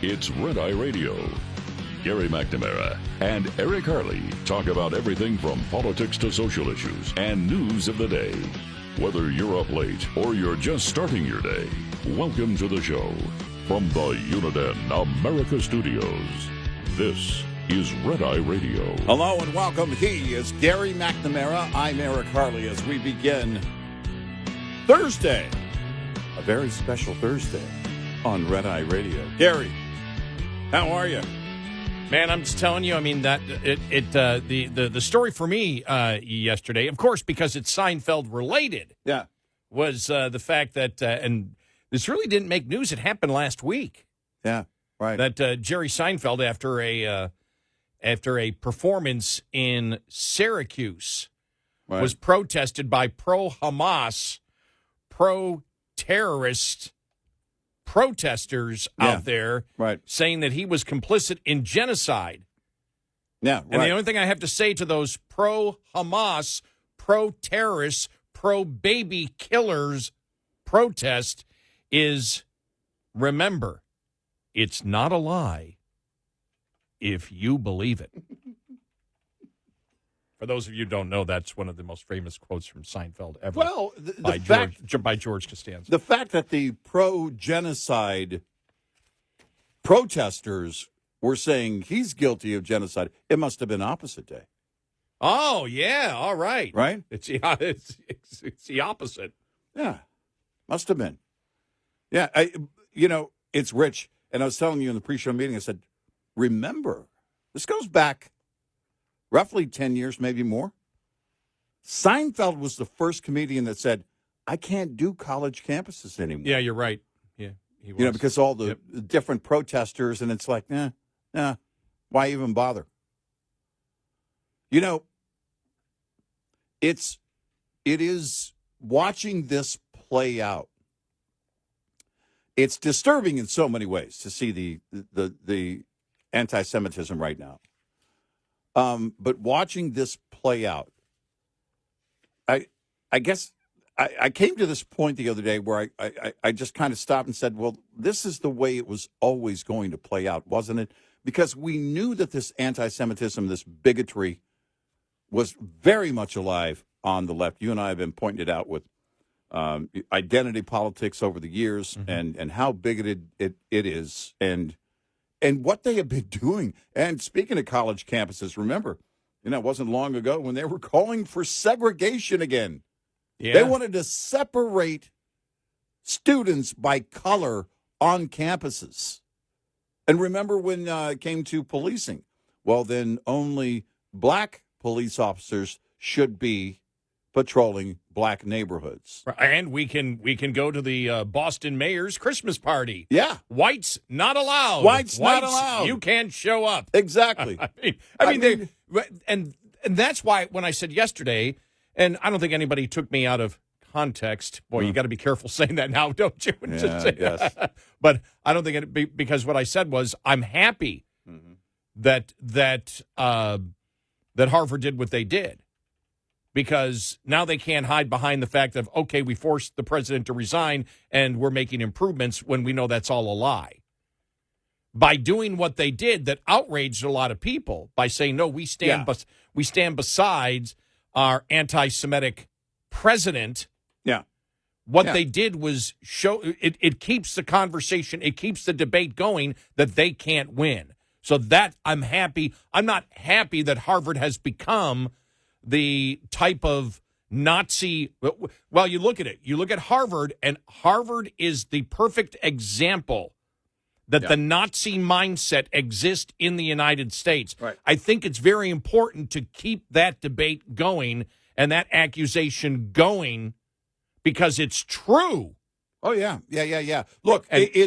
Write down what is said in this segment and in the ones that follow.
It's Red Eye Radio. Gary McNamara and Eric Harley talk about everything from politics to social issues and news of the day. Whether you're up late or you're just starting your day, welcome to the show. From the Uniden America Studios, this is Red Eye Radio. Hello and welcome. He is Gary McNamara. I'm Eric Harley as we begin Thursday, a very special Thursday on Red Eye Radio. Gary, how are you? Man, I'm just telling you, I mean, that the story for me yesterday, of course, because it's Seinfeld related, was the fact that, and this really didn't make news, it happened last week. Yeah, right. That Jerry Seinfeld, after a performance in Syracuse, was protested by pro-Hamas, pro-terrorist protesters out there, saying that he was complicit in genocide. Yeah, right. And the only thing I have to say to those pro-Hamas, pro-terrorists, pro-baby killers protest is, remember, it's not a lie if you believe it. For those of you who don't know, that's one of the most famous quotes from Seinfeld ever. Well, by George Costanza. The fact that the pro-genocide protesters were saying he's guilty of genocide, it must have been opposite day. Oh, yeah, all right. Right? It's the opposite. Yeah, must have been. Yeah, it's rich. And I was telling you in the pre-show meeting, I said, remember, this goes back roughly 10 years, maybe more. Seinfeld was the first comedian that said, I can't do college campuses anymore. Yeah, you're right. Yeah, he was. Because all the different protesters, and it's like, why even bother? It is watching this play out. It's disturbing in so many ways to see the anti-Semitism right now. But watching this play out, I guess I came to this point the other day where I just kind of stopped and said, well, this is the way it was always going to play out, wasn't it? Because we knew that this anti-Semitism, this bigotry, was very much alive on the left. You and I have been pointing it out with identity politics over the years, and how bigoted it is, and what they have been doing. And speaking of college campuses, remember, it wasn't long ago when they were calling for segregation again. Yeah. They wanted to separate students by color on campuses. And remember when it came to policing? Well, then only black police officers should be patrolling black neighborhoods. And we can go to the Boston mayor's Christmas party. Yeah. Whites not allowed. Whites not allowed. You can't show up. Exactly. I mean, and that's why when I said yesterday, and I don't think anybody took me out of context. Boy, you got to be careful saying that now, don't you? Yes. But I don't think it, because what I said was I'm happy that Harvard did what they did. Because now they can't hide behind the fact of, okay, we forced the president to resign and we're making improvements when we know that's all a lie. By doing what they did that outraged a lot of people by saying, no, we stand beside our anti-Semitic president. Yeah. What they did was show it keeps the conversation, it keeps the debate going that they can't win. So that I'm happy. I'm not happy that Harvard has become the type of Nazi. Well, you look at it. You look at Harvard, and Harvard is the perfect example that the Nazi mindset exists in the United States. Right. I think it's very important to keep that debate going and that accusation going because it's true. Oh, yeah. Yeah. Look, it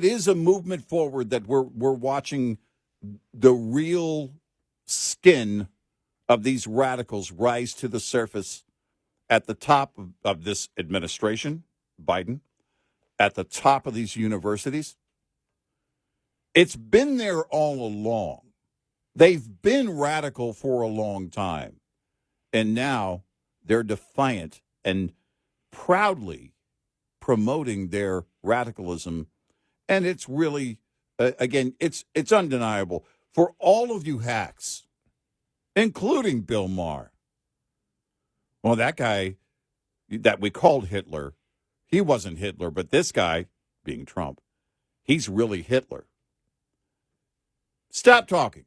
is a movement forward that we're watching the real skin of these radicals rise to the surface at the top of this administration, Biden, at the top of these universities. It's been there all along. They've been radical for a long time. And now they're defiant and proudly promoting their radicalism. And it's really, again, it's undeniable for all of you hacks, including Bill Maher. Well, that guy that we called Hitler, he wasn't Hitler, but this guy, being Trump, he's really Hitler. Stop talking.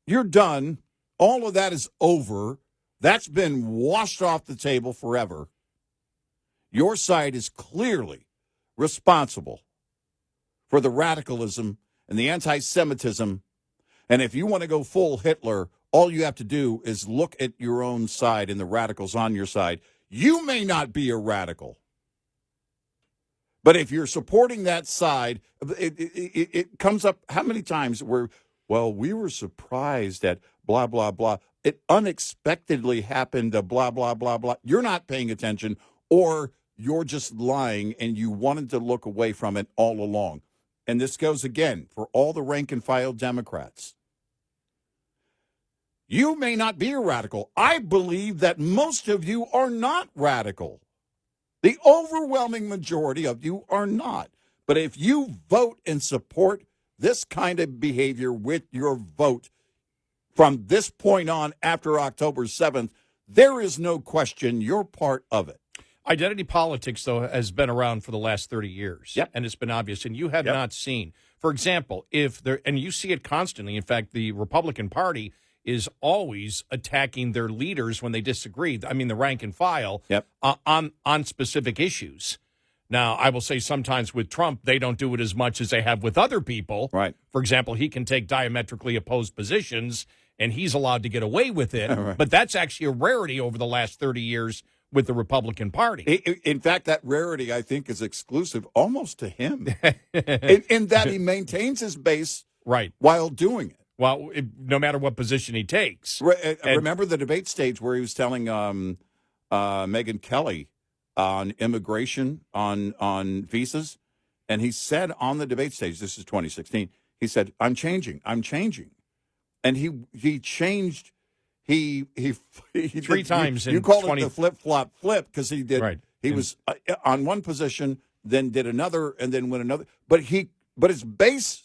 You're done. All of that is over. That's been washed off the table forever. Your side is clearly responsible for the radicalism and the anti-Semitism. And if you want to go full Hitler, all you have to do is look at your own side and the radicals on your side. You may not be a radical, but if you're supporting that side, it comes up how many times where, well, we were surprised at blah, blah, blah. It unexpectedly happened to blah, blah, blah, blah. You're not paying attention, or you're just lying and you wanted to look away from it all along. And this goes again for all the rank and file Democrats. You may not be a radical. I believe that most of you are not radical. The overwhelming majority of you are not. But if you vote and support this kind of behavior with your vote from this point on after October 7th, there is no question you're part of it. Identity politics, though, has been around for the last 30 years. Yep. And it's been obvious. And you have not seen, for example, if there, and you see it constantly. In fact, the Republican Party is always attacking their leaders when they disagree. I mean, the rank and file on specific issues. Now, I will say sometimes with Trump, they don't do it as much as they have with other people. Right. For example, he can take diametrically opposed positions, and he's allowed to get away with it. Right. But that's actually a rarity over the last 30 years with the Republican Party. In fact, that rarity, I think, is exclusive almost to him in that he maintains his base while doing it. Well, no matter what position he takes. Remember the debate stage where he was telling Megyn Kelly on immigration, on visas, and he said on the debate stage, this is 2016, he said, I'm changing. And he changed. He three times. You called it the flip because he did. Right. He was on one position, then did another, and then went another. But his base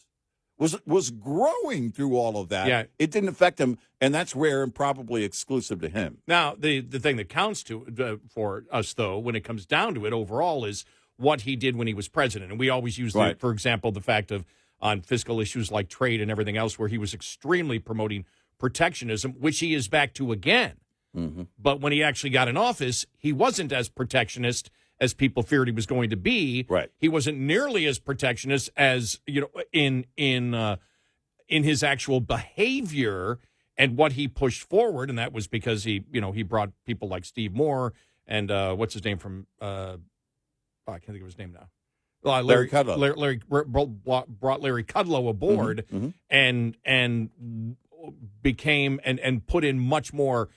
was growing through all of that. Yeah. It didn't affect him, and that's rare and probably exclusive to him. Now, the thing that counts for us, though, when it comes down to it overall, is what he did when he was president. And we always use, for example, the fact of on fiscal issues like trade and everything else, where he was extremely promoting protectionism, which he is back to again. Mm-hmm. But when he actually got in office, he wasn't as protectionist as people feared he was going to be. Right. He wasn't nearly as protectionist as, in his actual behavior and what he pushed forward, and that was because he brought people like Steve Moore and what's his name from I can't think of his name now. Larry Kudlow. Larry brought Larry Kudlow aboard and became and put in much more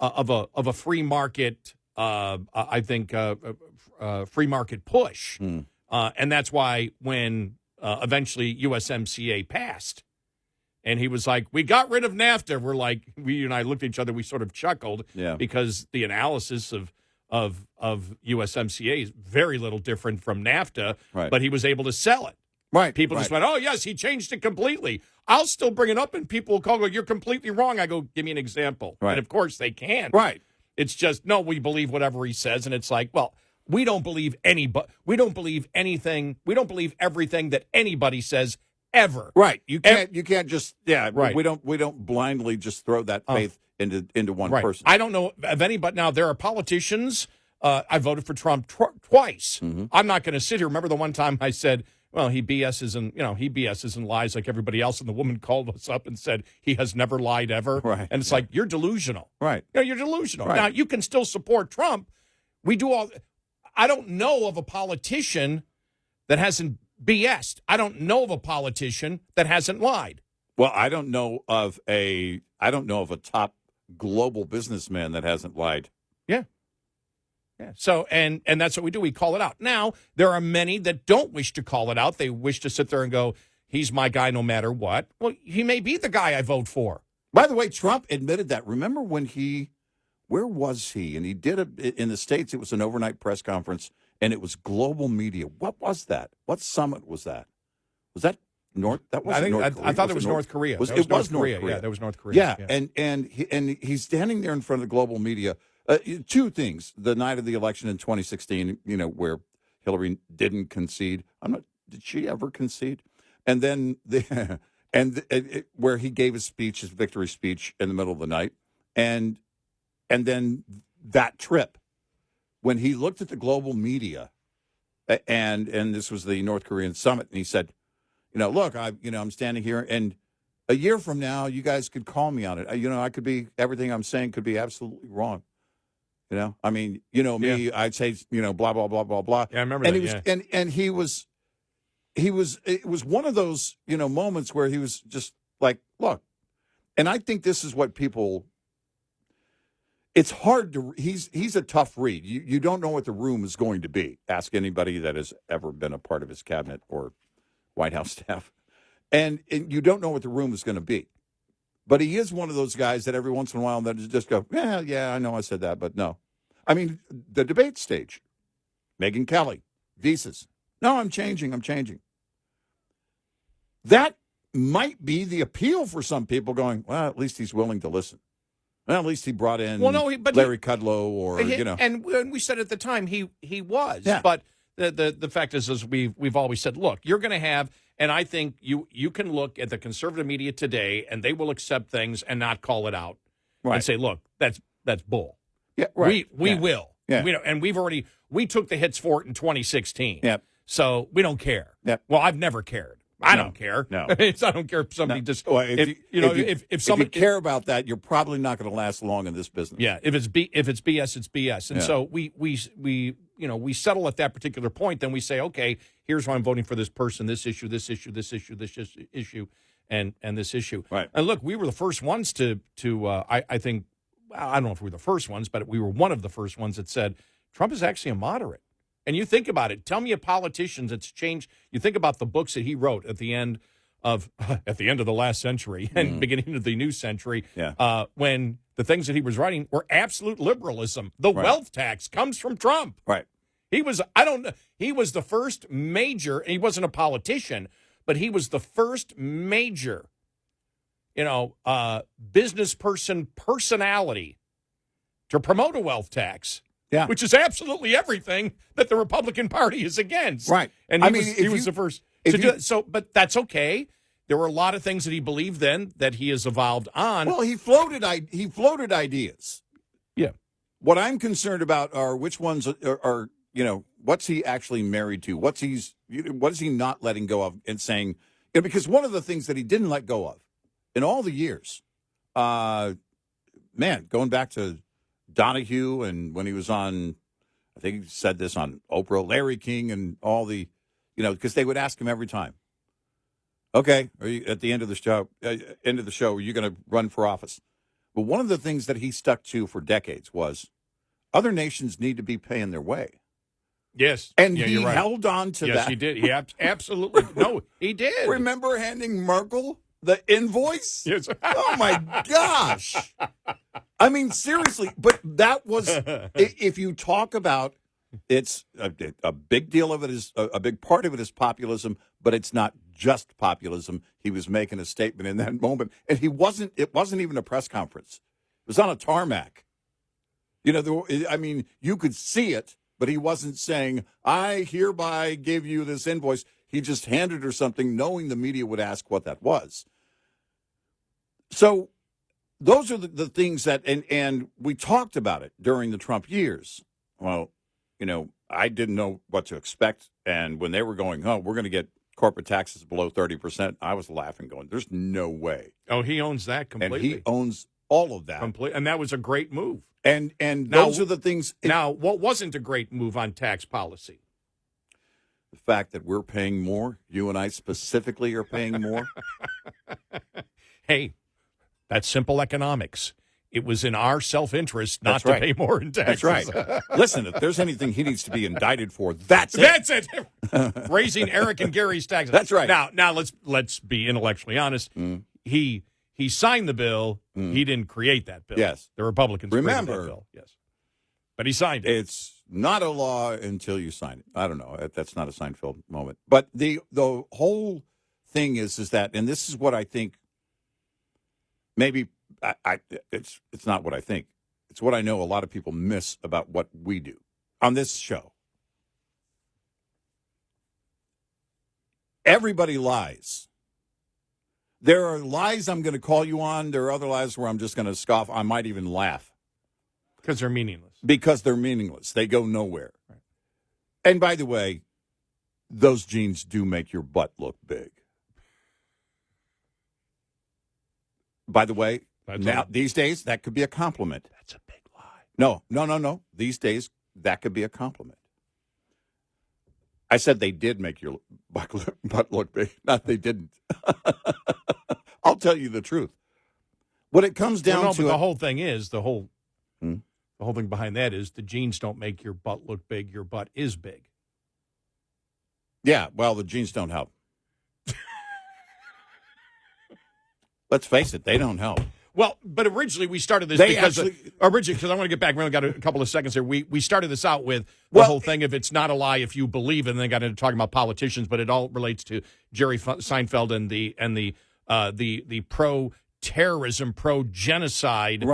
of a free market. I think free market push, and that's why when eventually USMCA passed, and he was like, "We got rid of NAFTA." We're like, we and I looked at each other. We sort of chuckled because the analysis of USMCA is very little different from NAFTA, but he was able to sell it. Right. People just went, "Oh yes, he changed it completely." I'll still bring it up, and people will call, "Go, you're completely wrong." I go, "Give me an example." Right. And of course they can't. Right. It's just, no, we believe whatever he says. And it's like, well, we don't believe we don't believe anything. We don't believe everything that anybody says ever. Right. You can't just, right. We don't blindly just throw that faith into one person. I don't know of anybody. Now, there are politicians. I voted for Trump twice. Mm-hmm. I'm not going to sit here. Remember the one time I said, well, he BS's and lies like everybody else. And the woman called us up and said he has never lied ever. Right. And it's like, you're delusional. Right. You're delusional. Right. Now, you can still support Trump. I don't know of a politician that hasn't BS'd. I don't know of a politician that hasn't lied. Well, I don't know of a top global businessman that hasn't lied. Yeah. Yeah. So, and that's what we do. We call it out. Now, there are many that don't wish to call it out. They wish to sit there and go, he's my guy no matter what. Well, he may be the guy I vote for. By the way, Trump admitted that. Remember when where was he? And he did it in the States. It was an overnight press conference. and it was global media. What was that? What summit was that? Was that North? That wasn't North Korea. I thought it was North Korea. It was North Korea. Yeah, that was North Korea. Yeah, and he's standing there in front of the global media. Two things: the night of the election in 2016, where Hillary didn't concede. Did she ever concede? And then where he gave his speech, his victory speech, in the middle of the night, and then that trip when he looked at the global media, and this was the North Korean summit, and he said, look, I'm standing here, and a year from now, you guys could call me on it. I could be, everything I'm saying could be absolutely wrong. I mean, me, I'd say, blah, blah, blah, blah, blah. Yeah, I remember that. And he was, it was one of those, moments where he was just like, look, and I think this is what people, it's hard to, he's a tough read. You don't know what the room is going to be. Ask anybody that has ever been a part of his cabinet or White House staff. And you don't know what the room is going to be. But he is one of those guys that every once in a while that just go, yeah, I know I said that, but no. I mean, the debate stage, Megyn Kelly, visas. No, I'm changing. That might be the appeal for some people going, well, at least he's willing to listen. Well, at least he brought in Larry Kudlow or, And we said at the time he was. Yeah. But the fact is we've always said, look, you're going to have, and I think you can look at the conservative media today, and they will accept things and not call it out and say, look, that's bull. Yeah, right. We will. Yeah. And we took the hits for it in 2016. Yep. So we don't care. Yep. Well, I've never cared. I don't care. No. I don't care if somebody just. Well, if somebody if you care about that, you're probably not going to last long in this business. Yeah. If it's BS, it's BS. And so we settle at that particular point. Then we say, okay, here's why I'm voting for this person, this issue, this issue, this issue, this issue, and this issue. Right. And look, we were the first ones to I think, I don't know if we were the first ones, but we were one of the first ones that said Trump is actually a moderate. And you think about it. Tell me a politician that's changed. You think about the books that he wrote at the end of the last century and beginning of the new century. Yeah. When the things that he was writing were absolute liberalism. The wealth tax comes from Trump. Right. He was the first major, and he wasn't a politician, but he was the first major, business personality to promote a wealth tax. Yeah. Which is absolutely everything that the Republican Party is against. Right. And he was the first to do it. So, but that's okay. There were a lot of things that he believed then that he has evolved on. Well, he floated ideas. Yeah. What I'm concerned about are which ones are what's he actually married to? What is he not letting go of and saying, because one of the things that he didn't let go of in all the years, going back to Donahue, and when he was on, I think he said this on Oprah, Larry King, and all the, because they would ask him every time, okay, are you at the end of the show, are you going to run for office? But one of the things that he stuck to for decades was other nations need to be paying their way. Yes. And he held on to that. Yes, he did. He absolutely, no, he did. Remember handing Merkel the invoice? Yes. Oh, my gosh. I mean, seriously, but that was, if you talk about, it's a big deal of it is, a big part of it is populism, but it's not just populism. He was making a statement in that moment, and it wasn't even a press conference. It was on a tarmac. You could see it, but he wasn't saying, I hereby give you this invoice. He just handed her something, knowing the media would ask what that was. So those are the things that, and we talked about it during the Trump years. Well, I didn't know what to expect. And when they were going, we're going to get corporate taxes below 30%, I was laughing, going, there's no way. Oh, he owns that completely. And he owns all of that. And that was a great move. And those are the things. Now, what wasn't a great move on tax policy? The fact that we're paying more, you and I specifically are paying more. Hey, that's simple economics. It was in our self-interest not to pay more in taxes. That's right. Listen, if there's anything he needs to be indicted for, that's it. That's it. Raising Eric and Gary's taxes. That's right. Now let's be intellectually honest. He signed the bill. He didn't create that bill. Yes. The Republicans created that Remember, bill. Yes. But he signed it. It's not a law until you sign it. I don't know. That's not a Seinfeld moment. But the whole thing is that, and this is what I think, maybe it's not what I think. It's what I know a lot of people miss about what we do on this show. Everybody lies. There are lies I'm going to call you on. There are other lies where I'm just going to scoff. I might even laugh. Because they're meaningless. Because they're meaningless. They go nowhere. Right. And by the way, those jeans do make your butt look big. By the way, these days, that could be a compliment. That's a big lie. No. These days, that could be a compliment. I said they did make your butt look big. Not they didn't. I'll tell you the truth. What it comes down to... But the whole thing is, the whole thing behind that is the jeans don't make your butt look big. Your butt is big. Yeah, well, the jeans don't help. Let's face it, they don't help. Well, but originally we started this because I want to get back. We only got a couple of seconds here. We started this out with the whole thing of it's not a lie if you believe it, and then got into talking about politicians, but it all relates to Jerry Seinfeld and the pro-terrorism, pro-genocide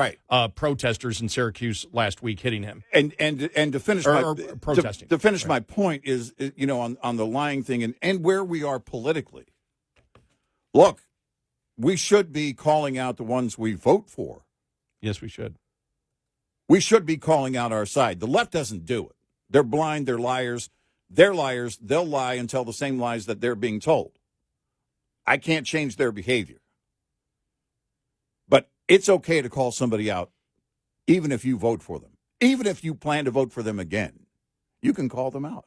protesters in Syracuse last week hitting him. And to finish protesting. To finish my point is on the lying thing and where we are politically. Look, we should be calling out the ones we vote for. Yes, we should. We should be calling out our side. The left doesn't do it. They're blind. They're liars. They're liars. They'll lie and tell the same lies that they're being told. I can't change their behavior. But it's okay to call somebody out, even if you vote for them. Even if you plan to vote for them again, you can call them out.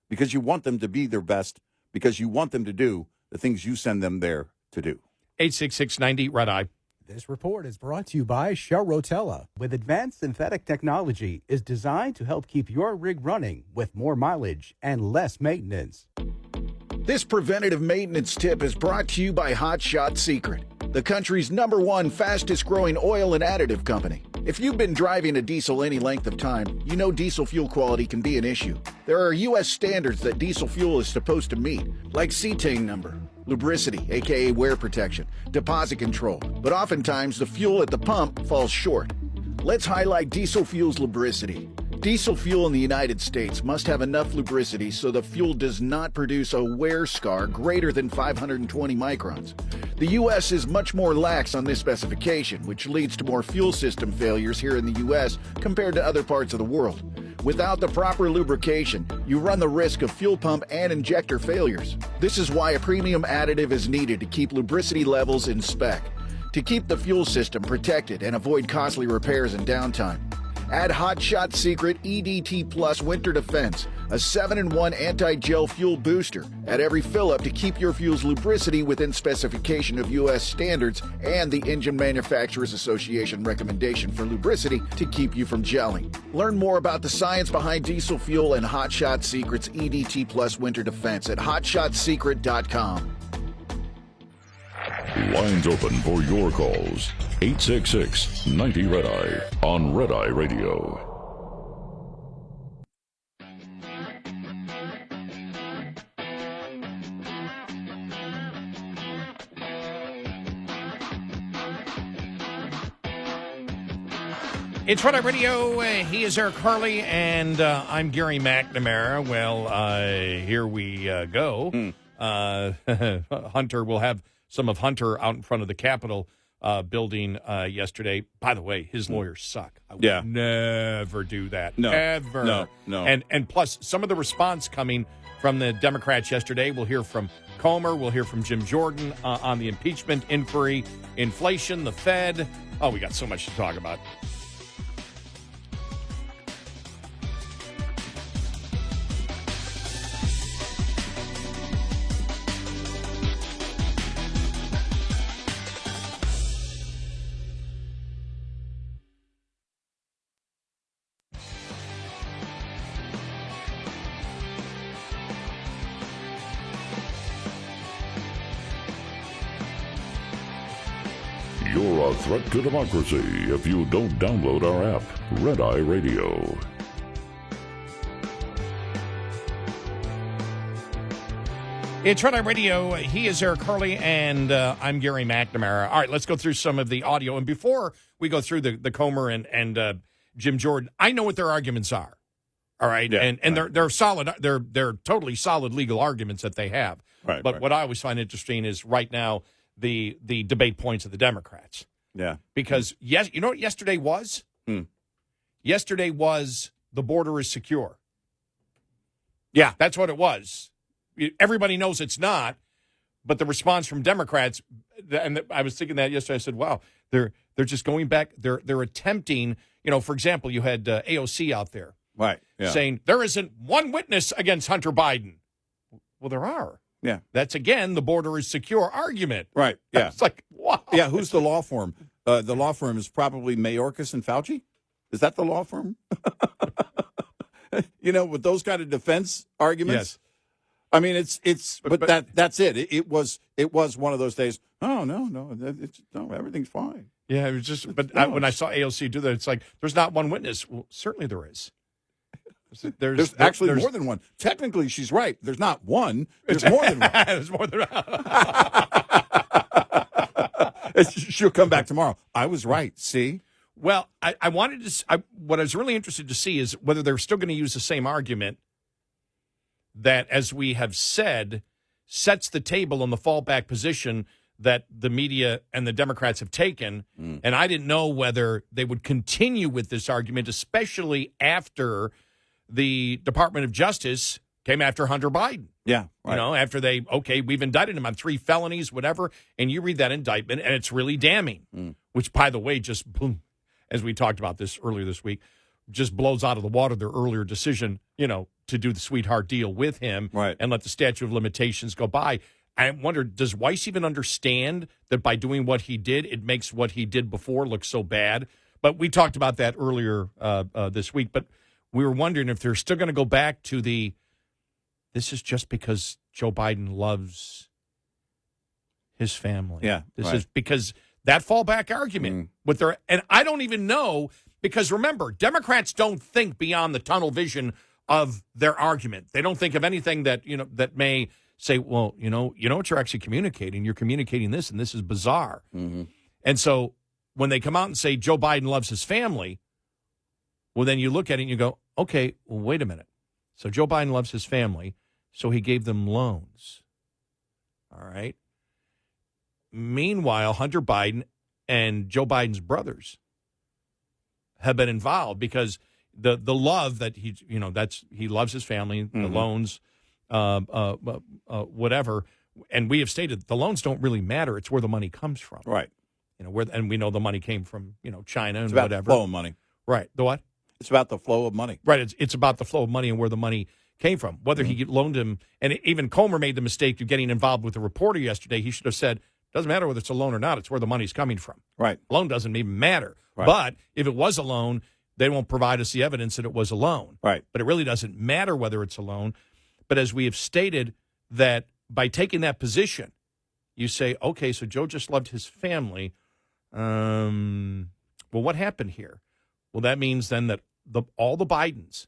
Because you want them to be their best, because you want them to do the things you send them there to do. 866-90 Red Eye. This report is brought to you by Shell Rotella. With advanced synthetic technology, is designed to help keep your rig running with more mileage and less maintenance. This preventative maintenance tip is brought to you by Hot Shot Secret, the country's #1 fastest growing oil and additive company. If you've been driving a diesel any length of time, you know diesel fuel quality can be an issue. There are U.S. standards that diesel fuel is supposed to meet, like cetane number, lubricity, aka wear protection, deposit control, but oftentimes the fuel at the pump falls short. Let's highlight diesel fuel's lubricity. Diesel fuel in the United States must have enough lubricity so the fuel does not produce a wear scar greater than 520 microns. The U.S. is much more lax on this specification, which leads to more fuel system failures here in the U.S. compared to other parts of the world. Without the proper lubrication, you run the risk of fuel pump and injector failures. This is why a premium additive is needed to keep lubricity levels in spec, to keep the fuel system protected and avoid costly repairs and downtime. Add Hot Shot Secret EDT Plus Winter Defense, a 7-in-1 anti-gel fuel booster at every fill-up to keep your fuel's lubricity within specification of U.S. standards and the Engine Manufacturers Association recommendation for lubricity to keep you from gelling. Learn more about the science behind diesel fuel and Hot Shot Secret's EDT Plus Winter Defense at hotshotsecret.com. Lines open for your calls. 866-90 Red Eye on Red Eye Radio. It's Red Eye Radio. He is Eric Harley, and I'm Gary McNamara. Well, here we go. Hunter will have some of Hunter out in front of the Capitol building yesterday. By the way, his lawyers suck. I would never do that. No. Ever. No. And plus, some of the response coming from the Democrats yesterday, we'll hear from Comer, we'll hear from Jim Jordan on the impeachment inquiry, inflation, the Fed. Oh, we got so much to talk about. You're a threat to democracy if you don't download our app, Red Eye Radio. It's Red Eye Radio. He is Eric Hurley, and I'm Gary McNamara. All right, let's go through some of the audio. And before we go through the Comer and Jim Jordan, I know what their arguments are. All right, Yeah, and right. they're solid. They're totally solid legal arguments that they have. Right, but right. what I always find interesting is right now the debate points of the Democrats. Yeah. Because yes, you know what yesterday was? Yesterday was the border is secure. Yeah, that's what it was. Everybody knows it's not, but the response from Democrats, and I was thinking that yesterday. I said, "Wow, they're just going back. They're attempting. You know, for example, you had AOC out there, Right. Yeah. saying there isn't one witness against Hunter Biden. Well, there are. Yeah. That's again the border is secure argument. Right. Yeah. It's like wow. Yeah. Who's the law firm? The law firm is probably Mayorkas and Fauci. Is that the law firm? You know, with those kind of defense arguments. Yes. I mean, but that's it. It was one of those days. Oh no, everything's fine. Yeah, it was just. But No. when I saw AOC do that, it's like there's not one witness. Well, certainly there is. There's actually more than one. Technically, she's right. There's not one. There's more than one. There's more than She'll come back tomorrow. I was right. See. Well, I wanted to. What I was really interested to see is whether they're still going to use the same argument that, as we have said, sets the table on the fallback position that the media and the Democrats have taken. And I didn't know whether they would continue with this argument, especially after the Department of Justice came after Hunter Biden. Yeah. Right. You know, after we've indicted him on 3 felonies, whatever. And you read that indictment, and it's really damning, which, by the way, just boom, as we talked about this earlier this week, just blows out of the water their earlier decision, you know, to do the sweetheart deal with him and let the statute of limitations go by. I wonder, does Weiss even understand that by doing what he did, it makes what he did before look so bad? But we talked about that earlier this week. But we were wondering if they're still going to go back to this is just because Joe Biden loves his family. Yeah, This is because that fallback argument with their, and I don't even know, because remember, Democrats don't think beyond the tunnel vision of their argument. They don't think of anything that, you know, that may say, well, you know what you're actually communicating. You're communicating this, and this is bizarre. And so when they come out and say Joe Biden loves his family, well, then you look at it and you go, okay, well, wait a minute. So Joe Biden loves his family, so he gave them loans. All right. Meanwhile, Hunter Biden and Joe Biden's brothers have been involved because the love that he loves his family, the loans, whatever. And we have stated the loans don't really matter. It's where the money comes from. Right. You know, and we know the money came from, you know, China and It's about whatever. the flow of money. Right. The what? It's about the flow of money. Right. It's about the flow of money and where the money came from. Whether he loaned him, and even Comer made the mistake of getting involved with the reporter yesterday. He should have said, doesn't matter whether it's a loan or not. It's where the money's coming from. Right. Loan doesn't even matter. Right. But if it was a loan, they won't provide us the evidence that it was a loan. Right. But it really doesn't matter whether it's a loan. But as we have stated, that by taking that position, you say, okay, so Joe just loved his family. Well, what happened here? Well, that means then that all the Bidens,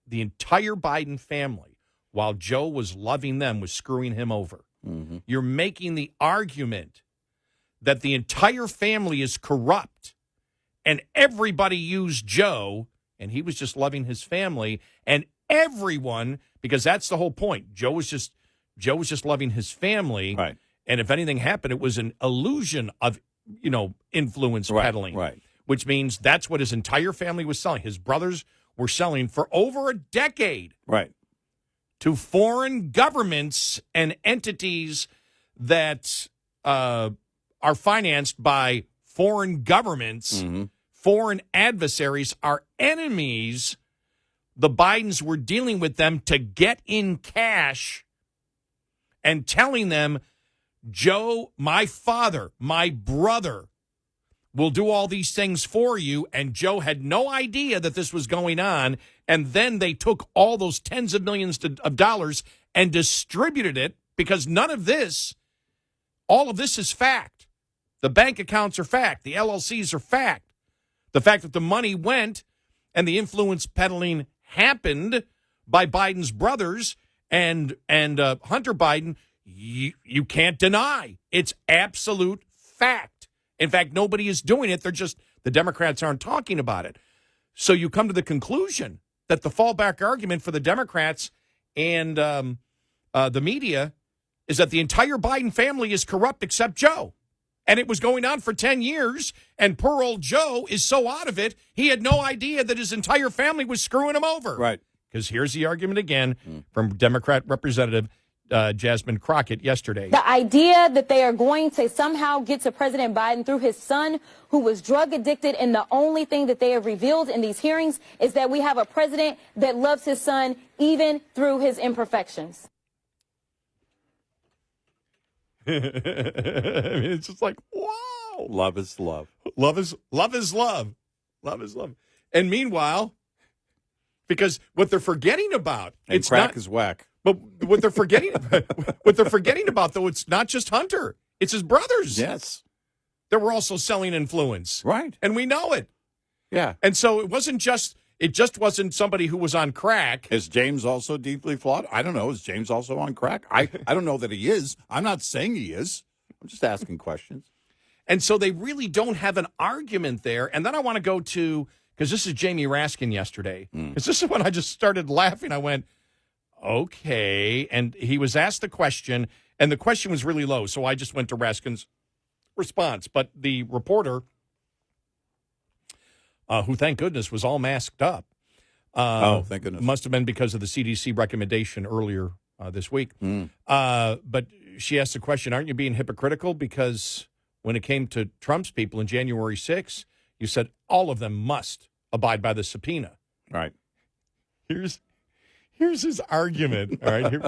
the entire Biden family, while Joe was loving them, was screwing him over. You're making the argument that the entire family is corrupt and everybody used Joe and he was just loving his family, and everyone, because that's the whole point. Joe was just loving his family. Right. And if anything happened, it was an illusion of, you know, influence peddling. Right. Which means that's what his entire family was selling. His brothers were selling for over a decade. Right. To foreign governments and entities that are financed by foreign governments, foreign adversaries, our enemies. The Bidens were dealing with them to get in cash and telling them, Joe, my father, my brother, will do all these things for you. And Joe had no idea that this was going on. And then they took all those tens of millions of dollars and distributed it, because none of this, all of this is fact. The bank accounts are fact. The LLCs are fact. The fact that the money went and the influence peddling happened by Biden's brothers and Hunter Biden you can't deny. It's absolute fact. In fact, nobody is doing it. The Democrats aren't talking about it. So you come to the conclusion that the fallback argument for the Democrats and the media is that the entire Biden family is corrupt except Joe. And it was going on for 10 years, and poor old Joe is so out of it, he had no idea that his entire family was screwing him over. Right. Because here's the argument again from Democrat Representative Jasmine Crockett yesterday. The idea that they are going to somehow get to President Biden through his son, who was drug addicted, and the only thing that they have revealed in these hearings is that we have a president that loves his son even through his imperfections. I mean, it's just like, wow. Love is love. Love is love. Love is love. And meanwhile, because what they're forgetting about, And it's crack not, is whack. but what they're forgetting about, though, it's not just Hunter. It's his brothers. Yes. That were also selling influence. Right. And we know it. Yeah. And so it just wasn't somebody who was on crack. Is James also deeply flawed? I don't know. Is James also on crack? I don't know that he is. I'm not saying he is. I'm just asking questions. And so they really don't have an argument there. And then I want to go to, because this is Jamie Raskin yesterday, because this is when I just started laughing. I went, okay. And he was asked the question, and the question was really low. So I just went to Raskin's response. But the reporter, who, thank goodness, was all masked up. Thank goodness. Must have been because of the CDC recommendation earlier this week. But she asked the question, aren't you being hypocritical? Because when it came to Trump's people in January 6th, you said all of them must abide by the subpoena. Right. Here's his argument. All right.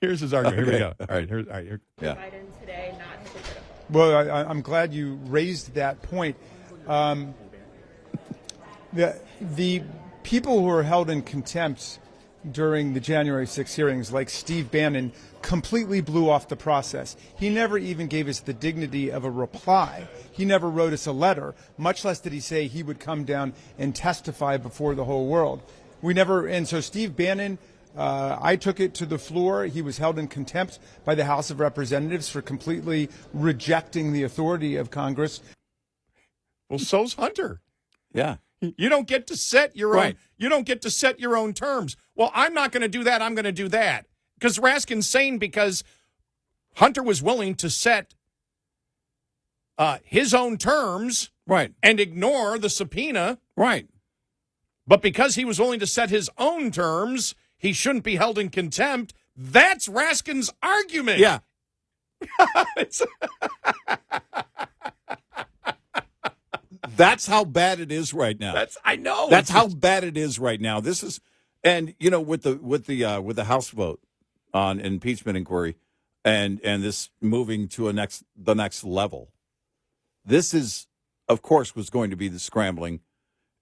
Here's his argument. Here we go. All right. Here. Yeah. Biden today, not hypocritical. Well, I'm glad you raised that point. The people who were held in contempt during the January 6 hearings, like Steve Bannon, completely blew off the process. He never even gave us the dignity of a reply. He never wrote us a letter, much less did he say he would come down and testify before the whole world. And so Steve Bannon, I took it to the floor. He was held in contempt by the House of Representatives for completely rejecting the authority of Congress. Well, so's Hunter. Yeah. You don't get to set your Right. own. You don't get to set your own terms. Well, I'm not going to do that. I'm going to do that. Because Raskin's saying because Hunter was willing to set his own terms, Right. and ignore the subpoena, Right. but because he was willing to set his own terms, he shouldn't be held in contempt. That's Raskin's argument. Yeah. That's how bad it is right now. I know. That's how bad it is right now. This is, and you know, with the House vote on impeachment inquiry, and this moving to the next level, this is, of course, was going to be the scrambling.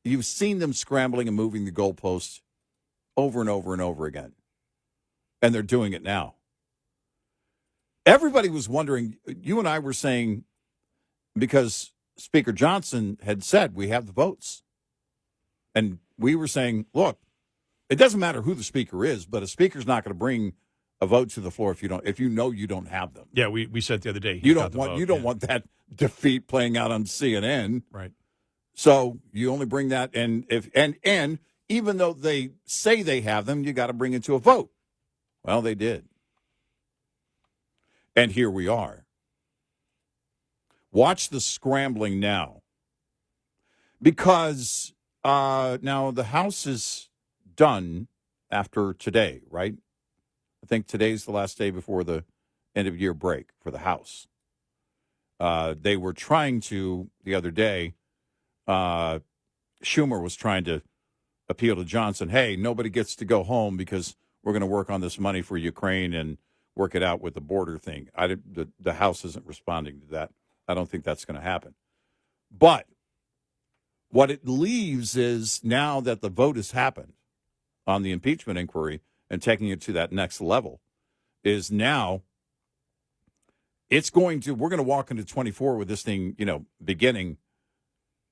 You've seen them scrambling and moving the goalposts over and over and over again, and they're doing it now. Everybody was wondering. You and I were saying, because Speaker Johnson had said we have the votes. And we were saying, look, it doesn't matter who the speaker is, but a speaker's not going to bring a vote to the floor if you know you don't have them. Yeah, we said the other day. You don't want that defeat playing out on CNN. Right. So you only bring that, and even though they say they have them, you got to bring it to a vote. Well, they did. And here we are. Watch the scrambling now. Because now the House is done after today, right? I think today's the last day before the end of year break for the House. They were trying to, the other day, Schumer was trying to appeal to Johnson, hey, nobody gets to go home because we're going to work on this money for Ukraine and work it out with the border thing. The House isn't responding to that. I don't think that's going to happen. But what it leaves is, now that the vote has happened on the impeachment inquiry and taking it to that next level, is now we're going to walk into 24 with this thing, beginning,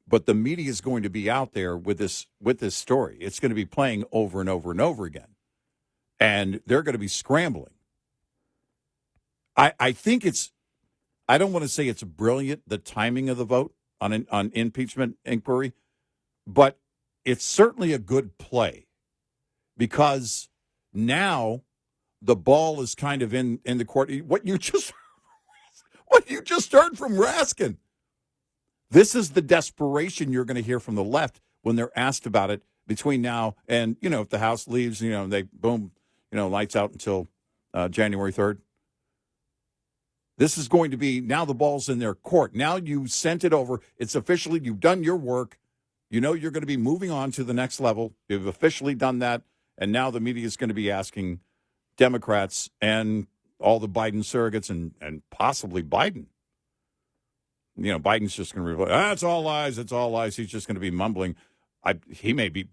but the media is going to be out there with this story. It's going to be playing over and over and over again. And they're going to be scrambling I think I don't want to say it's brilliant, the timing of the vote on impeachment inquiry, but it's certainly a good play because now the ball is kind of in the court. What you just heard from Raskin. This is the desperation you're going to hear from the left when they're asked about it between now and, if the House leaves, they boom, lights out until January 3rd. This is going to be, now the ball's in their court. Now you sent it over. It's officially, you've done your work. You're going to be moving on to the next level. You've officially done that. And now the media is going to be asking Democrats and all the Biden surrogates and possibly Biden. Biden's just going to reply, it's all lies. It's all lies. He's just going to be mumbling. He may be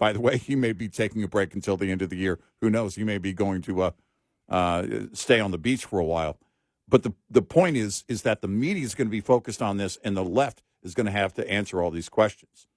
taking a break until the end of the year. Who knows? He may be going to stay on the beach for a while. But the point is that the media is going to be focused on this, and the left is going to have to answer all these questions.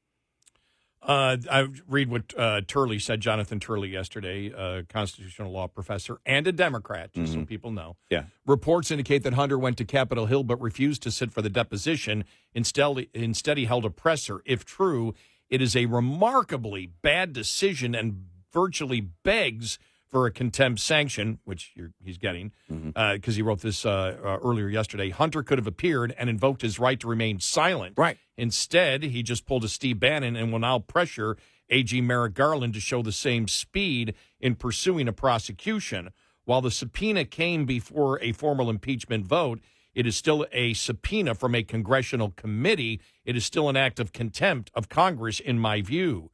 I read what Turley said, Jonathan Turley, yesterday, a constitutional law professor and a Democrat, just so people know. Yeah. Reports indicate that Hunter went to Capitol Hill but refused to sit for the deposition. Instead, he held a presser. If true, it is a remarkably bad decision and virtually begs for a contempt sanction, which he's getting, because he wrote this earlier yesterday. Hunter could have appeared and invoked his right to remain silent. Right. Instead, he just pulled a Steve Bannon and will now pressure AG Merrick Garland to show the same speed in pursuing a prosecution. While the subpoena came before a formal impeachment vote, it is still a subpoena from a congressional committee. It is still an act of contempt of Congress, in my view.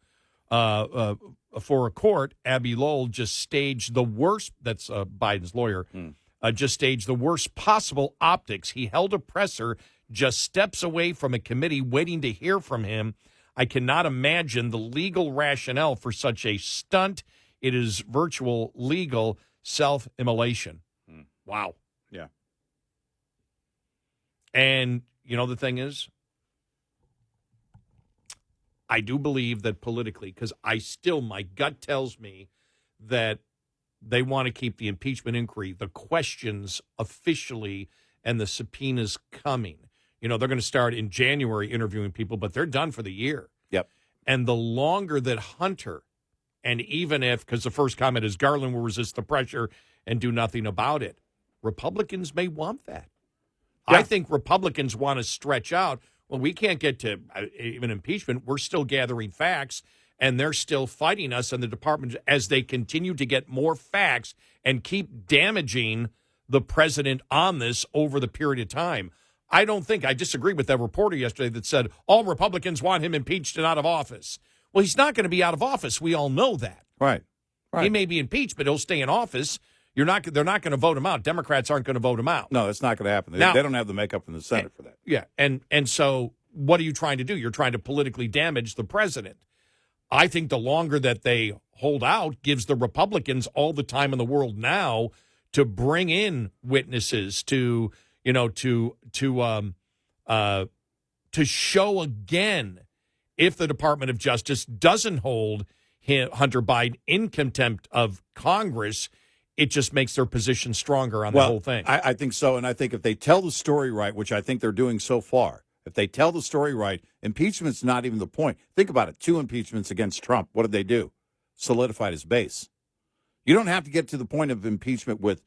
For a court, Abby Lowell just staged the worst, that's Biden's lawyer, just staged the worst possible optics. He held a presser just steps away from a committee waiting to hear from him. I cannot imagine the legal rationale for such a stunt. It is virtual legal self-immolation. Wow. Yeah. And, the thing is, I do believe that politically, because my gut tells me that they want to keep the impeachment inquiry, the questions officially, and the subpoenas coming. They're going to start in January interviewing people, but they're done for the year. Yep. And the longer that Hunter, and even if, because the first comment is Garland will resist the pressure and do nothing about it, Republicans may want that. Yeah. I think Republicans want to stretch out. Well, we can't get to even impeachment. We're still gathering facts, and they're still fighting us in the department as they continue to get more facts and keep damaging the president on this over the period of time. I disagree with that reporter yesterday that said all Republicans want him impeached and out of office. Well, he's not going to be out of office. We all know that. Right. He may be impeached, but he'll stay in office. They're not going to vote him out. Democrats aren't going to vote him out. No, that's not going to happen. They don't have the makeup in the Senate for that. Yeah, and so what are you trying to do? You're trying to politically damage the president. I think the longer that they hold out gives the Republicans all the time in the world now to bring in witnesses to show again if the Department of Justice doesn't hold Hunter Biden in contempt of Congress. It just makes their position stronger on the whole thing. I think so, and I think if they tell the story right, which I think they're doing so far, if they tell the story right, impeachment's not even the point. Think about it. 2 impeachments against Trump. What did they do? Solidified his base. You don't have to get to the point of impeachment with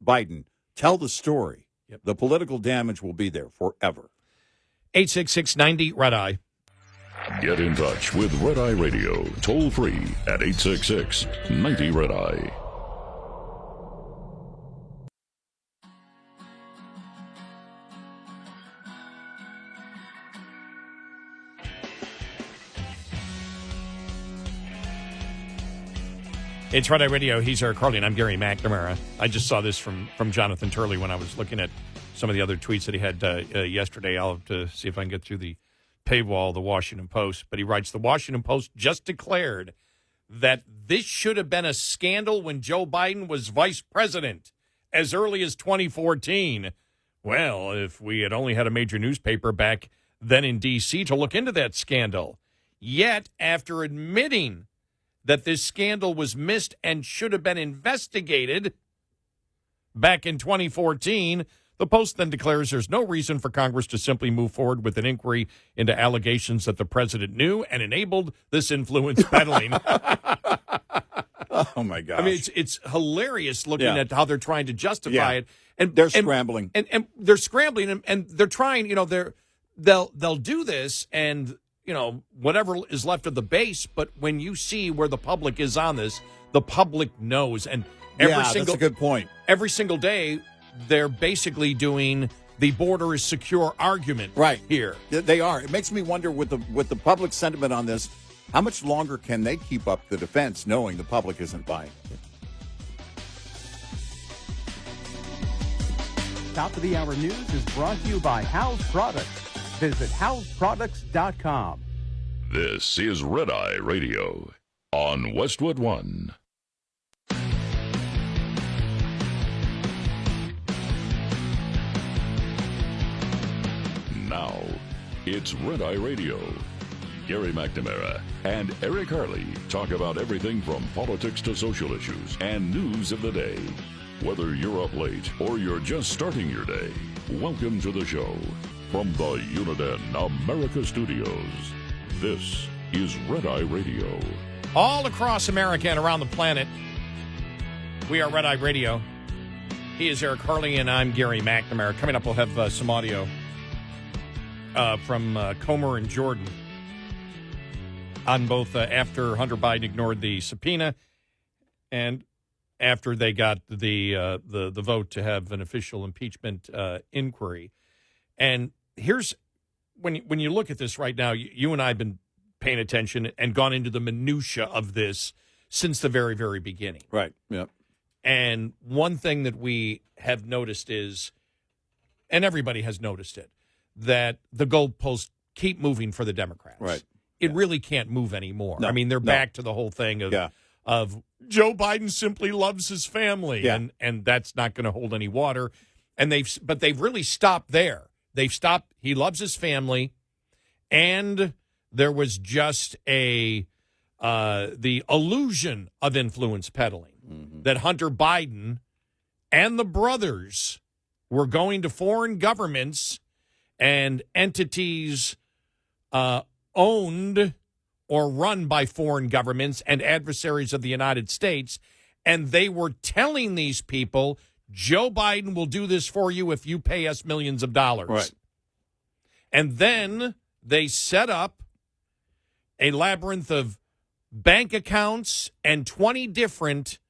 Biden. Tell the story. Yep. The political damage will be there forever. 866-90-RED-EYE. Get in touch with Red Eye Radio, toll free at 866-90-RED-EYE. It's Red Eye Radio. He's Eric Carly, and I'm Gary McNamara. I just saw this from Jonathan Turley when I was looking at some of the other tweets that he had yesterday. I'll have to see if I can get through the paywall of the Washington Post. But he writes, the Washington Post just declared that this should have been a scandal when Joe Biden was vice president as early as 2014. Well, if we had only had a major newspaper back then in D.C. to look into that scandal. Yet, after admitting that this scandal was missed and should have been investigated, back in 2014. The Post then declares there's no reason for Congress to simply move forward with an inquiry into allegations that the president knew and enabled this influence peddling. Oh, my gosh. I mean, it's hilarious looking at how they're trying to justify it. And they're scrambling. And they're scrambling, and they're trying, they'll do this, and, whatever is left of the base, but when you see where the public is on this, the public knows. And that's a good point. Every single day, they're basically doing the border is secure argument here. They are. It makes me wonder with the public sentiment on this, how much longer can they keep up the defense knowing the public isn't buying it? Top of the Hour News is brought to you by House Products. Visit houseproducts.com. This is Red Eye Radio on Westwood One. Now, it's Red Eye Radio. Gary McNamara and Eric Harley talk about everything from politics to social issues and news of the day. Whether you're up late or you're just starting your day, welcome to the show. From the Uniden America Studios, this is Red Eye Radio. All across America and around the planet, we are Red Eye Radio. He is Eric Harley, and I'm Gary McNamara. Coming up, we'll have some audio from Comer and Jordan on both after Hunter Biden ignored the subpoena and after they got the vote to have an official impeachment inquiry. And here's when you look at this right now, you and I have been paying attention and gone into the minutia of this since the very, very beginning. Right. Yeah. And one thing that we have noticed is, and everybody has noticed it, that the goalposts keep moving for the Democrats. Right. It really can't move anymore. No, I mean, they're back to the whole thing of Joe Biden simply loves his family, and that's not going to hold any water. And they've really stopped there. They've stopped. He loves his family, and there was just the illusion of influence peddling that Hunter Biden and the brothers were going to foreign governments and entities owned or run by foreign governments and adversaries of the United States, and they were telling these people, Joe Biden will do this for you if you pay us millions of dollars. Right. And then they set up a labyrinth of bank accounts and 20 different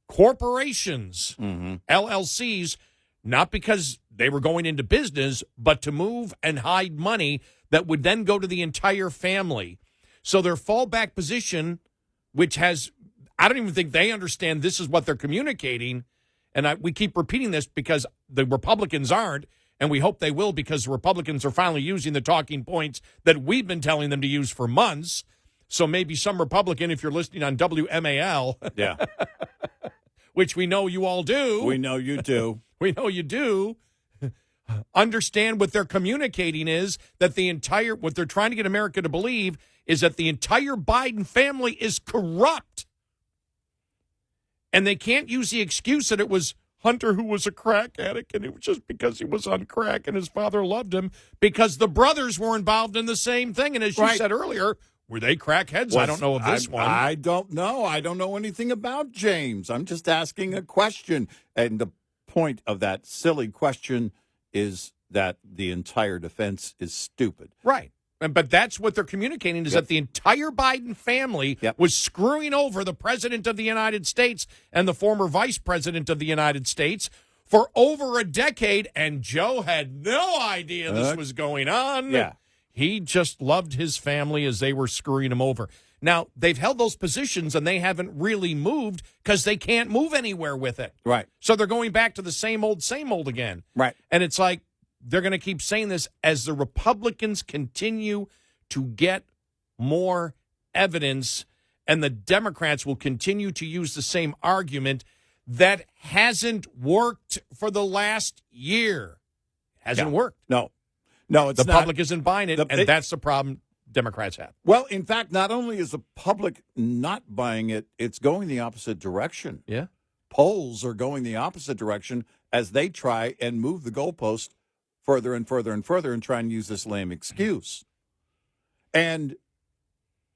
corporations, LLCs, not because they were going into business, but to move and hide money that would then go to the entire family. So their fallback position, which has, I don't even think they understand this is what they're communicating. And we keep repeating this because the Republicans aren't, and we hope they will because the Republicans are finally using the talking points that we've been telling them to use for months. So maybe some Republican, if you're listening on WMAL, which we know you all do. We know you do. We know you do. Understand what they're communicating is that what they're trying to get America to believe is that the entire Biden family is corrupt. And they can't use the excuse that it was Hunter who was a crack addict and it was just because he was on crack and his father loved him, because the brothers were involved in the same thing. And as you said earlier, were they crackheads? I don't know of this one. I don't know. I don't know anything about James. I'm just asking a question. And the point of that silly question is that the entire defense is stupid. Right. But that's what they're communicating is that the entire Biden family was screwing over the president of the United States and the former vice president of the United States for over a decade. And Joe had no idea this was going on. Yeah. He just loved his family as they were screwing him over. Now, they've held those positions and they haven't really moved because they can't move anywhere with it. Right. So they're going back to the same old again. Right. And it's like they're going to keep saying this as the Republicans continue to get more evidence, and the Democrats will continue to use the same argument that hasn't worked for the last year. Hasn't worked. No, it's the not. public isn't buying it, and that's the problem Democrats have. Well, in fact, not only is the public not buying it, it's going the opposite direction. Yeah. polls are going the opposite direction as they try and move the goalpost further and further and further and try and use this lame excuse. And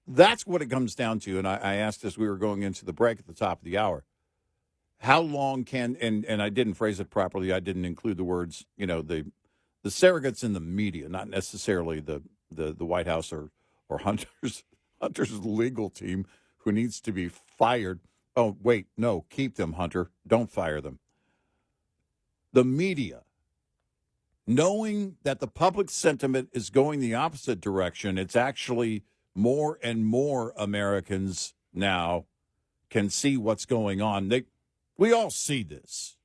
that's what it comes down to. And I asked as we were going into the break at the top of the hour, how long can, and I didn't phrase it properly, I didn't include the words, the surrogates in the media, not necessarily the White House or Hunter's legal team who needs to be fired. Oh, wait, no, keep them, Hunter. Don't fire them. The media, knowing that the public sentiment is going the opposite direction, it's actually more and more Americans now can see what's going on. We all see this.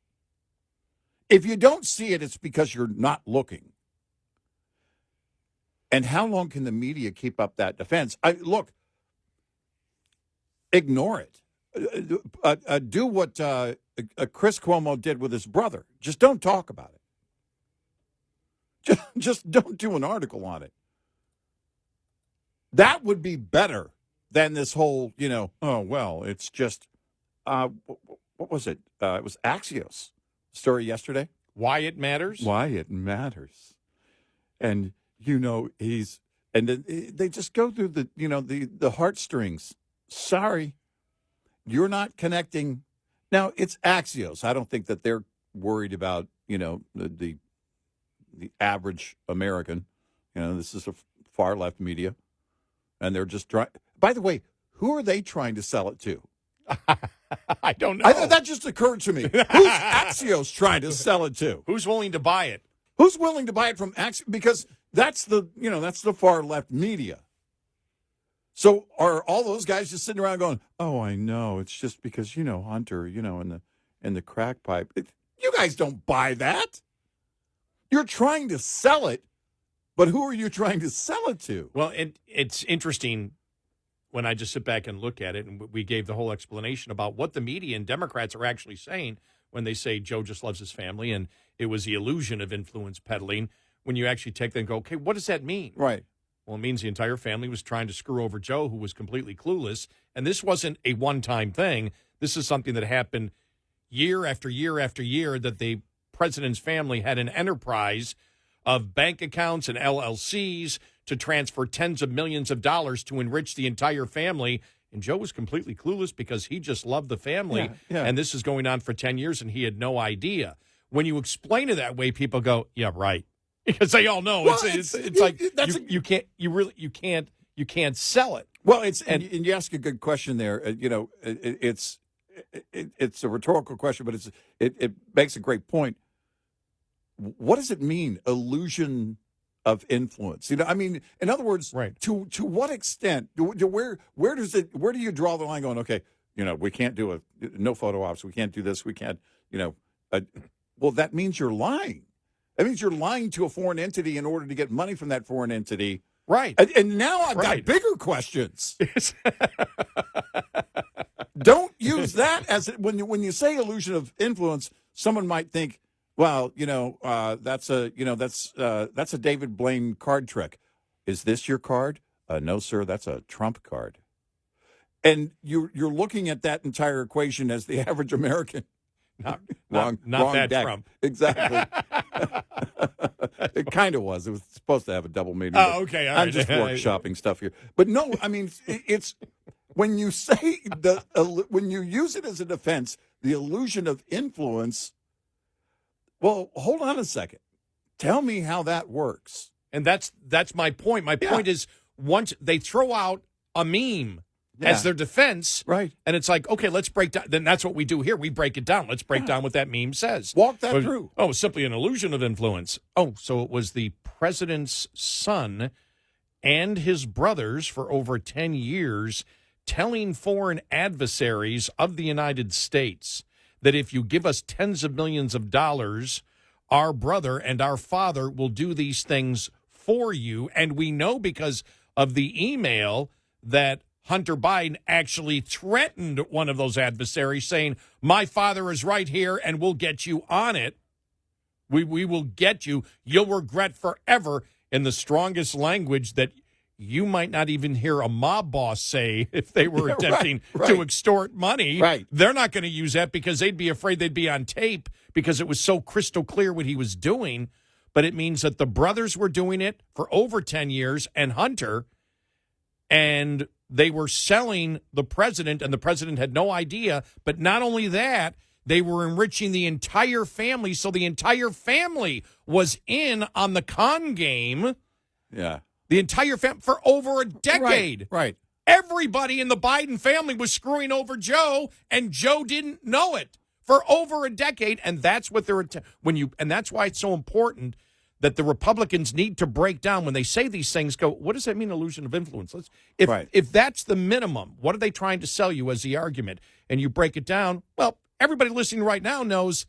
If you don't see it, it's because you're not looking. And how long can the media keep up that defense? Look, ignore it. Do what Chris Cuomo did with his brother. Just don't talk about it. Just don't do an article on it. That would be better than this whole, oh, well, it's just, what was it? It was Axios story yesterday. Why it matters? Why it matters. And, and they just go through the heartstrings. Sorry, you're not connecting. Now, it's Axios. I don't think that they're worried about, the average American. This is a far left media. And they're just trying. By the way, who are they trying to sell it to? I don't know. That just occurred to me. Who's Axios trying to sell it to? Who's willing to buy it? Who's willing to buy it from Axios? Because that's the far left media. So are all those guys just sitting around going, "Oh, I know. It's just because Hunter, in the crack pipe." You guys don't buy that. You're trying to sell it, but who are you trying to sell it to? Well, it's interesting when I just sit back and look at it, and we gave the whole explanation about what the media and Democrats are actually saying when they say Joe just loves his family, and it was the illusion of influence peddling. When you actually take that and go, okay, what does that mean? Right. Well, it means the entire family was trying to screw over Joe, who was completely clueless. And this wasn't a one-time thing. This is something that happened year after year after year, that the president's family had an enterprise of bank accounts and LLCs to transfer tens of millions of dollars to enrich the entire family. And Joe was completely clueless because he just loved the family. Yeah. And this is going on for 10 years, and he had no idea. When you explain it that way, people go, yeah, right. Because they all know it's like you can't sell it. Well, and you ask a good question there. It's a rhetorical question, but it makes a great point. What does it mean, illusion of influence? In other words, right. To what extent? Where do you draw the line? Going, okay, we can't do no photo ops. We can't do this. We can't. Well, that means you're lying. That means you're lying to a foreign entity in order to get money from that foreign entity. Right. And now I've got bigger questions. Don't use that as when you say illusion of influence. Someone might think, well, that's a David Blaine card trick. Is this your card? No, sir. That's a Trump card. And you're looking at that entire equation as the average American. Not that deck. Trump. Exactly. It kind of was. It was supposed to have a double meaning. Oh, okay. All I'm right. just workshopping stuff here. But no, it's when you say when you use it as a defense, the illusion of influence. Well, hold on a second. Tell me how that works. And that's my point. My point is, once they throw out a meme as their defense, right? And it's like, okay, let's break down. Then that's what we do here. We break it down. Let's break down what that meme says. Walk that through. Oh, simply an illusion of influence. Oh, so it was the president's son and his brothers for over 10 years telling foreign adversaries of the United States that if you give us tens of millions of dollars, our brother and our father will do these things for you. And we know because of the email that Hunter Biden actually threatened one of those adversaries, saying, my father is right here and we'll get you on it. We will get you. You'll regret forever, in the strongest language that you might not even hear a mob boss say if they were Yeah, attempting right. to extort money. Right. They're not going to use that because they'd be afraid they'd be on tape because it was so crystal clear what he was doing. But it means that the brothers were doing it for over 10 years and Hunter, and they were selling the president, and the president had no idea. But not only that, they were enriching the entire family, so the entire family was in on the con game. Yeah. The entire family for over a decade. Right. Everybody in the Biden family was screwing over Joe, and Joe didn't know it for over a decade. And that's what they're and that's why it's so important that the Republicans need to break down when they say these things. Go, what does that mean? Illusion of influence. If that's the minimum, what are they trying to sell you as the argument? And you break it down. Well, everybody listening right now knows.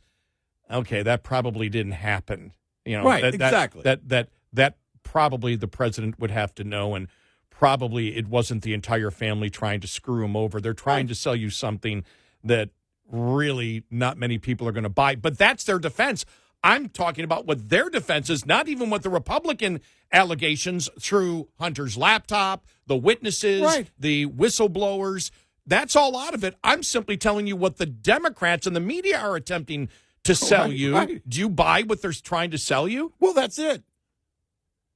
Okay, that probably didn't happen. Right. Exactly. That probably the president would have to know, and probably it wasn't the entire family trying to screw him over. They're trying to sell you something that really not many people are going to buy. But that's their defense. I'm talking about what their defense is, not even what the Republican allegations through Hunter's laptop, the witnesses, the whistleblowers. That's all out of it. I'm simply telling you what the Democrats and the media are attempting to sell you. Right. Do you buy what they're trying to sell you? Well, that's it.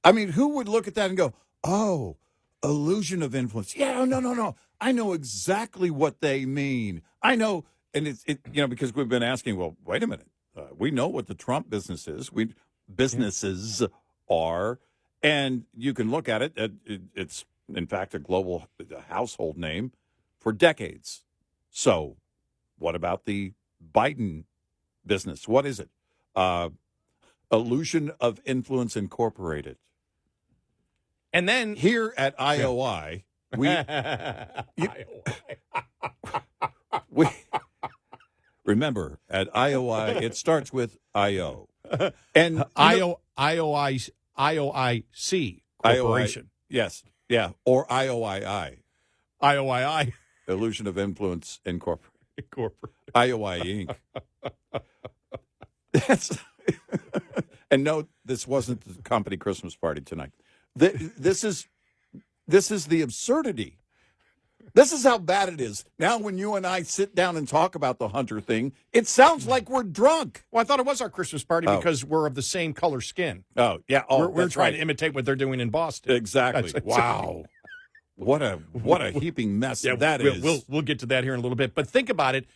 I mean, who would look at that and go, oh, illusion of influence? Yeah, no. I know exactly what they mean. I know. And it's because we've been asking, well, wait a minute. We know what the Trump businesses are. And you can look at it. It's, in fact, a global household name for decades. So what about the Biden business? What is it? Illusion of Influence Incorporated. And then here at IOI, we remember at IOI it starts with IO and IOIC Corporation. Yes, yeah, or IOII. IOII. Illusion of Influence Incorporated. IOI Inc. That's and no, this wasn't the company Christmas party tonight. This is the absurdity. This is how bad it is. Now, when you and I sit down and talk about the Hunter thing, it sounds like we're drunk. Well, I thought it was our Christmas party because we're of the same color skin. Oh, yeah. Oh, we're trying to imitate what they're doing in Boston. Exactly. Wow. What a heaping mess that is. We'll get to that here in a little bit. But think about it.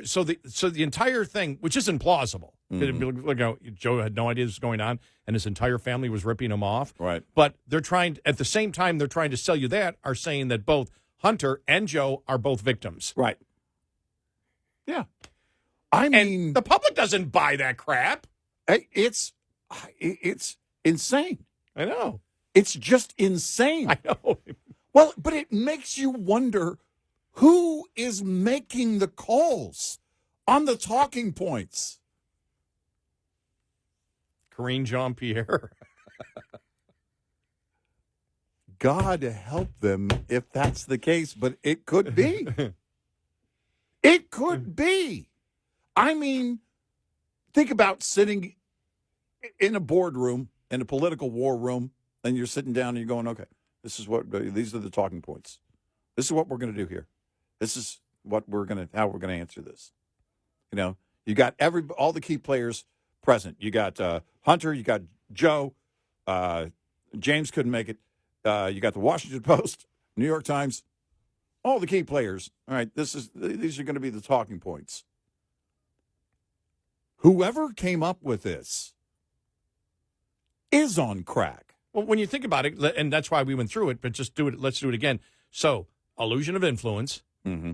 So the entire thing, which isn't plausible, Joe had no idea this was going on, and his entire family was ripping him off. Right. But they're trying, at the same time they're trying to sell you that, are saying that both Hunter and Joe are both victims. Right. Yeah. I mean, and the public doesn't buy that crap. It's insane. I know. It's just insane. I know. Well, but it makes you wonder who is making the calls on the talking points. Karine Jean-Pierre. God help them if that's the case, but it could be. It could be. I mean, think about sitting in a boardroom, in a political war room, and you're sitting down and you're going, okay, these are the talking points. This is what we're going to do here. This is how we're going to answer this. You got all the key players present. You got Hunter, you got Joe, James couldn't make it. You got the Washington Post, New York Times, all the key players. All right, these are going to be the talking points. Whoever came up with this is on crack. Well, when you think about it, and that's why we went through it, but just do it. Let's do it again. So, illusion of influence. Mm-hmm.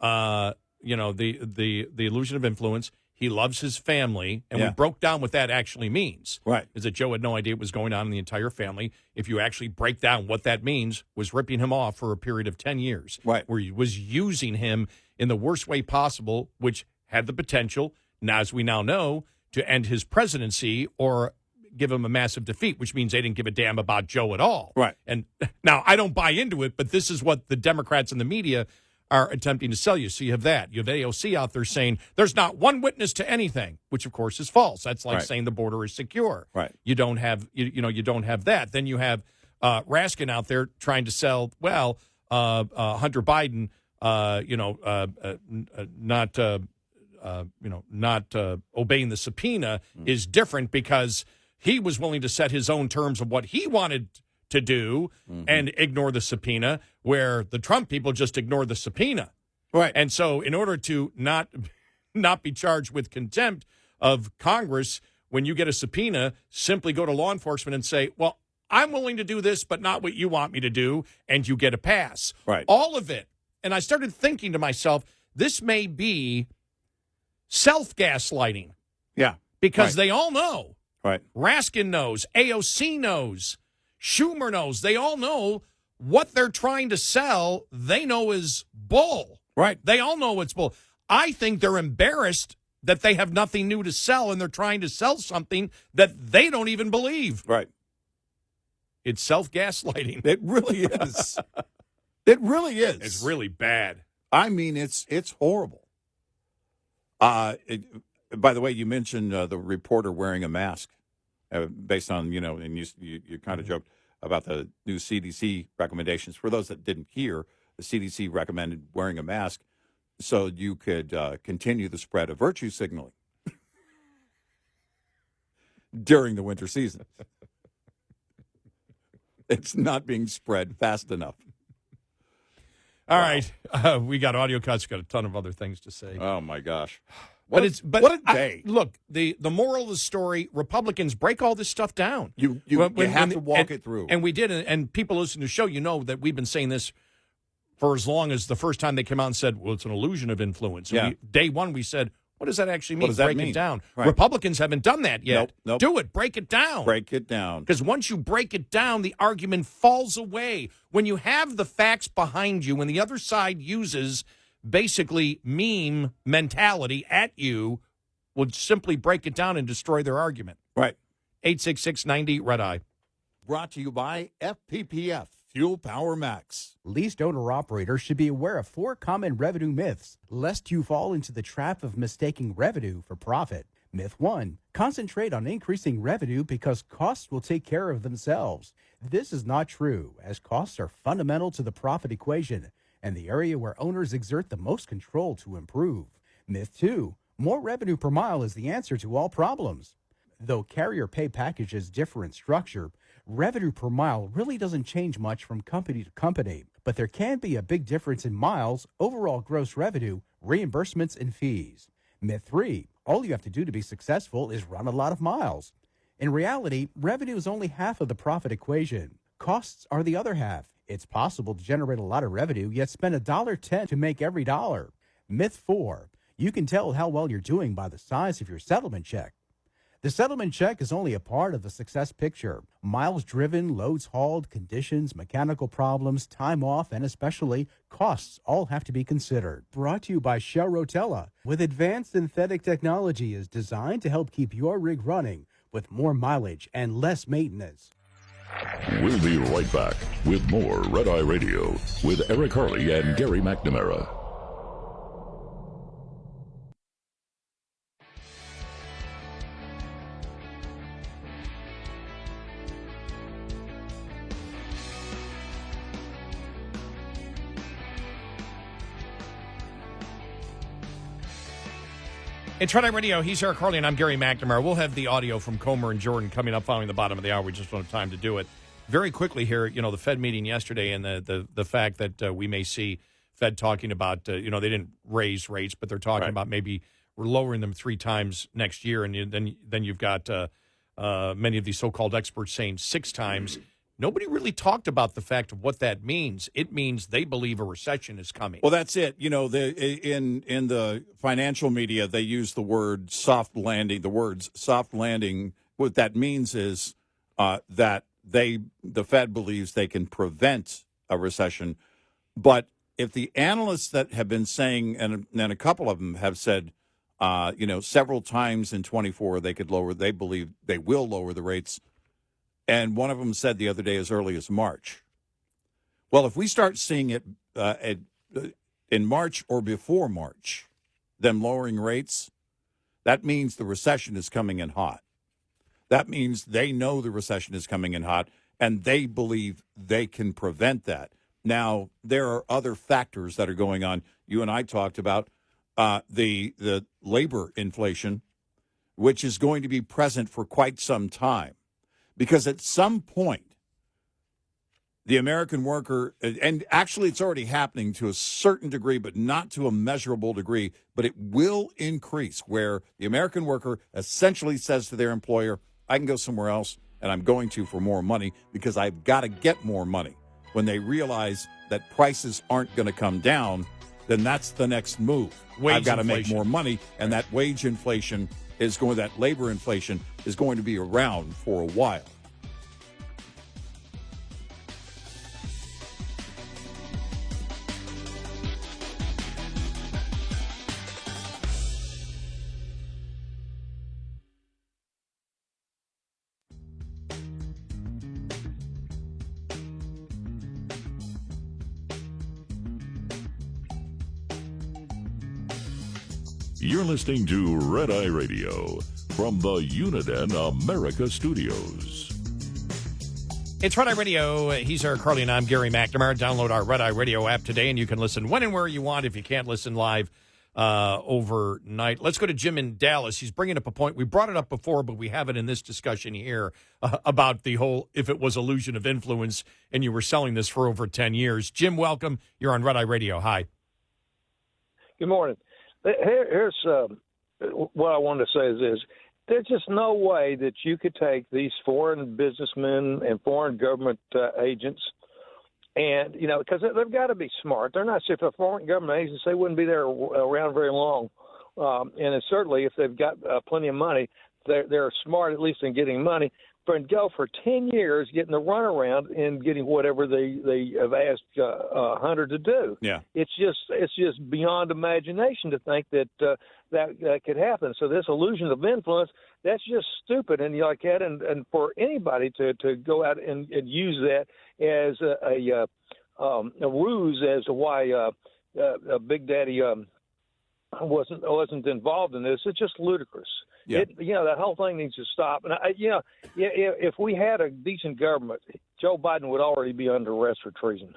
The illusion of influence. He loves his family, and we broke down what that actually means. Right. Is that Joe had no idea what was going on in the entire family. If you actually break down what that means, was ripping him off for a period of 10 years. Right. Where he was using him in the worst way possible, which had the potential, now as we now know, to end his presidency or give him a massive defeat, which means they didn't give a damn about Joe at all. Right. And now I don't buy into it, but this is what the Democrats and the media are attempting to sell you. So you have that. You have AOC out there saying there's not one witness to anything, which of course is false. That's like saying the border is secure. Right. You don't have you don't have that. Then you have Raskin out there trying to sell, Hunter Biden, not obeying the subpoena is different because he was willing to set his own terms of what he wanted to do and ignore the subpoena, where the Trump people just ignored the subpoena. Right. And so in order to not be charged with contempt of Congress, when you get a subpoena, simply go to law enforcement and say, well, I'm willing to do this, but not what you want me to do, and you get a pass. Right. All of it. And I started thinking to myself, this may be self-gaslighting. Yeah. Because they all know. Right. Raskin knows. AOC knows. Schumer knows. They all know what they're trying to sell. They know is bull. Right. They all know it's bull. I think they're embarrassed that they have nothing new to sell, and they're trying to sell something that they don't even believe. Right. It's self-gaslighting. It really is. It really is. It's really bad. I mean, it's horrible. By the way, you mentioned the reporter wearing a mask, based on, and you kind of joked about the new CDC recommendations. For those that didn't hear, the CDC recommended wearing a mask so you could continue the spread of virtue signaling during the winter season. It's not being spread fast enough. All right. We got audio cuts. Got a ton of other things to say. Oh, my gosh. What a day. Look, the moral of the story, Republicans, break all this stuff down. You have to walk it through. And we did. And people listen to the show, that we've been saying this for as long as the first time they came out and said, well, it's an illusion of influence. Yeah. Day one, we said, what does that actually mean? What does that break mean? it down. Right. Republicans haven't done that yet. Nope. Do it. Break it down. Break it down. Because once you break it down, the argument falls away. When you have the facts behind you, when the other side uses basically meme mentality at you, will simply break it down and destroy their argument. Right. 866-90 Red Eye. Brought to you by FPPF, Fuel Power Max. Leased owner-operators should be aware of 4 common revenue myths, lest you fall into the trap of mistaking revenue for profit. Myth 1, concentrate on increasing revenue because costs will take care of themselves. This is not true, as costs are fundamental to the profit equation and the area where owners exert the most control to improve. Myth 2, more revenue per mile is the answer to all problems. Though carrier pay packages differ in structure, revenue per mile really doesn't change much from company to company, but there can be a big difference in miles, overall gross revenue, reimbursements, and fees. Myth 3, all you have to do to be successful is run a lot of miles. In reality, revenue is only half of the profit equation. Costs are the other half. It's possible to generate a lot of revenue, yet spend $1.10 to make every dollar. Myth 4, you can tell how well you're doing by the size of your settlement check. The settlement check is only a part of the success picture. Miles driven, loads hauled, conditions, mechanical problems, time off, and especially costs all have to be considered. Brought to you by Shell Rotella, with advanced synthetic technology is designed to help keep your rig running with more mileage and less maintenance. We'll be right back with more Red Eye Radio with Eric Harley and Gary McNamara. It's Red Eye Radio. He's Eric Harley, and I'm Gary McNamara. We'll have the audio from Comer and Jordan coming up following the bottom of the hour. We just don't have time to do it. Very quickly here, the Fed meeting yesterday and the fact that we may see Fed talking about, they didn't raise rates, but they're talking about maybe we're lowering them 3 times next year. And then you've got many of these so-called experts saying 6 times. Nobody really talked about the fact of what that means. It means they believe a recession is coming. Well, that's it. In the financial media, they use the word soft landing. The words soft landing. What that means is that the Fed believes they can prevent a recession. But if the analysts that have been saying, and a couple of them have said, several times in 24 they believe they will lower the rates. And one of them said the other day as early as March. Well, if we start seeing it in March or before March, them lowering rates, that means the recession is coming in hot. That means they know the recession is coming in hot, and they believe they can prevent that. Now, there are other factors that are going on. You and I talked about the labor inflation, which is going to be present for quite some time, because at some point, the American worker, and actually it's already happening to a certain degree, but not to a measurable degree, but it will increase, where the American worker essentially says to their employer, I can go somewhere else, and I'm going to for more money because I've got to get more money. When they realize that prices aren't going to come down, then that's the next move. I've got to make more money, and that wage inflation that labor inflation is going to be around for a while. You're listening to Red Eye Radio from the Uniden America Studios. It's Red Eye Radio. He's Eric Carly, and I'm Gary McNamara. Download our Red Eye Radio app today, and you can listen when and where you want if you can't listen live overnight. Let's go to Jim in Dallas. He's bringing up a point. We brought it up before, but we have it in this discussion here about the whole, if it was illusion of influence, and you were selling this for over 10 years. Jim, welcome. You're on Red Eye Radio. Hi. Good morning. Here's what I wanted to say is this. There's just no way that you could take these foreign businessmen and foreign government agents and, because they've got to be smart. They're not, if a foreign government agents, they wouldn't be there around very long. And certainly if they've got plenty of money, they're smart at least in getting money. And go for 10 years getting the runaround and getting whatever they have asked Hunter to do. Yeah, it's just beyond imagination to think that that could happen. So this illusion of influence, that's just stupid. And like that, and for anybody to go out and use that as a ruse as to why Big Daddy wasn't involved in this, it's just ludicrous. Yeah. That whole thing needs to stop. And if we had a decent government, Joe Biden would already be under arrest for treason.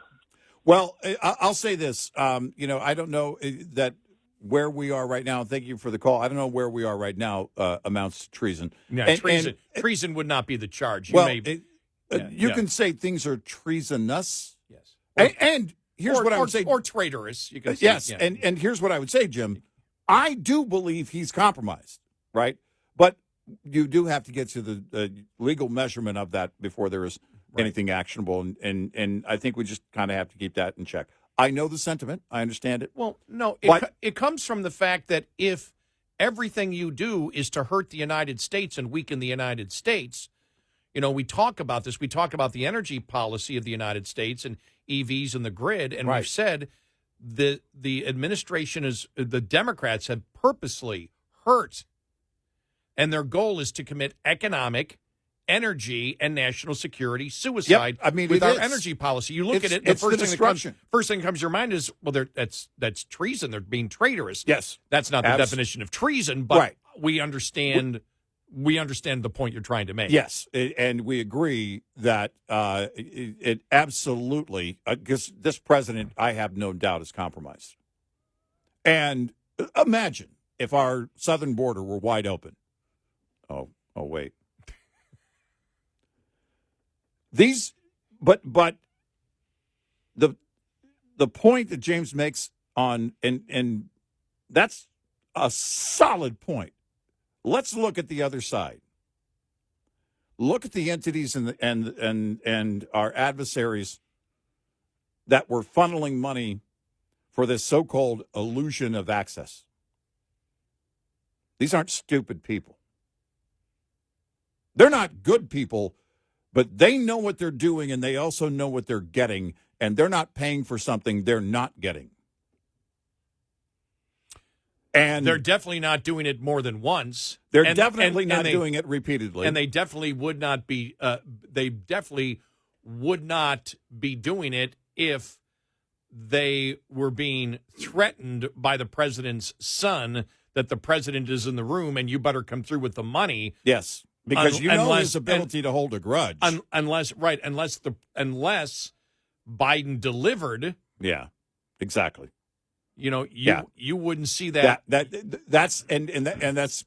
Well, I'll say this. I don't know that where we are right now. Thank you for the call. I don't know where we are right now amounts to treason. Yeah, treason would not be the charge. You can say things are treasonous. Yes. And here's what I would say. Or traitorous. You can say, yes. Yeah. And here's what I would say, Jim. I do believe he's compromised. Right. But you do have to get to the legal measurement of that before there is anything actionable. And I think we just kind of have to keep that in check. I know the sentiment. I understand it. Well, no, it comes from the fact that if everything you do is to hurt the United States and weaken the United States, we talk about this. We talk about the energy policy of the United States and EVs and the grid. And we've said the administration the Democrats have purposely hurt. And their goal is to commit economic, energy, and national security suicide with our energy policy. You look at it, the first thing that comes to your mind is, well, that's treason. They're being traitorous. Yes. That's not the definition of treason, but we understand the point you're trying to make. Yes, and we agree that it absolutely, because this president, I have no doubt, is compromised. And imagine if our southern border were wide open. Oh, wait. But the point that James makes on, and that's a solid point. Let's look at the other side. Look at the entities and our adversaries that were funneling money for this so-called illusion of access. These aren't stupid people. They're not good people, but they know what they're doing, and they also know what they're getting, and they're not paying for something they're not getting. And they're definitely not doing it more than once. They're definitely not doing it repeatedly. And they definitely would not be. They definitely would not be doing it if they were being threatened by the president's son that the president is in the room and you better come through with the money. Yes. Because his ability to hold a grudge. Unless Biden delivered. Yeah, exactly. You wouldn't see that. That's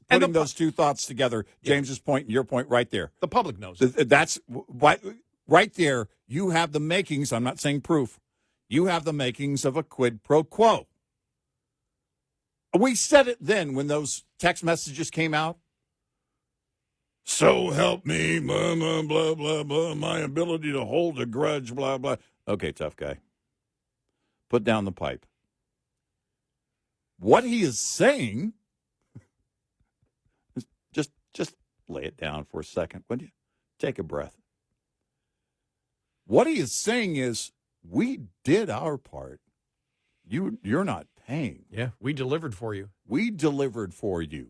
putting those two thoughts together. James's point and your point right there. The public knows it. That's right there. You have the makings. I'm not saying proof. You have the makings of a quid pro quo. We said it then when those text messages came out. So help me, blah, blah, blah, blah, blah, my ability to hold a grudge, blah, blah. Okay, tough guy. Put down the pipe. What he is saying, just lay it down for a second, would you? Take a breath. What he is saying is, we did our part. You're not paying. Yeah, we delivered for you. We delivered for you.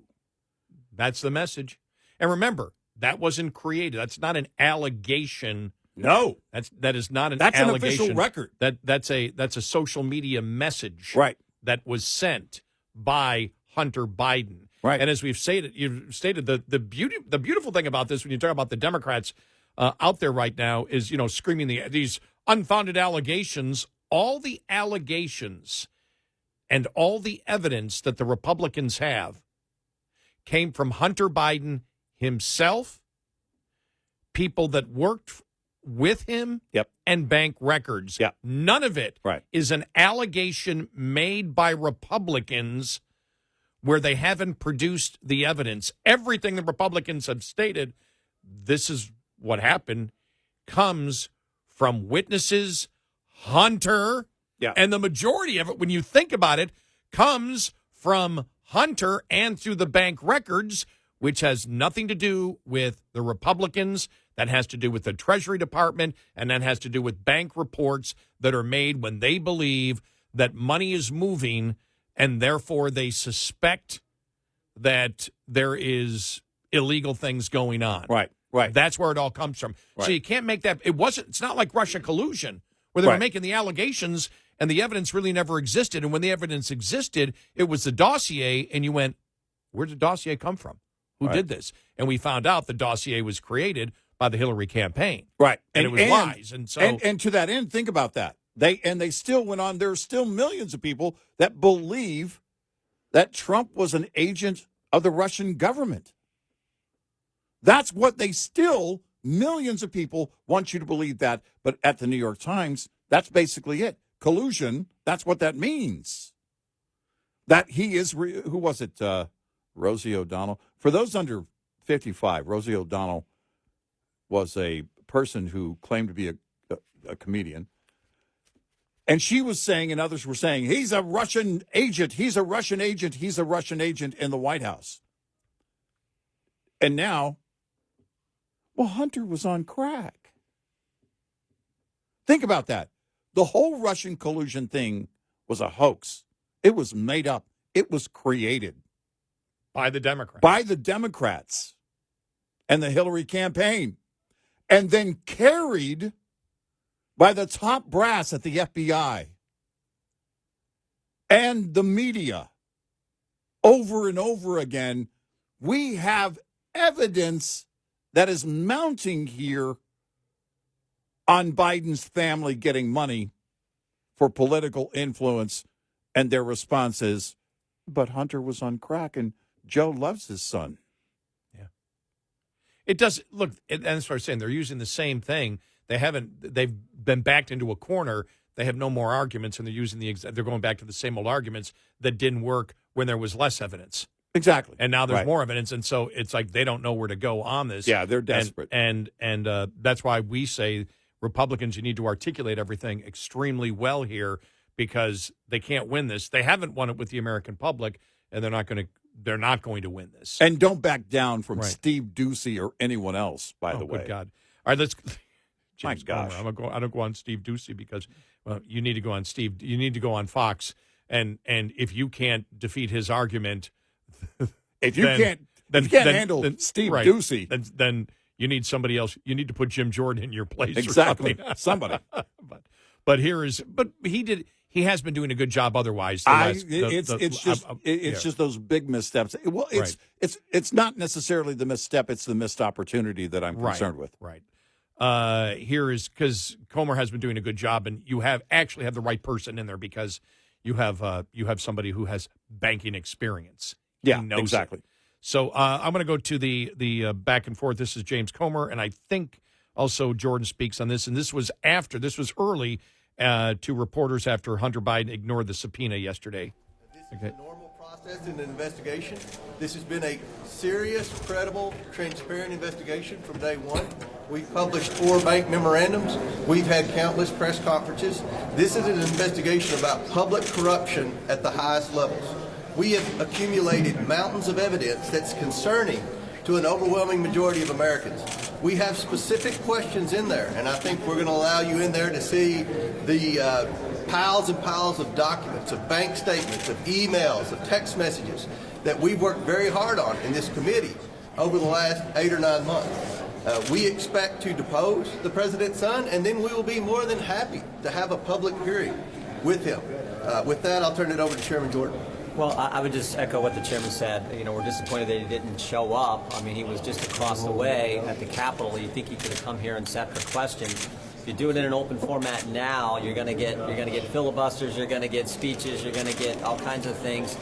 That's the message. And remember, that wasn't created. That's not an allegation. No, that is not an that's allegation. That's an official record. That's a social media message. Right. That was sent by Hunter Biden. Right. And as you've stated the beautiful thing about this when you talk about the Democrats out there right now is screaming these unfounded allegations. All the allegations and all the evidence that the Republicans have came from Hunter Biden himself, people that worked with him, and bank records. Yep. None of it is an allegation made by Republicans where they haven't produced the evidence. Everything the Republicans have stated, this is what happened, comes from witnesses, Hunter, and the majority of it, when you think about it, comes from Hunter and through the bank records, which has nothing to do with the Republicans. That has to do with the Treasury Department, and that has to do with bank reports that are made when they believe that money is moving, and therefore they suspect that there is illegal things going on. Right. That's where it all comes from. Right. So you can't make that. It's not like Russia collusion, where they were making the allegations, and the evidence really never existed. And when the evidence existed, it was the dossier, and you went, where did the dossier come from? Who did this? And we found out the dossier was created by the Hillary campaign. Right. And it was lies. And so and to that end, think about that. They still went on. There are still millions of people that believe that Trump was an agent of the Russian government. That's what millions of people want you to believe that. But at the New York Times, that's basically it. Collusion, that's what that means. That he is, who was it? Rosie O'Donnell. For those under 55, Rosie O'Donnell was a person who claimed to be a comedian. And she was saying, and others were saying, he's a Russian agent. He's a Russian agent. He's a Russian agent in the White House. And now, Hunter was on crack. Think about that. The whole Russian collusion thing was a hoax. It was made up. It was created. By the Democrats. By the Democrats and the Hillary campaign. And then carried by the top brass at the FBI and the media over and over again. We have evidence that is mounting here on Biden's family getting money for political influence, and their response is, but Hunter was on crack and Joe loves his son. Yeah. It does look, and that's what I'm saying. They're using the same thing. They've been backed into a corner. They have no more arguments, and they're going back to the same old arguments that didn't work when there was less evidence. Exactly. And now there's more evidence, and so it's like they don't know where to go on this. Yeah, they're desperate. And that's why we say, Republicans, you need to articulate everything extremely well here, because they can't win this. They haven't won it with the American public, and they're not going to win this. And don't back down from Steve Ducey or anyone else, by the way. Good God. All right, let's James gosh. I don't go on Steve Ducey because you need to go on Steve. You need to go on Fox, and if you can't defeat his argument, if you can't handle Steve Ducey, then you need somebody else. You need to put Jim Jordan in your place. Exactly, or somebody. But he he has been doing a good job otherwise. It's just those big missteps. Well, it's not necessarily the misstep; it's the missed opportunity that I'm concerned with. Right. Here is because Comer has been doing a good job, and you have the right person in there because you have somebody who has banking experience. Yeah, he knows exactly. It. So I'm going to go to the back and forth. This is James Comer, and I think also Jordan speaks on this. And this was early to reporters after Hunter Biden ignored the subpoena yesterday. This is a normal process in an investigation. This has been a serious, credible, transparent investigation from day one. We've published 4 bank memorandums. We've had countless press conferences. This is an investigation about public corruption at the highest levels. We have accumulated mountains of evidence that's concerning to an overwhelming majority of Americans. We have specific questions in there, and I think we're going to allow you in there to see the piles and piles of documents, of bank statements, of emails, of text messages that we've worked very hard on in this committee over the last 8 or 9 months. We expect to depose the president's son, and then we will be more than happy to have a public hearing with him. With that, I'll turn it over to Chairman Jordan. Well, I would just echo what the chairman said. You know, we're disappointed that he didn't show up. I mean, he was just across the way at the Capitol. You think he could have come here and sat for questions. If you do it in an open format now, you're going to get filibusters, you're going to get speeches, you're going to get all kinds of things.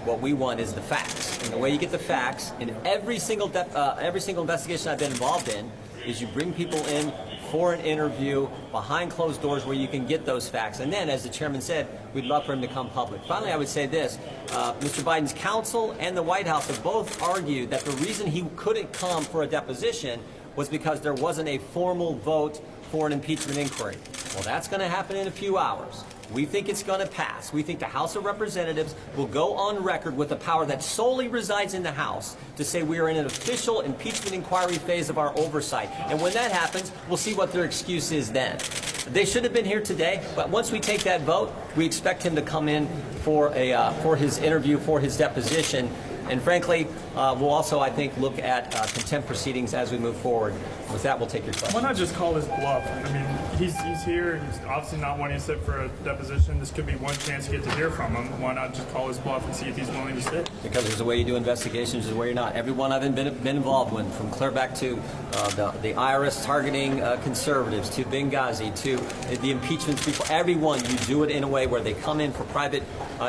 What we want is the facts, and the way you get the facts in every single investigation I've been involved in is you bring people in for an interview behind closed doors where you can get those facts. And then, as the chairman said, we'd love for him to come public. Finally, I would say this. Mr. Biden's counsel and the White House have both argued that the reason he couldn't come for a deposition was because there wasn't a formal vote for an impeachment inquiry. Well, that's going to happen in a few hours. We think it's going to pass. We think the House of Representatives will go on record with the power that solely resides in the House to say we are in an official impeachment inquiry phase of our oversight. And when that happens, we'll see what their excuse is then. They should have been here today, but once we take that vote, we expect him to come in for his interview, for his deposition. And frankly, we'll also, I think, look at contempt proceedings as we move forward. With that, we'll take your question. Why not just call his bluff? I mean, he's here. He's obviously not wanting to sit for a deposition. This could be one chance to get to hear from him. Why not just call his bluff and see if he's willing to sit? Because there's a way you do investigations, there's a way you're not. Everyone I've been involved with, from clear back to the IRS targeting conservatives, to Benghazi, to the impeachments before, everyone, you do it in a way where they come in for private.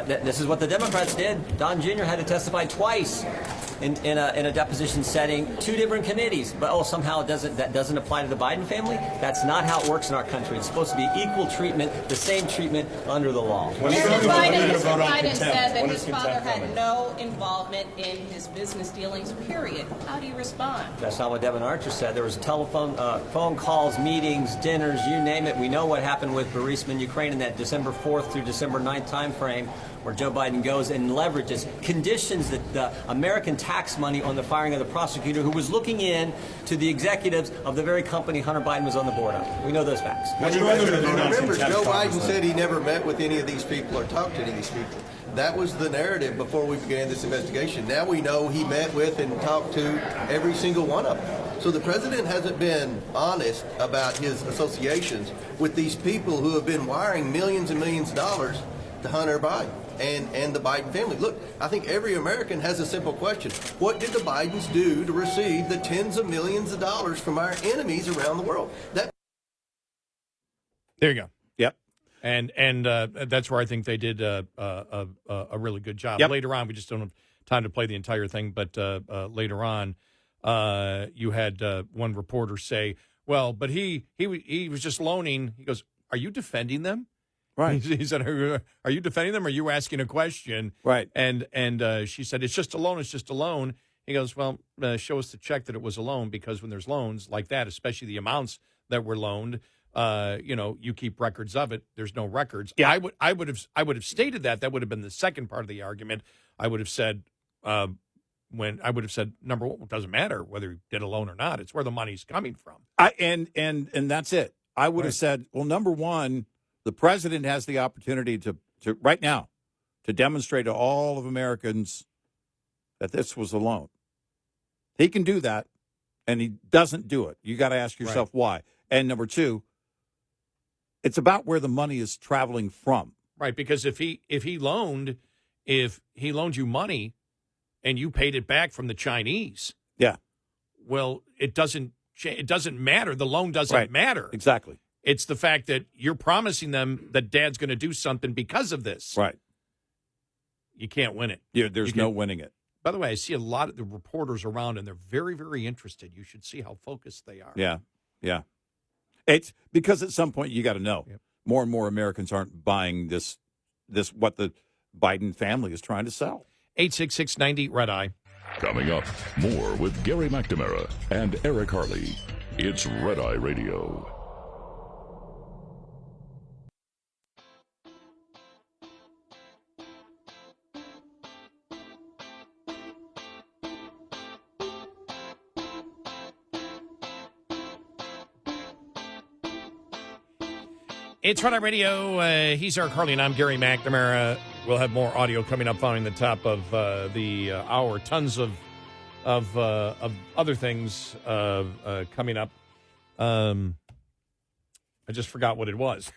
This is what the Democrats did. Don Jr. had to testify twice in a deposition setting, 2 different committees. But somehow that doesn't apply to the Biden family? That's not how it works in our country. It's supposed to be equal treatment, the same treatment under the law. Mr. Biden said that his father had no involvement in his business dealings, period. How do you respond? That's not what Devin Archer said. There was telephone, phone calls, meetings, dinners, you name it. We know what happened with Burisma in Ukraine in that December 4th through December 9th time frame, where Joe Biden goes and leverages conditions that the American tax money on the firing of the prosecutor who was looking in to the executives of the very company Hunter Biden was on the board of. We know those facts. Remember, Joe Biden said he never met with any of these people or talked to any of these people. That was the narrative before we began this investigation. Now we know he met with and talked to every single one of them. So the president hasn't been honest about his associations with these people who have been wiring millions and millions of dollars to Hunter Biden and the Biden family. Look, I think every American has a simple question. What did the Bidens do to receive the tens of millions of dollars from our enemies around the world? There you go. Yep. And that's where I think they did a really good job. Yep. Later on, we just don't have time to play the entire thing, but later on, you had one reporter say, well, but he was just loaning. He goes, are you defending them? Right. He said, are you defending them or are you asking a question? Right. And she said, it's just a loan. It's just a loan. He goes, well, show us the check that it was a loan, because when there's loans like that, especially the amounts that were loaned, you keep records of it. There's no records. Yeah. I would have stated that. That would have been the second part of the argument. I would have said, number one, it doesn't matter whether he did a loan or not. It's where the money's coming from. And that's it. I would have said, well, number one, the president has the opportunity to right now to demonstrate to all of Americans that this was a loan. He can do that, and he doesn't do it. You got to ask yourself why. And number two, it's about where the money is traveling from. Right, because if he loaned you money and you paid it back from the Chinese, Yeah. well, it doesn't matter. The loan doesn't matter. Exactly. It's the fact that you're promising them that Dad's going to do something because of this. Right. You can't win it. Yeah, there's no winning it. By the way, I see a lot of the reporters around, and they're very, very interested. You should see how focused they are. Yeah. Yeah. It's because at some point you got to know more and more Americans aren't buying this what the Biden family is trying to sell. 866-90 Red Eye. Coming up, more with Gary McNamara and Eric Harley. It's Red Eye Radio. It's Red Eye Radio. He's Eric Harley, and I'm Gary McNamara. We'll have more audio coming up following the top of the hour. Tons of other things coming up. I just forgot what it was.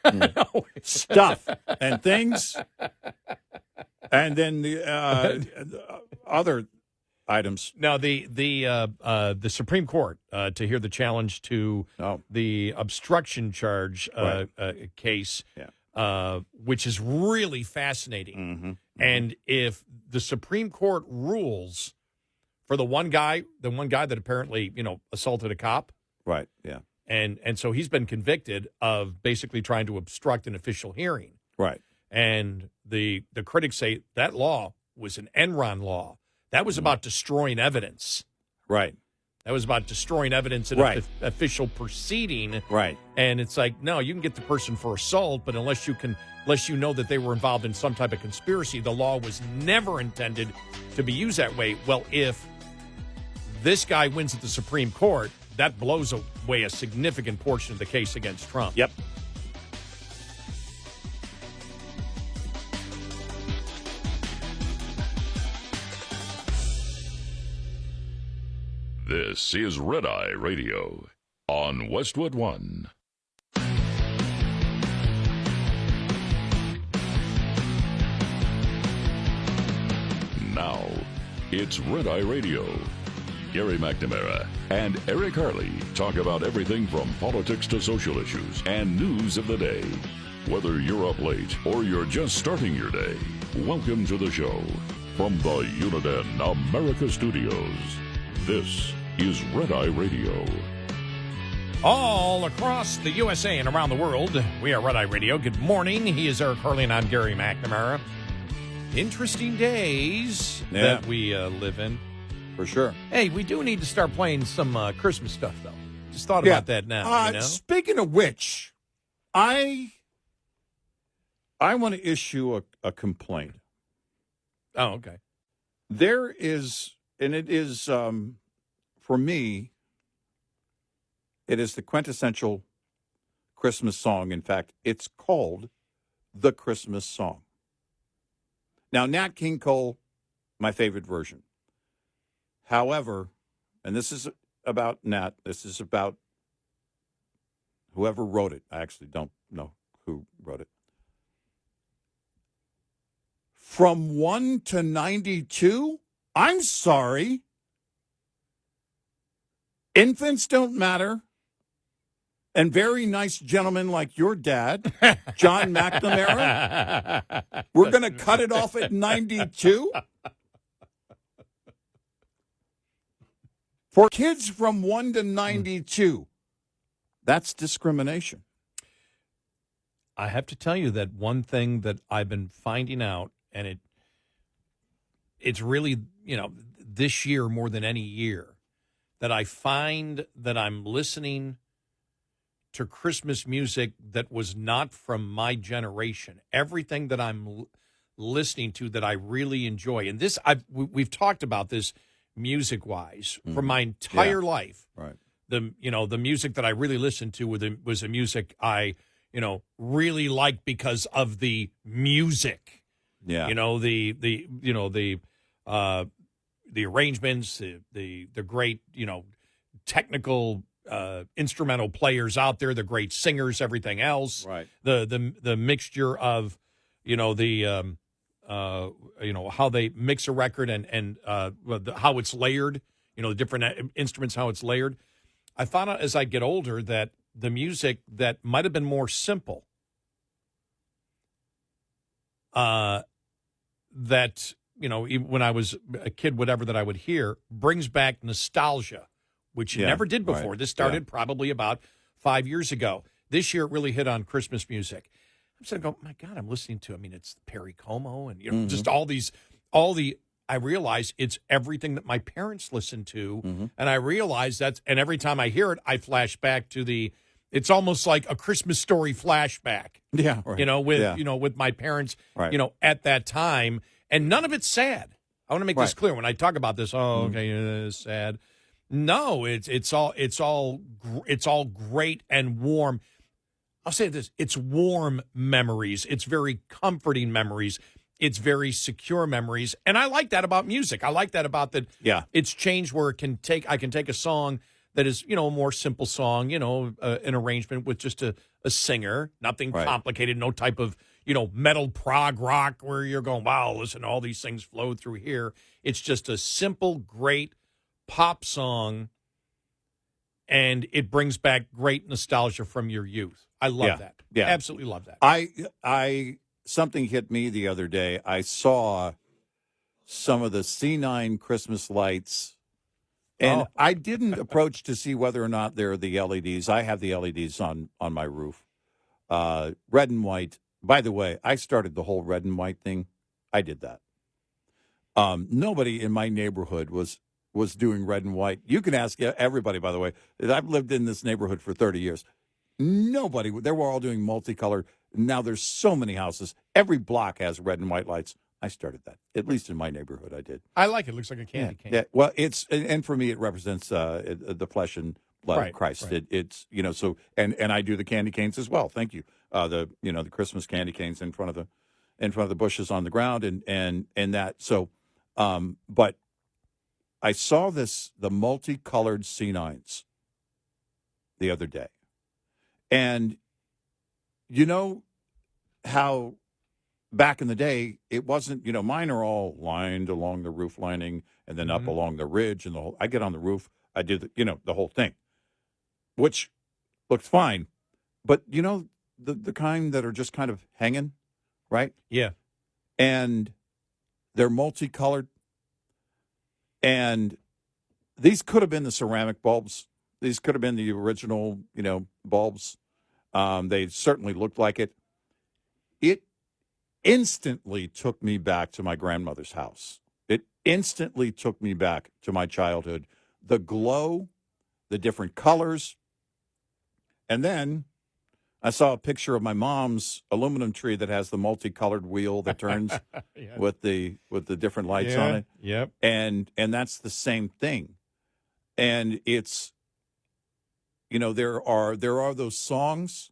Stuff and things, and then the other items. Now, the Supreme Court to hear the challenge to the obstruction charge case, which is really fascinating. Mm-hmm. And if the Supreme Court rules for the one guy that apparently assaulted a cop, right? Yeah, and so he's been convicted of basically trying to obstruct an official hearing, right? And the critics say that law was an Enron law. That was about destroying evidence. Right. That was about destroying evidence in an official proceeding. Right. And it's like, no, you can get the person for assault, but unless you know that they were involved in some type of conspiracy, the law was never intended to be used that way. Well, if this guy wins at the Supreme Court, that blows away a significant portion of the case against Trump. Yep. This is Red Eye Radio on Westwood One. Now, it's Red Eye Radio. Gary McNamara and Eric Harley talk about everything from politics to social issues and news of the day. Whether you're up late or you're just starting your day, welcome to the show. From the Uniden America Studios, this is Red Eye Radio. All across the USA and around the world, we are Red Eye Radio. Good morning. He is Eric Harley, and I'm Gary McNamara. Interesting days that we live in. For sure. Hey, we do need to start playing some Christmas stuff, though. Just thought about that now. Speaking of which, I want to issue a complaint. Oh, okay. There is, and it is, for me, it is the quintessential Christmas song. In fact, it's called The Christmas Song. Now, Nat King Cole, my favorite version. However, and this is about Nat, this is about whoever wrote it. I actually don't know who wrote it. From 1 to 92? I'm sorry. Infants don't matter. And very nice gentlemen like your dad, John McNamara, we're going to cut it off at 92? For kids from 1 to 92, that's discrimination. I have to tell you that one thing that I've been finding out, and it's really, this year more than any year, that I find that I'm listening to Christmas music that was not from my generation. Everything that I'm listening to that I really enjoy, and this we've talked about this music-wise from my entire life. Right. The music that I really listened to was the music I really liked because of the music. Yeah. The arrangements, the great, technical instrumental players out there, the great singers, everything else. Right. The mixture of, how they mix a record and how it's layered, the different instruments, how it's layered. I found out as I get older that the music that might have been more simple, that, even when I was a kid, whatever that I would hear, brings back nostalgia, which you never did before. Right. This started probably about 5 years ago. This year it really hit on Christmas music. I'm sitting there going, my God, I'm listening to, it's Perry Como and, just I realize it's everything that my parents listened to. And I realize and every time I hear it, I flash back to it's almost like a Christmas Story flashback. Yeah. Right. With my parents, Right. At that time. And none of it's sad. I want to make this clear when I talk about this. Oh, okay, it's sad. No, it's all great and warm. I'll say this: it's warm memories. It's very comforting memories. It's very secure memories, and I like that about music. I like that about that. Yeah, it's changed where I can take a song that is a more simple song, an arrangement with just a singer, nothing complicated, no type of metal prog rock where you're going, wow, listen, all these things flow through here. It's just a simple, great pop song, and it brings back great nostalgia from your youth. I love that. Yeah, absolutely love that. I something hit me the other day. I saw some of the C9 Christmas lights, and I didn't approach to see whether or not they're the LEDs. I have the LEDs on my roof, red and white. By the way, I started the whole red and white thing. I did that. Nobody in my neighborhood was doing red and white. You can ask everybody, by the way. I've lived in this neighborhood for 30 years. Nobody, they were all doing multicolored. Now there's so many houses. Every block has red and white lights. I started that. At least in my neighborhood, I did. I like it. It looks like a candy cane. Yeah. Well, and for me, it represents the flesh and blood of Christ. Right. It's so and I do the candy canes as well. Thank you. The Christmas candy canes in front of the bushes on the ground and that. So, but I saw the multicolored C9s the other day, and how back in the day it wasn't. Mine are all lined along the roof lining and then up along the ridge and the whole. I get on the roof. I did the whole thing, which looked fine, but the kind that are just kind of hanging, right? Yeah, and they're multicolored. And these could have been the ceramic bulbs. These could have been the original, bulbs. They certainly looked like it. It instantly took me back to my grandmother's house. It instantly took me back to my childhood. The glow, the different colors. And then I saw a picture of my mom's aluminum tree that has the multicolored wheel that turns with the different lights on it. Yep. And that's the same thing. And it's there are those songs.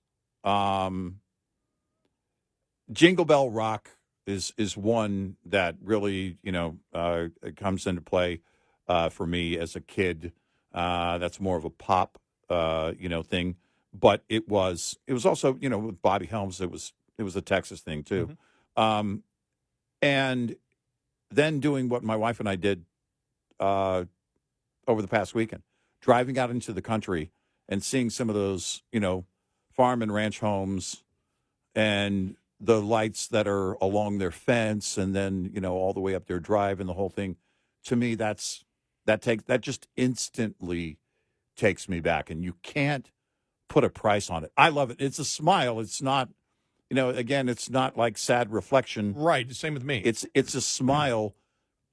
Jingle Bell Rock is one that really comes into play for me as a kid. That's more of a pop thing. But it was also, with Bobby Helms, it was a Texas thing too. And then doing what my wife and I did over the past weekend, driving out into the country and seeing some of those, farm and ranch homes and the lights that are along their fence and then, all the way up their drive and the whole thing. To me, that just instantly takes me back, and you can't put a price on it. I love it. It's a smile. It's not, again, it's not like sad reflection. Right. Same with me. It's a smile,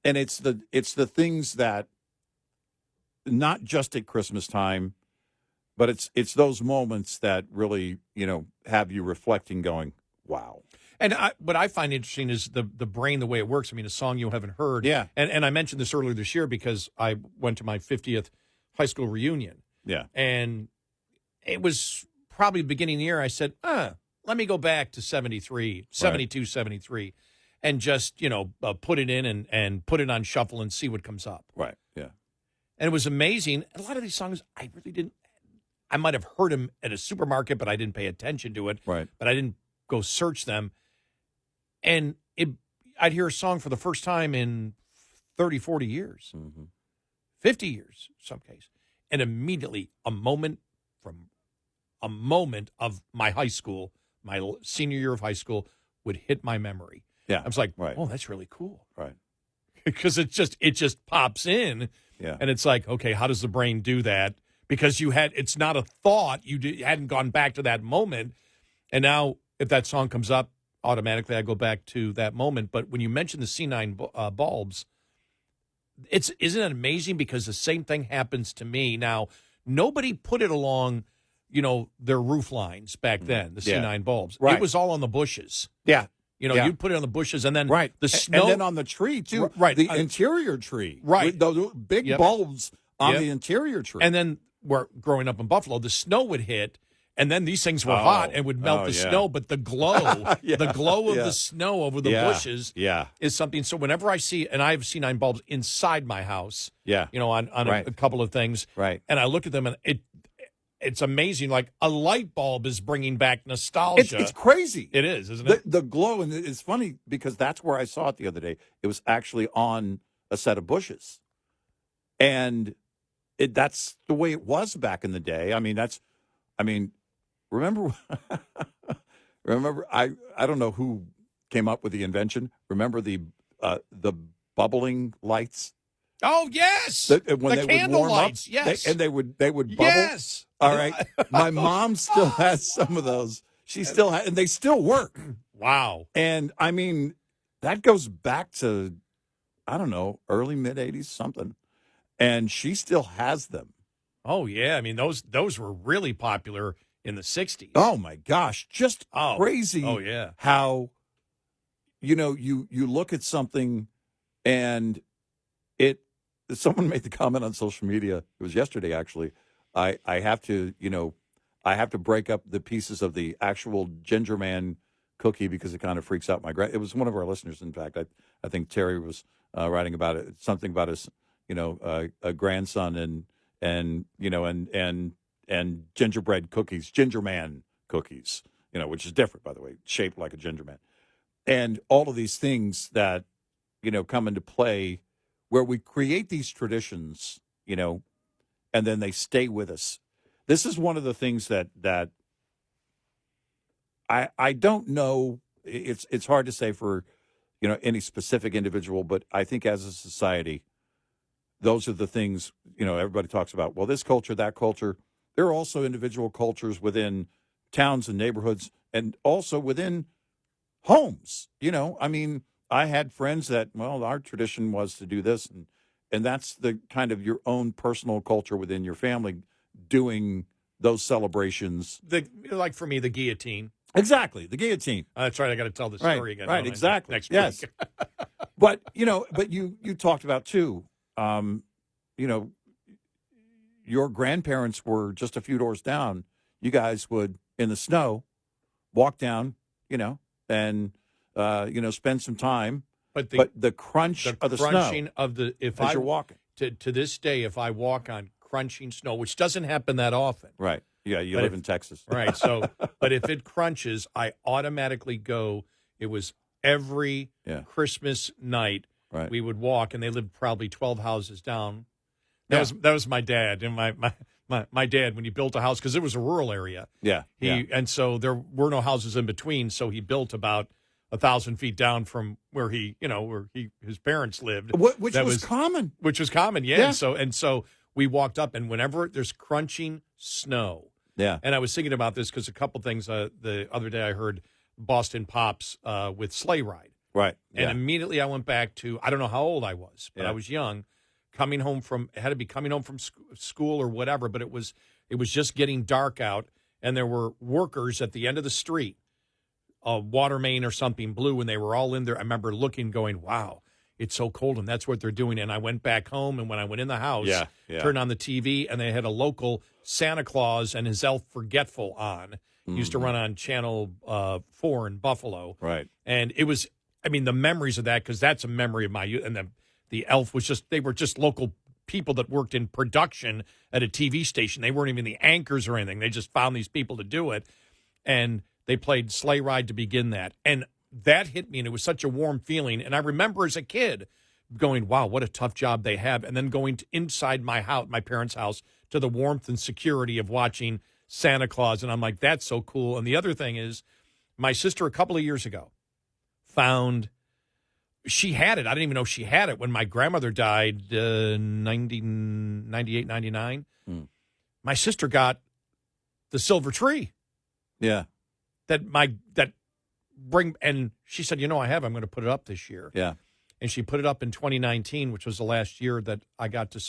and it's the things that not just at Christmas time, but it's those moments that really, have you reflecting, going, wow. And what I find interesting is the brain, the way it works. A song you haven't heard. Yeah. And I mentioned this earlier this year because I went to my 50th high school reunion. Yeah. And it was probably the beginning of the year. I said, let me go back to 72, 73, and just, put it in and put it on shuffle and see what comes up. Right. Yeah. And it was amazing. A lot of these songs, I really didn't. I might have heard them at a supermarket, but I didn't pay attention to it. Right. But I didn't go search them. And I'd hear a song for the first time in 30, 40 years, 50 years, in some case. And immediately a moment of my high school, my senior year of high school, would hit my memory. Yeah. I was like, right. oh, that's really cool. Right. Because it just pops in. Yeah. And it's like, okay, how does the brain do that? Because it's not a thought. You hadn't gone back to that moment. And now if that song comes up, automatically I go back to that moment. But when you mention the C9 bulbs, isn't it amazing? Because the same thing happens to me. Now, nobody put it along, their roof lines back then, the C9 bulbs. Right. It was all on the bushes. Yeah. You'd put it on the bushes, and then the snow. And then on the tree, too. Right. The interior tree. Right. With those big bulbs on the interior tree. And then, growing up in Buffalo, the snow would hit, and then these things were hot and would melt the snow, but the glow, the glow of the snow over the bushes is something. So whenever I see, and I have C9 bulbs inside my house, on a couple of things, and I look at them, and it's amazing. Like a light bulb is bringing back nostalgia. It's crazy. It is, isn't it? The glow, and it's funny because that's where I saw it the other day. It was actually on a set of bushes, and that's the way it was back in the day. Remember, I don't know who came up with the invention. Remember the bubbling lights? Oh yes, when they candle would warm lights. up, Yes, they would bubble. Yes. All right. My mom still has some of those. She still has, and they still work. Wow. And that goes back to, I don't know, early mid '80s something, and she still has them. Oh yeah, those were really popular in the '60s. Oh my gosh, just crazy. Oh yeah. How, you look at something, and someone made the comment on social media. It was yesterday, actually. I have to break up the pieces of the actual Ginger Man cookie because it kind of freaks out my it was one of our listeners, in fact. I think Terry was writing about it. Something about his, a grandson and gingerbread cookies, Ginger Man cookies, which is different, by the way, shaped like a ginger man. And all of these things that, come into play where we create these traditions, and then they stay with us. This is one of the things that I don't know. It's hard to say for, any specific individual, but I think as a society, those are the things, everybody talks about. Well, this culture, that culture. There are also individual cultures within towns and neighborhoods and also within homes. I had friends that, our tradition was to do this, and that's the kind of your own personal culture within your family doing those celebrations. Like for me, the guillotine. Exactly, the guillotine. That's right. I got to tell the story again. Right, exactly. Next yes. week. But you talked about too. Your grandparents were just a few doors down. You guys would, in the snow, walk down, and spend some time. But the crunch of the crunching snow of the you're walking. To this day, if I walk on crunching snow, which doesn't happen that often. Right. Yeah, you live in Texas. Right. So, but if it crunches, I automatically go. It was every Christmas night. Right. We would walk, and they lived probably 12 houses down. That was my dad, and my dad when he built a house because it was a rural area. Yeah. And so there were no houses in between, so he built about 1,000 feet down from where his parents lived, which was common. Which was common, yeah. So we walked up, and whenever there's crunching snow, And I was thinking about this because a couple things. The other day I heard Boston Pops with Sleigh Ride, right? And immediately I went back to I don't know how old I was, but I was young, coming home from school or whatever. But it was just getting dark out, and there were workers at the end of the street. A water main or something blew, and they were all in there. I remember looking, going, wow, it's so cold, and that's what they're doing. And I went back home, and when I went in the house, turned on the TV, and they had a local Santa Claus and his Elf Forgetful on. Mm-hmm. Used to run on Channel 4 in Buffalo. Right. And it was, the memories of that, because that's a memory of my youth. And the Elf was they were just local people that worked in production at a TV station. They weren't even the anchors or anything. They just found these people to do it. And they played Sleigh Ride to begin that. And that hit me, and it was such a warm feeling. And I remember as a kid going, wow, what a tough job they have. And then going inside my house, my parents' house, to the warmth and security of watching Santa Claus. And I'm like, that's so cool. And the other thing is, my sister a couple of years ago found, she had it. I didn't even know she had it when my grandmother died, 98, 99. My sister got the silver tree. Yeah. And she said, I'm going to put it up this year. Yeah. And she put it up in 2019, which was the last year that I got to,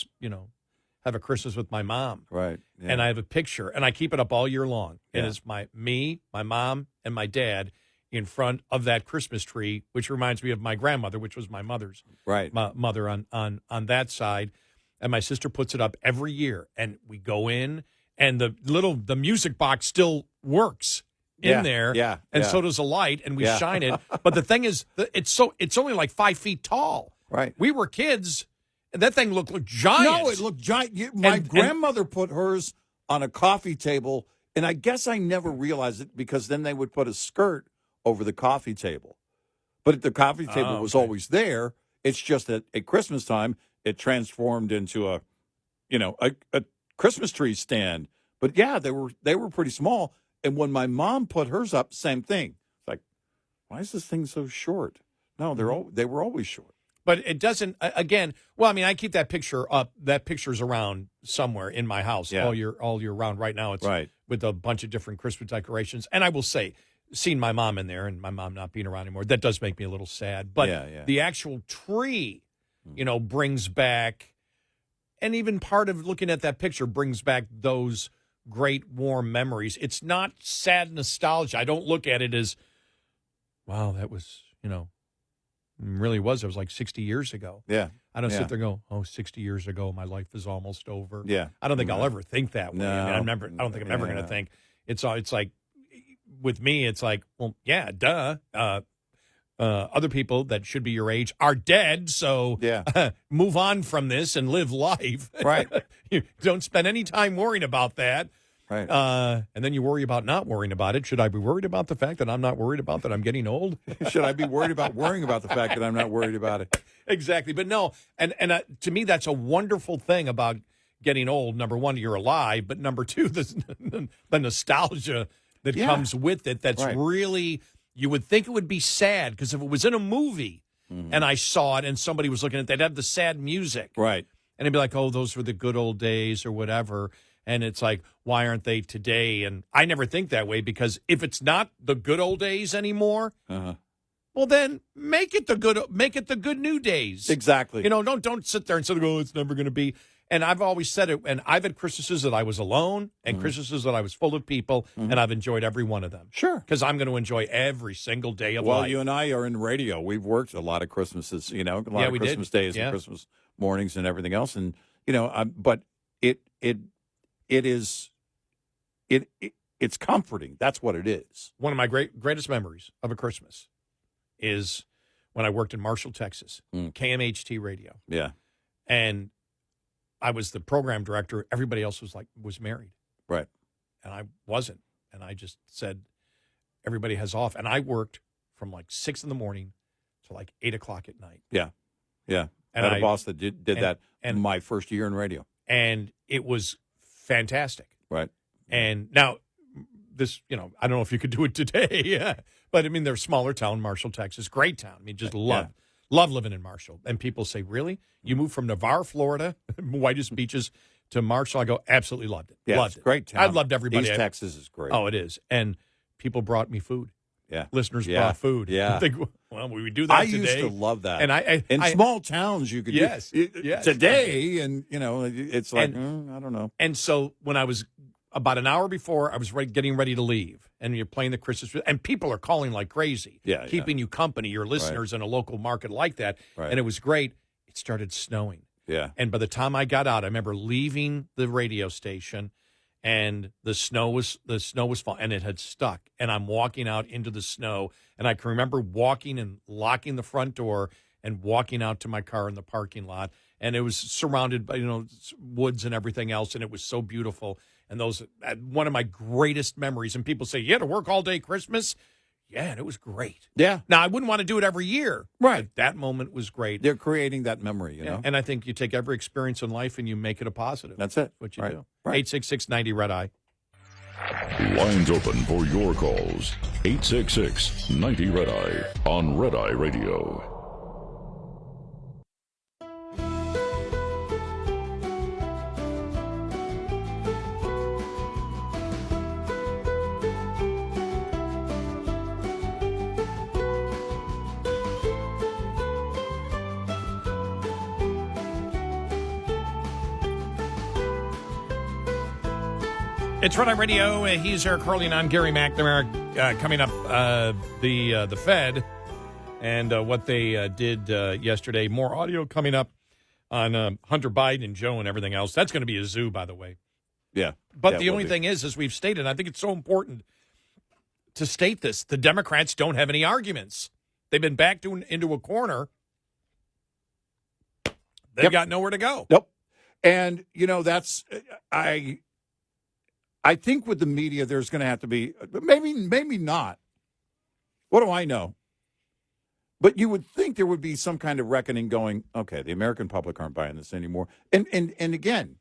have a Christmas with my mom. Right. Yeah. And I have a picture, and I keep it up all year long. Yeah. And it's me, my mom, and my dad in front of that Christmas tree, which reminds me of my grandmother, which was my mother's mother on that side. And my sister puts it up every year, and we go in, and the music box still works in there. Yeah. And so does a light, and we shine it. But the thing is, it's only like 5 feet tall. Right. We were kids, and that thing looked giant. No, it looked giant. My grandmother put hers on a coffee table, and I guess I never realized it because then they would put a skirt over the coffee table. But the coffee table was always there. It's just that at Christmas time, it transformed into a Christmas tree stand. But yeah, they were pretty small. And when my mom put hers up, same thing. It's like, why is this thing so short? No, they were always short. But it doesn't, again, well, I mean, I keep that picture up. That picture's around somewhere in my house all year round. Right now, it's with a bunch of different Christmas decorations. And I will say, seeing my mom in there and my mom not being around anymore, that does make me a little sad. But the actual tree, brings back, and even part of looking at that picture brings back those great warm memories. It's not sad nostalgia. I don't look at it as, wow, that was, really was. It was like 60 years ago. Yeah. I don't sit there and go, 60 years ago, my life is almost over. Yeah. I don't think I'll ever think that way. No. I mean, I don't think I'm ever going to think. It's like, with me, it's like, well, yeah, duh. Other people that should be your age are dead, so move on from this and live life. Right. You don't spend any time worrying about that. Right. And then you worry about not worrying about it. Should I be worried about the fact that I'm not worried about that I'm getting old? Should I be worried about worrying about the fact that I'm not worried about it? Exactly. But no, and to me, that's a wonderful thing about getting old. Number one, you're alive. But number two, the nostalgia that comes with it. That's really, you would think it would be sad, because if it was in a movie and I saw it and somebody was looking at it, they'd have the sad music. Right. And it'd be like, oh, those were the good old days or whatever. And it's like, why aren't they today? And I never think that way, because if it's not the good old days anymore, well, then make it the good new days. Exactly. Don't sit there and say, oh, it's never going to be. And I've always said it, and I've had Christmases that I was alone and Christmases that I was full of people, and I've enjoyed every one of them. Sure. Because I'm going to enjoy every single day of life. Well, you and I are in radio. We've worked a lot of Christmases, a lot of Christmas days and Christmas mornings and everything else. And, but it's comforting. That's what it is. One of my greatest memories of a Christmas is when I worked in Marshall, Texas, KMHT radio. Yeah. And I was the program director. Everybody else was married. Right. And I wasn't. And I just said, everybody has off. And I worked from like 6 in the morning to like 8 o'clock at night. Yeah. Yeah. And I had a boss that did that and my first year in radio. And it was fantastic. Right. And now this, I don't know if you could do it today. But I mean, they're a smaller town, Marshall, Texas. Great town. I mean, just love living in Marshall. And people say, really? You moved from Navarre, Florida, whitest beaches, to Marshall? I go, absolutely loved it. Yeah, loved it's a great town. I loved everybody. East Texas is great. Oh, it is. And people brought me food. Yeah. Listeners brought food. Yeah. I think, well, we would do that today. I used to love that. And in small towns, you could yes. today, and, it's like, I don't know. And so when I was about an hour before, I was getting ready to leave, and you're playing the Christmas, and people are calling like crazy, keeping you company, your listeners in a local market like that, and it was great. It started snowing. Yeah. And by the time I got out, I remember leaving the radio station, and the snow was falling, and it had stuck. And I'm walking out into the snow, and I can remember walking and locking the front door and walking out to my car in the parking lot. And it was surrounded by, woods and everything else, and it was so beautiful. And those, one of my greatest memories. And people say, you had to work all day Christmas? Yeah, and it was great. Yeah. Now, I wouldn't want to do it every year. Right. But that moment was great. They're creating that memory, you know? And I think you take every experience in life and you make it a positive. That's it. What you Right. do. Right. 866-90 Red Eye. Lines open for your calls. 866-90 Red Eye on Red Eye Radio. It's Red Eye Radio. He's Eric Hurley and I'm Gary McNamara. Coming up, the Fed and what they did yesterday. More audio coming up on Hunter Biden and Joe and everything else. That's going to be a zoo, by the way. Yeah. But Yeah, the only thing is, as we've stated, I think it's so important to state this, the Democrats don't have any arguments. They've been backed into a corner. They've got nowhere to go. Nope. And, you know, that's I think with the media, there's going to have to be, maybe not. What do I know? But you would think there would be some kind of reckoning going, okay, the American public aren't buying this anymore. And again,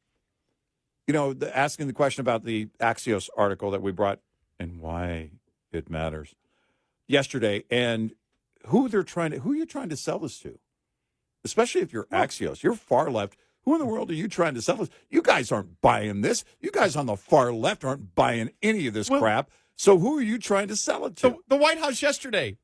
you know, asking the question about the Axios article that we brought and why it matters yesterday and who you're trying to sell this to, especially if you're Axios, you're far left. Who in the world are you trying to sell this? You guys aren't buying this. You guys on the far left aren't buying any of this crap. So who are you trying to sell it to? The White House yesterday.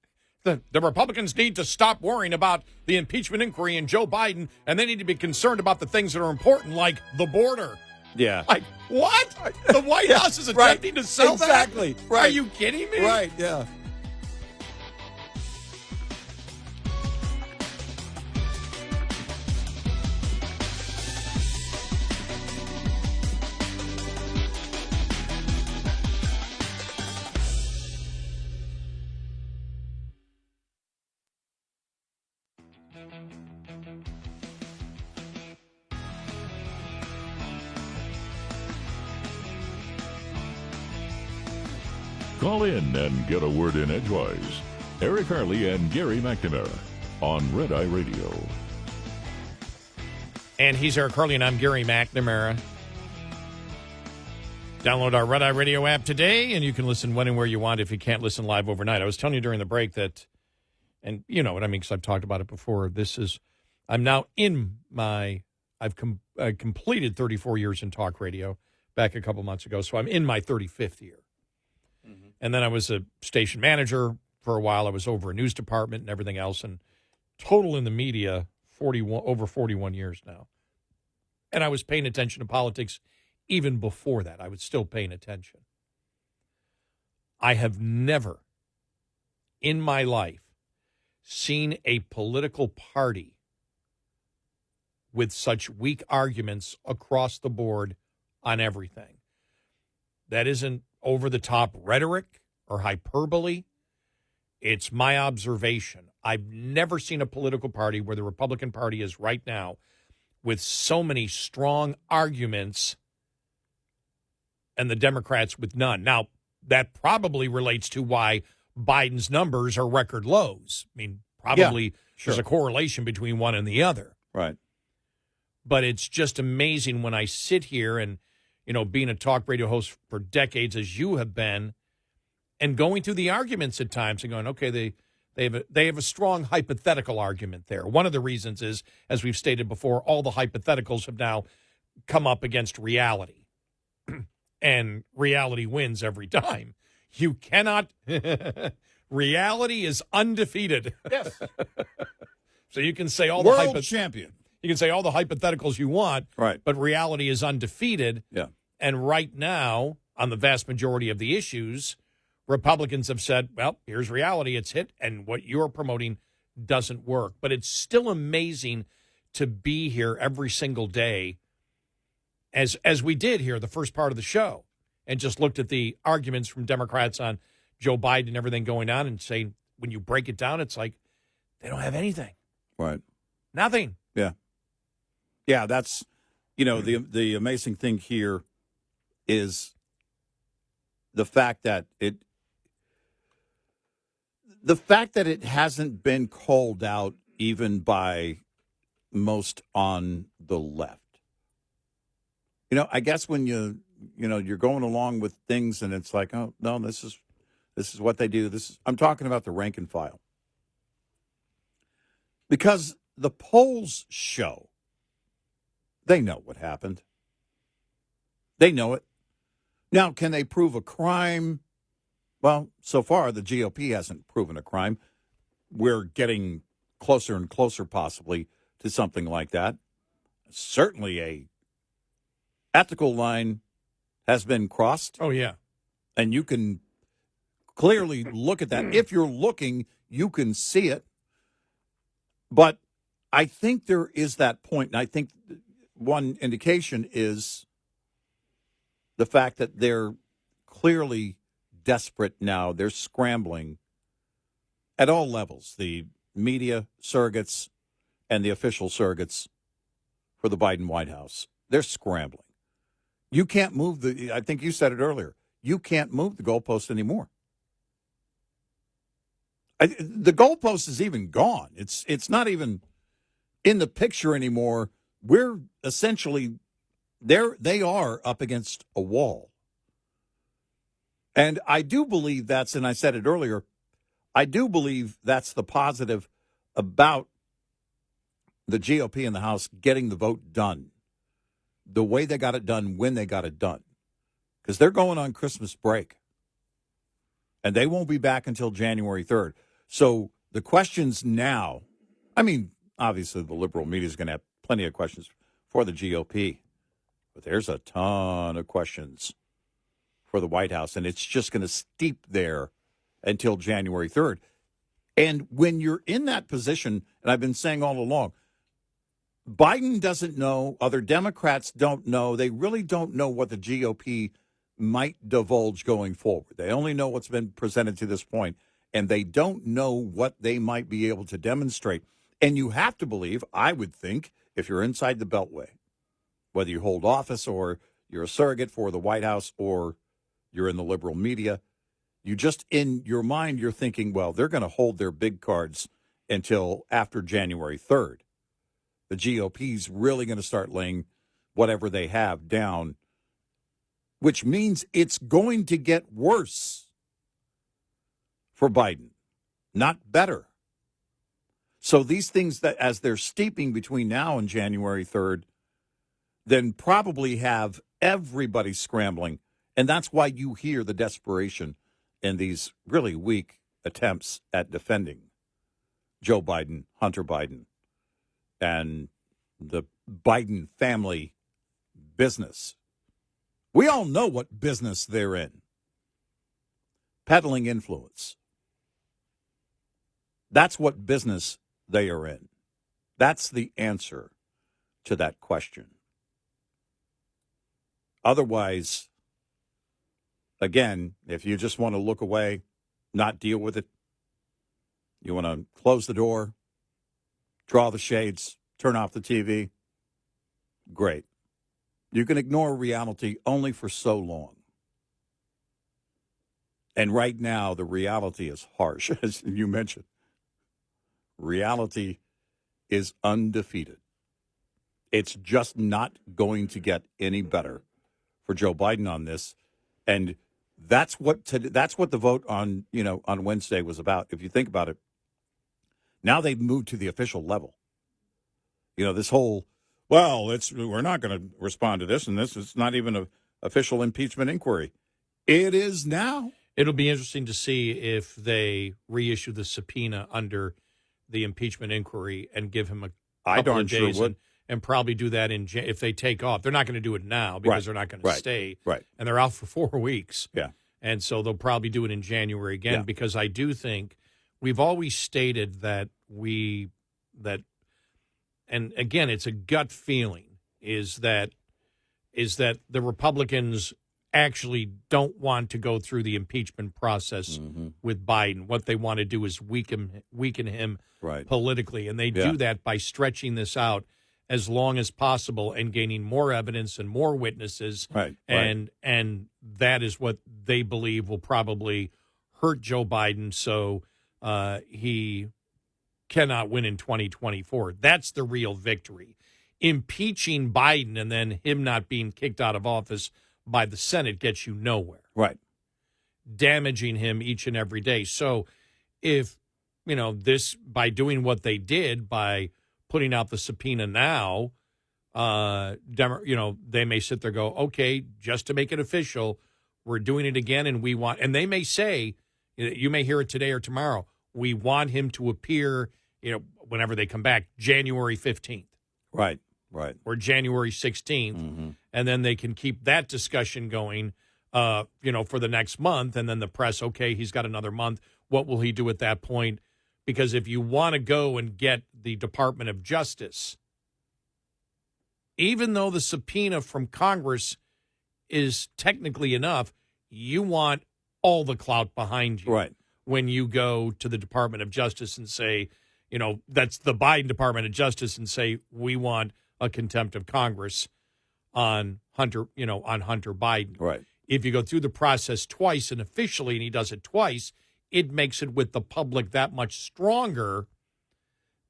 The Republicans need to stop worrying about the impeachment inquiry and Joe Biden, and they need to be concerned about the things that are important, like the border. Yeah. Like, what? The White House is attempting to sell that? Exactly. Right. Are you kidding me? Right, yeah. Call in and get a word in edgewise. Eric Harley and Gary McNamara on Red Eye Radio. And he's Eric Harley, and I'm Gary McNamara. Download our Red Eye Radio app today, and you can listen when and where you want if you can't listen live overnight. I was telling you during the break that, and you know what I mean because I've talked about it before, I'm now I've completed 34 years in talk radio back a couple months ago, so I'm in my 35th year. Mm-hmm. And then I was a station manager for a while. I was over a news department and everything else, and total in the media, over 41 years now. And I was paying attention to politics even before that. I was still paying attention. I have never in my life seen a political party with such weak arguments across the board on everything. That isn't over-the-top rhetoric or hyperbole. It's my observation. I've never seen a political party where the Republican Party is right now with so many strong arguments and the Democrats with none. Now, that probably relates to why Biden's numbers are record lows. I mean, probably there's a correlation between one and the other. Right. But it's just amazing when I sit here and, you know, being a talk radio host for decades as you have been, and going through the arguments at times and going, okay, they have a strong hypothetical argument there. One of the reasons is, as we've stated before, all the hypotheticals have now come up against reality. And reality wins every time. You cannot. Reality is undefeated. Yes. So you can say all world champion. You can say all the hypotheticals you want, right? But reality is undefeated. Yeah. And right now, on the vast majority of the issues, Republicans have said, "Well, here's reality. It's hit, and what you're promoting doesn't work." But it's still amazing to be here every single day, as we did here the first part of the show, and just looked at the arguments from Democrats on Joe Biden and everything going on, and saying, when you break it down, it's like they don't have anything. Right. Nothing. Yeah. Yeah, that's, you know, the amazing thing here is the fact that the fact that it hasn't been called out even by most on the left. I guess when you're going along with things and it's like, oh no, this is what they do. I'm talking about the rank and file. Because the polls show they know what happened. They know it. Now, can they prove a crime? Well, so far, the GOP hasn't proven a crime. We're getting closer and closer, possibly, to something like that. Certainly a ethical line has been crossed. Oh, yeah. And you can clearly look at that. If you're looking, you can see it. But I think there is that point, and I think one indication is the fact that they're clearly desperate now. They're scrambling at all levels, the media surrogates and the official surrogates for the Biden White House. They're scrambling. You can't move I think you said it earlier, you can't move the goalpost anymore. The goalpost is even gone. It's not even in the picture anymore. We're essentially they are up against a wall. And I do believe and I said it earlier, I do believe that's the positive about the GOP in the House getting the vote done, the way they got it done, when they got it done. Because they're going on Christmas break. And they won't be back until January 3rd. So the questions now, obviously the liberal media is going to have plenty of questions for the GOP. But there's a ton of questions for the White House. And it's just going to steep there until January 3rd. And when you're in that position, and I've been saying all along, Biden doesn't know, other Democrats don't know, they really don't know what the GOP might divulge going forward. They only know what's been presented to this point, and they don't know what they might be able to demonstrate. And you have to believe, I would think, if you're inside the Beltway, whether you hold office or you're a surrogate for the White House or you're in the liberal media, you just, in your mind, you're thinking, well, they're going to hold their big cards until after January 3rd. The GOP's really going to start laying whatever they have down, which means it's going to get worse for Biden, not better. So these things that, as they're steeping between now and January 3rd, then probably have everybody scrambling. And that's why you hear the desperation in these really weak attempts at defending Joe Biden, Hunter Biden, and the Biden family business. We all know what business they're in. Peddling influence. That's what business they are in. That's the answer to that question. Otherwise, again, if you just want to look away, not deal with it, you want to close the door, draw the shades, turn off the TV, great. You can ignore reality only for so long. And right now, the reality is harsh, as you mentioned. Reality is undefeated. It's just not going to get any better for Joe Biden on this. And that's what the vote on Wednesday was about. If you think about it, now they've moved to the official level. This whole, we're not going to respond to this, and this is not even an official impeachment inquiry. It is now. It'll be interesting to see if they reissue the subpoena under the impeachment inquiry and give him a couple of days and probably do that if they take off. They're not going to do it now because they're not going to stay. Right. And they're out for 4 weeks. Yeah. And so they'll probably do it in January again because I do think we've always stated that and again, it's a gut feeling, is that the Republicans actually don't want to go through the impeachment process with Biden. What they want to do is weaken him politically, and they do that by stretching this out as long as possible and gaining more evidence and more witnesses. And that is what they believe will probably hurt Joe Biden. So he cannot win in 2024. That's the real victory. Impeaching Biden and then him not being kicked out of office by the Senate gets you nowhere. Right. Damaging him each and every day. So if, this, by doing what they did, by putting out the subpoena now, they may sit there and go, okay, just to make it official, we're doing it again, and they may say, you may hear it today or tomorrow, we want him to appear, whenever they come back, January 15th. Right. Or January 16th, Mm-hmm. and then they can keep that discussion going, for the next month, and then the press, okay, he's got another month. What will he do at that point? Because if you want to go and get the Department of Justice, even though the subpoena from Congress is technically enough, you want all the clout behind you. Right. When you go to the Department of Justice and say, that's the Biden Department of Justice, and say, we want a contempt of Congress on Hunter Biden. Right. If you go through the process twice and officially, and he does it twice, it makes it with the public that much stronger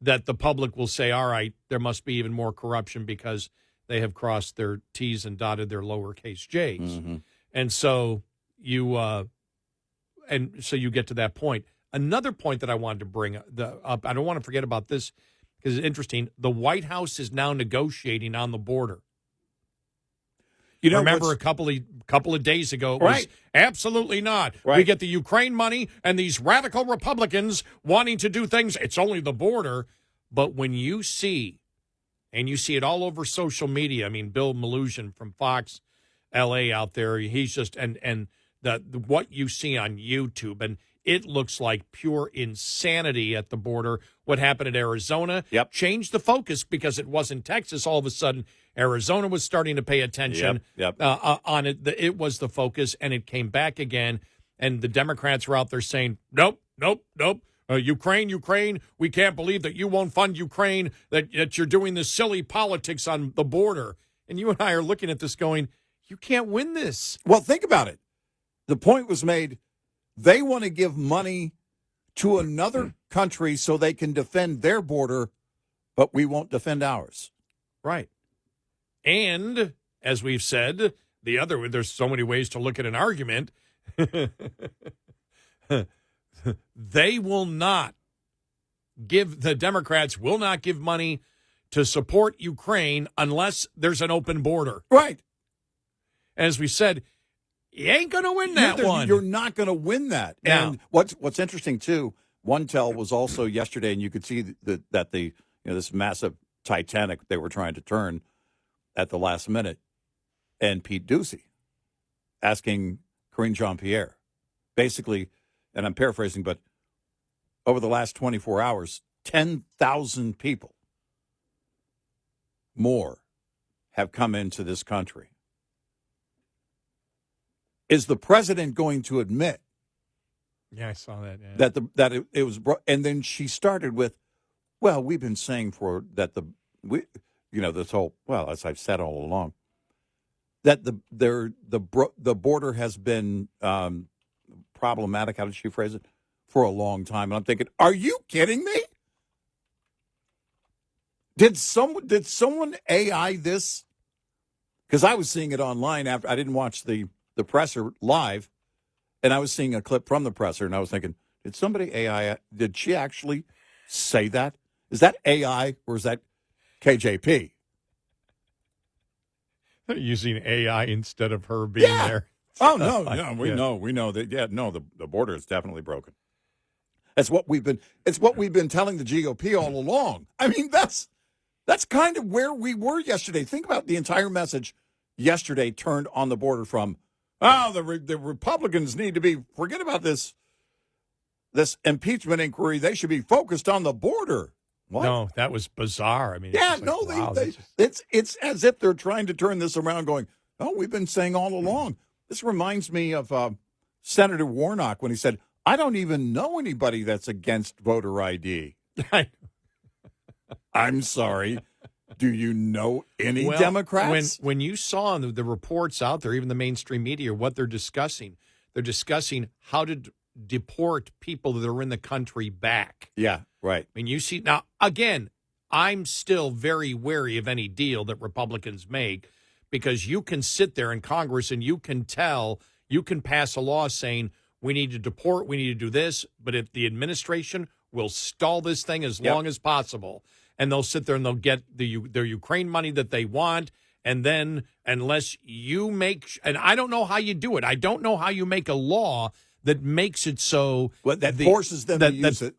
that the public will say, all right, there must be even more corruption because they have crossed their T's and dotted their lowercase J's. Mm-hmm. And so you get to that point. Another point that I wanted to bring up, I don't want to forget about this because it's interesting. The White House is now negotiating on the border. Remember a couple of days ago, it was absolutely not. Right. We get the Ukraine money and these radical Republicans wanting to do things. It's only the border. But when you see, and you see it all over social media, I mean, Bill Maluzhin from Fox LA out there, he's just, and what you see on YouTube, and it looks like pure insanity at the border. What happened in Arizona changed the focus because it wasn't Texas. All of a sudden, Arizona was starting to pay attention on it. It was the focus, and it came back again. And the Democrats were out there saying, nope. Ukraine, we can't believe that you won't fund Ukraine, that you're doing this silly politics on the border. And you and I are looking at this going, you can't win this. Well, think about it. The point was made. They want to give money to another country so they can defend their border, but we won't defend ours. Right. And, as we've said, there's so many ways to look at an argument. The Democrats will not give money to support Ukraine unless there's an open border. Right. As we said, you ain't going to win that one. You're not going to win that. Yeah. And what's interesting, too, one tell was also yesterday, and you could see that this massive Titanic they were trying to turn at the last minute, and Pete Ducey asking Karine Jean-Pierre, basically, and I'm paraphrasing, but over the last 24 hours, 10,000 people more have come into this country. Is the president going to admit? Yeah, I saw that. Yeah. That it was, and then she started with, "Well, we've been saying this whole, well, as I've said all along, that the border has been problematic." How did she phrase it? For a long time, and I'm thinking, are you kidding me? Did someone AI this? Because I was seeing it online after I didn't watch the presser live, and I was seeing a clip from the presser, and I was thinking, did somebody AI? Did she actually say that? Is that AI or is that KJP? They're using AI instead of her being there. Oh no, we know that. Yeah, no, the border is definitely broken. It's what we've been telling the GOP all along. I mean, that's kind of where we were yesterday. Think about the entire message yesterday turned on the border from, the Republicans need to forget about this impeachment inquiry. They should be focused on the border. What? No, that was bizarre. I mean, it's as if they're trying to turn this around going, oh, we've been saying all along. This reminds me of Senator Warnock when he said, I don't even know anybody that's against voter ID. I'm sorry. Do you know any Democrats? When you saw the reports out there, even the mainstream media, what they're discussing how to deport people that are in the country back. Yeah, right. I mean, you see, now, again, I'm still very wary of any deal that Republicans make because you can sit there in Congress and you can pass a law saying we need to deport, we need to do this, but if the administration will stall this thing as long as possible, and they'll sit there and they'll get their Ukraine money that they want, and then unless you make, and I don't know how you do it, I don't know how you make a law that makes it so forces them to use it.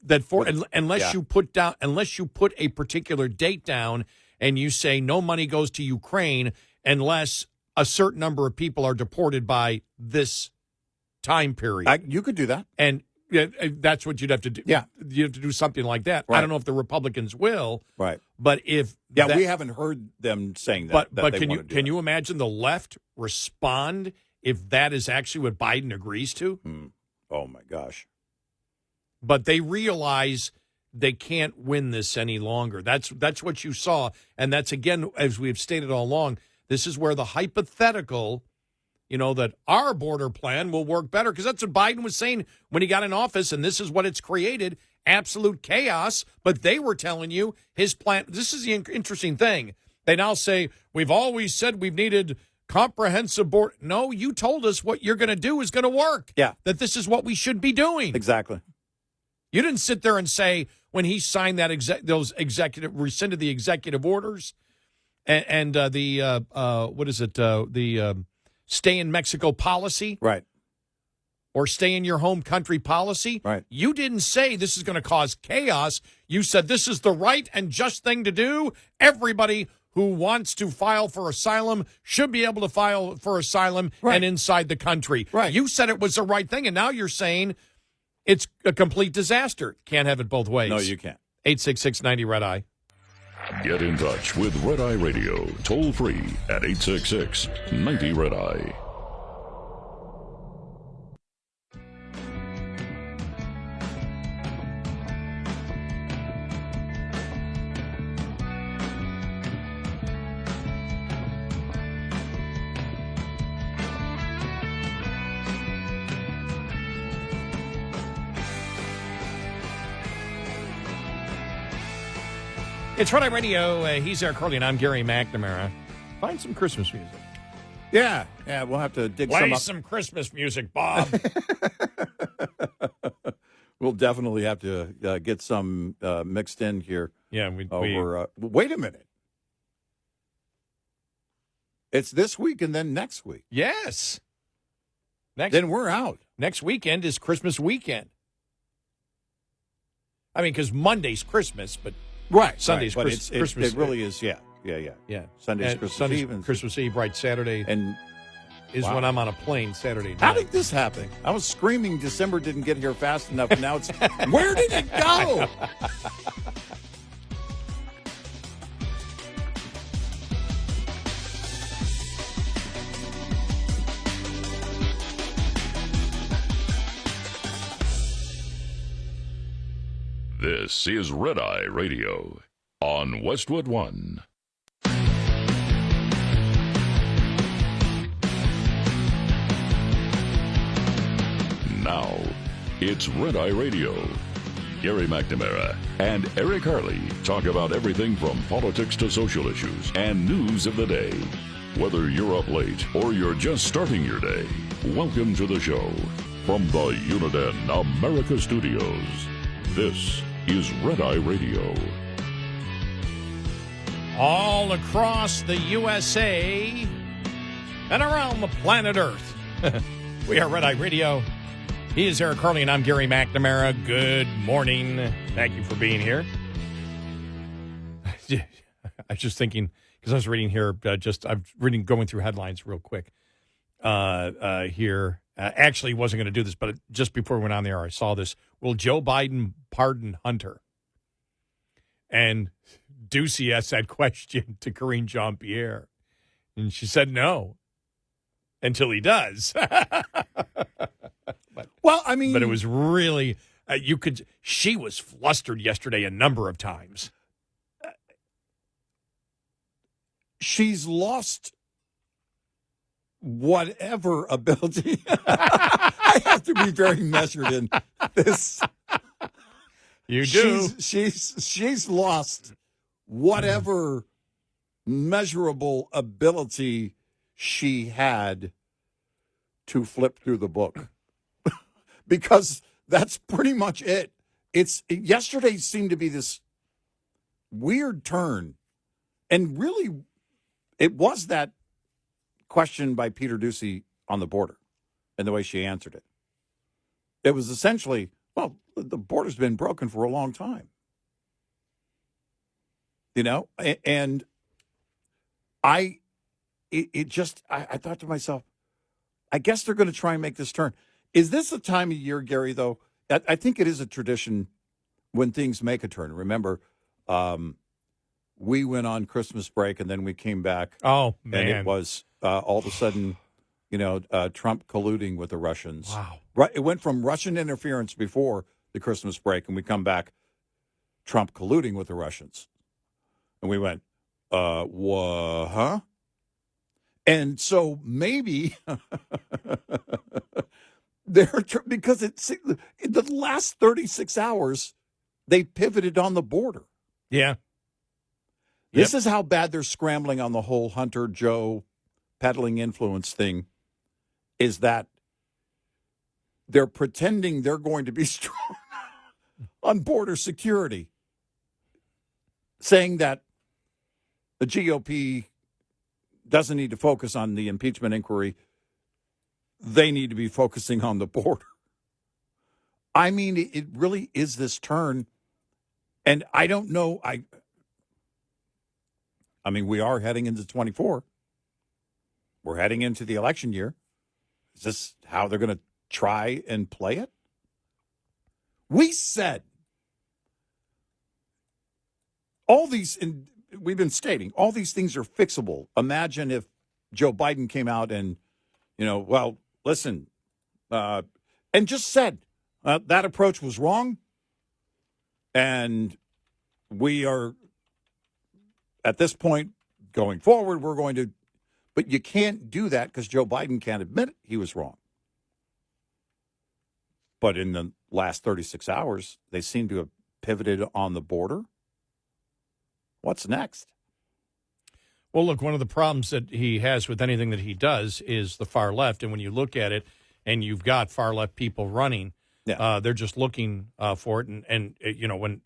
Unless you put a particular date down and you say no money goes to Ukraine unless a certain number of people are deported by this time period. You could do that. And that's what you'd have to do. Yeah. You have to do something like that. Right. I don't know if the Republicans will. Right. But if we haven't heard them saying that. But can you imagine the left respond if that is actually what Biden agrees to? Oh my gosh. But they realize they can't win this any longer. That's what you saw. And that's, again, as we've stated all along, this is where the hypothetical, that our border plan will work better, because that's what Biden was saying when he got in office, and this is what it's created, absolute chaos. But they were telling you his plan. This is the interesting thing. They now say, we've always said we've needed comprehensive border. No, you told us what you're going to do is going to work. Yeah. That this is what we should be doing. Exactly. You didn't sit there and say when he signed that rescinded the executive orders and the stay in Mexico policy, right, or stay in your home country policy, right. You didn't say this is going to cause chaos. You said this is the right and just thing to do. Everybody who wants to file for asylum should be able to file for asylum and inside the country. Right. You said it was the right thing, and now you're saying it's a complete disaster. Can't have it both ways. No, you can't. 866-90-RED-I. Get in touch with Red Eye Radio, toll free at 866-90-RED-I. It's Red Eye Radio. He's Eric Carly, and I'm Gary McNamara. Find some Christmas music. Yeah, we'll have to dig some Play up. some Christmas music, Bob. We'll definitely have to get some mixed in here. Yeah, wait a minute. It's this week and then next week. Yes. Then we're out. Next weekend is Christmas weekend. I mean, because Monday's Christmas, but Sunday's Christmas. It really is, yeah. Sunday's Christmas Eve. And Christmas Eve, right, Saturday. And is when I'm on a plane Saturday night. How did this happen? I was screaming December didn't get here fast enough, and now it's, where did it go? This is Red Eye Radio on Westwood One. Now, it's Red Eye Radio. Gary McNamara and Eric Harley talk about everything from politics to social issues and news of the day. Whether you're up late or you're just starting your day, welcome to the show. From the Uniden America Studios, this is Red Eye Radio. All across the USA and around the planet Earth. We are Red Eye Radio. He is Eric Harley, and I'm Gary McNamara. Good morning. Thank you for being here. I was just thinking, because I was reading here, going through headlines real quick here. Actually, wasn't going to do this, but just before we went on the air, I saw this. Will Joe Biden pardon Hunter? And Ducey asked that question to Karine Jean-Pierre, and she said no, until he does. But it was really, she was flustered yesterday a number of times. She's lost whatever ability. I I have to be very measured in this. You do. She's lost whatever measurable ability she had to flip through the book. Because that's pretty much it. Yesterday seemed to be this weird turn. And really, it was that question by Peter Doocy on the border and the way she answered it. It was essentially, well, the border's been broken for a long time. You know, and I thought to myself, I guess they're going to try and make this turn. Is this a time of year, Gary, though? I think it is a tradition when things make a turn. Remember, we went on Christmas break and then we came back. Oh, man. And it was all of a sudden, Trump colluding with the Russians. Wow. Right. It went from Russian interference before the Christmas break, and we come back, Trump colluding with the Russians. And we went, huh? And so maybe because it's in the last 36 hours, they pivoted on the border. Yeah. This is how bad they're scrambling on the whole Hunter Joe peddling influence thing, is that they're pretending they're going to be strong on border security, saying that the GOP doesn't need to focus on the impeachment inquiry. They need to be focusing on the border. I mean, it really is this turn. And I don't know. I mean, we are heading into 24. We're heading into the election year. Is this how they're going to try and play it? We said all these, and we've been stating, all these things are fixable. Imagine if Joe Biden came out and, well, listen, and just said that approach was wrong. And we are, at this point, going forward, we're going to, but you can't do that because Joe Biden can't admit he was wrong. But in the last 36 hours, they seem to have pivoted on the border. What's next? Well, look, one of the problems that he has with anything that he does is the far left. And when you look at it and you've got far left people running, they're just looking for it. And when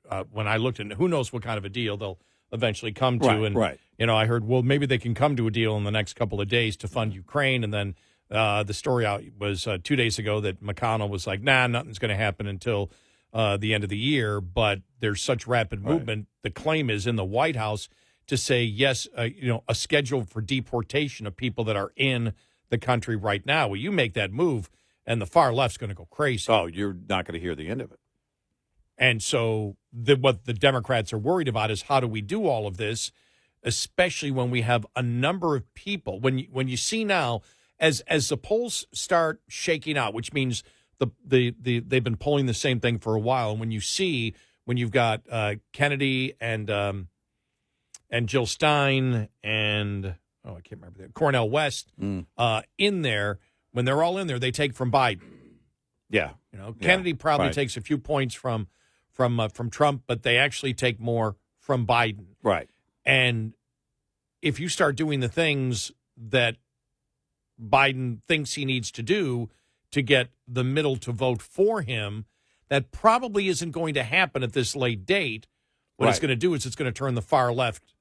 I looked at who knows what kind of a deal they'll eventually come to. Right. I heard, well, maybe they can come to a deal in the next couple of days to fund Ukraine. And then the story out was 2 days ago that McConnell was like, nah, nothing's going to happen until the end of the year. But there's such rapid movement. Right. The claim is in the White House to say, yes, a schedule for deportation of people that are in the country right now. Well, you make that move, and the far left's going to go crazy. Oh, you're not going to hear the end of it. And so what the Democrats are worried about is how do we do all of this, especially when we have a number of people. When you see now, as the polls start shaking out, which means they've been polling the same thing for a while, and when you've got Kennedy and Jill Stein and I can't remember Cornel West in there, when they're all in there, they take from Biden. Yeah, Kennedy probably takes a few points from Trump, but they actually take more from Biden. Right. And if you start doing the things that Biden thinks he needs to do to get the middle to vote for him, that probably isn't going to happen at this late date. What it's going to do is it's going to turn the far left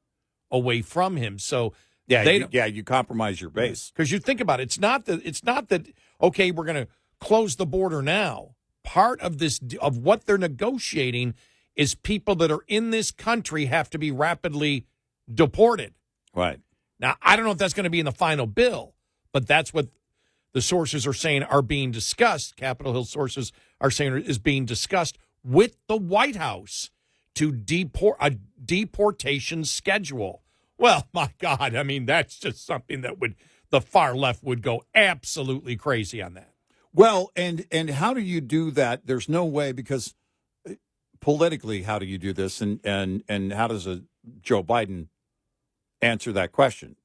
away from him. So you compromise your base. Because you think about it, it's not that okay, we're going to close the border now. Part of what they're negotiating is people that are in this country have to be rapidly deported. Right. Now, I don't know if that's going to be in the final bill, but that's what the sources are saying are being discussed. Capitol Hill sources are saying is being discussed with the White House to a deportation schedule. Well, my God, I mean, that's just something that the far left would go absolutely crazy on that. Well, and how do you do that? There's no way, because politically, how do you do this? And how does Joe Biden answer that question?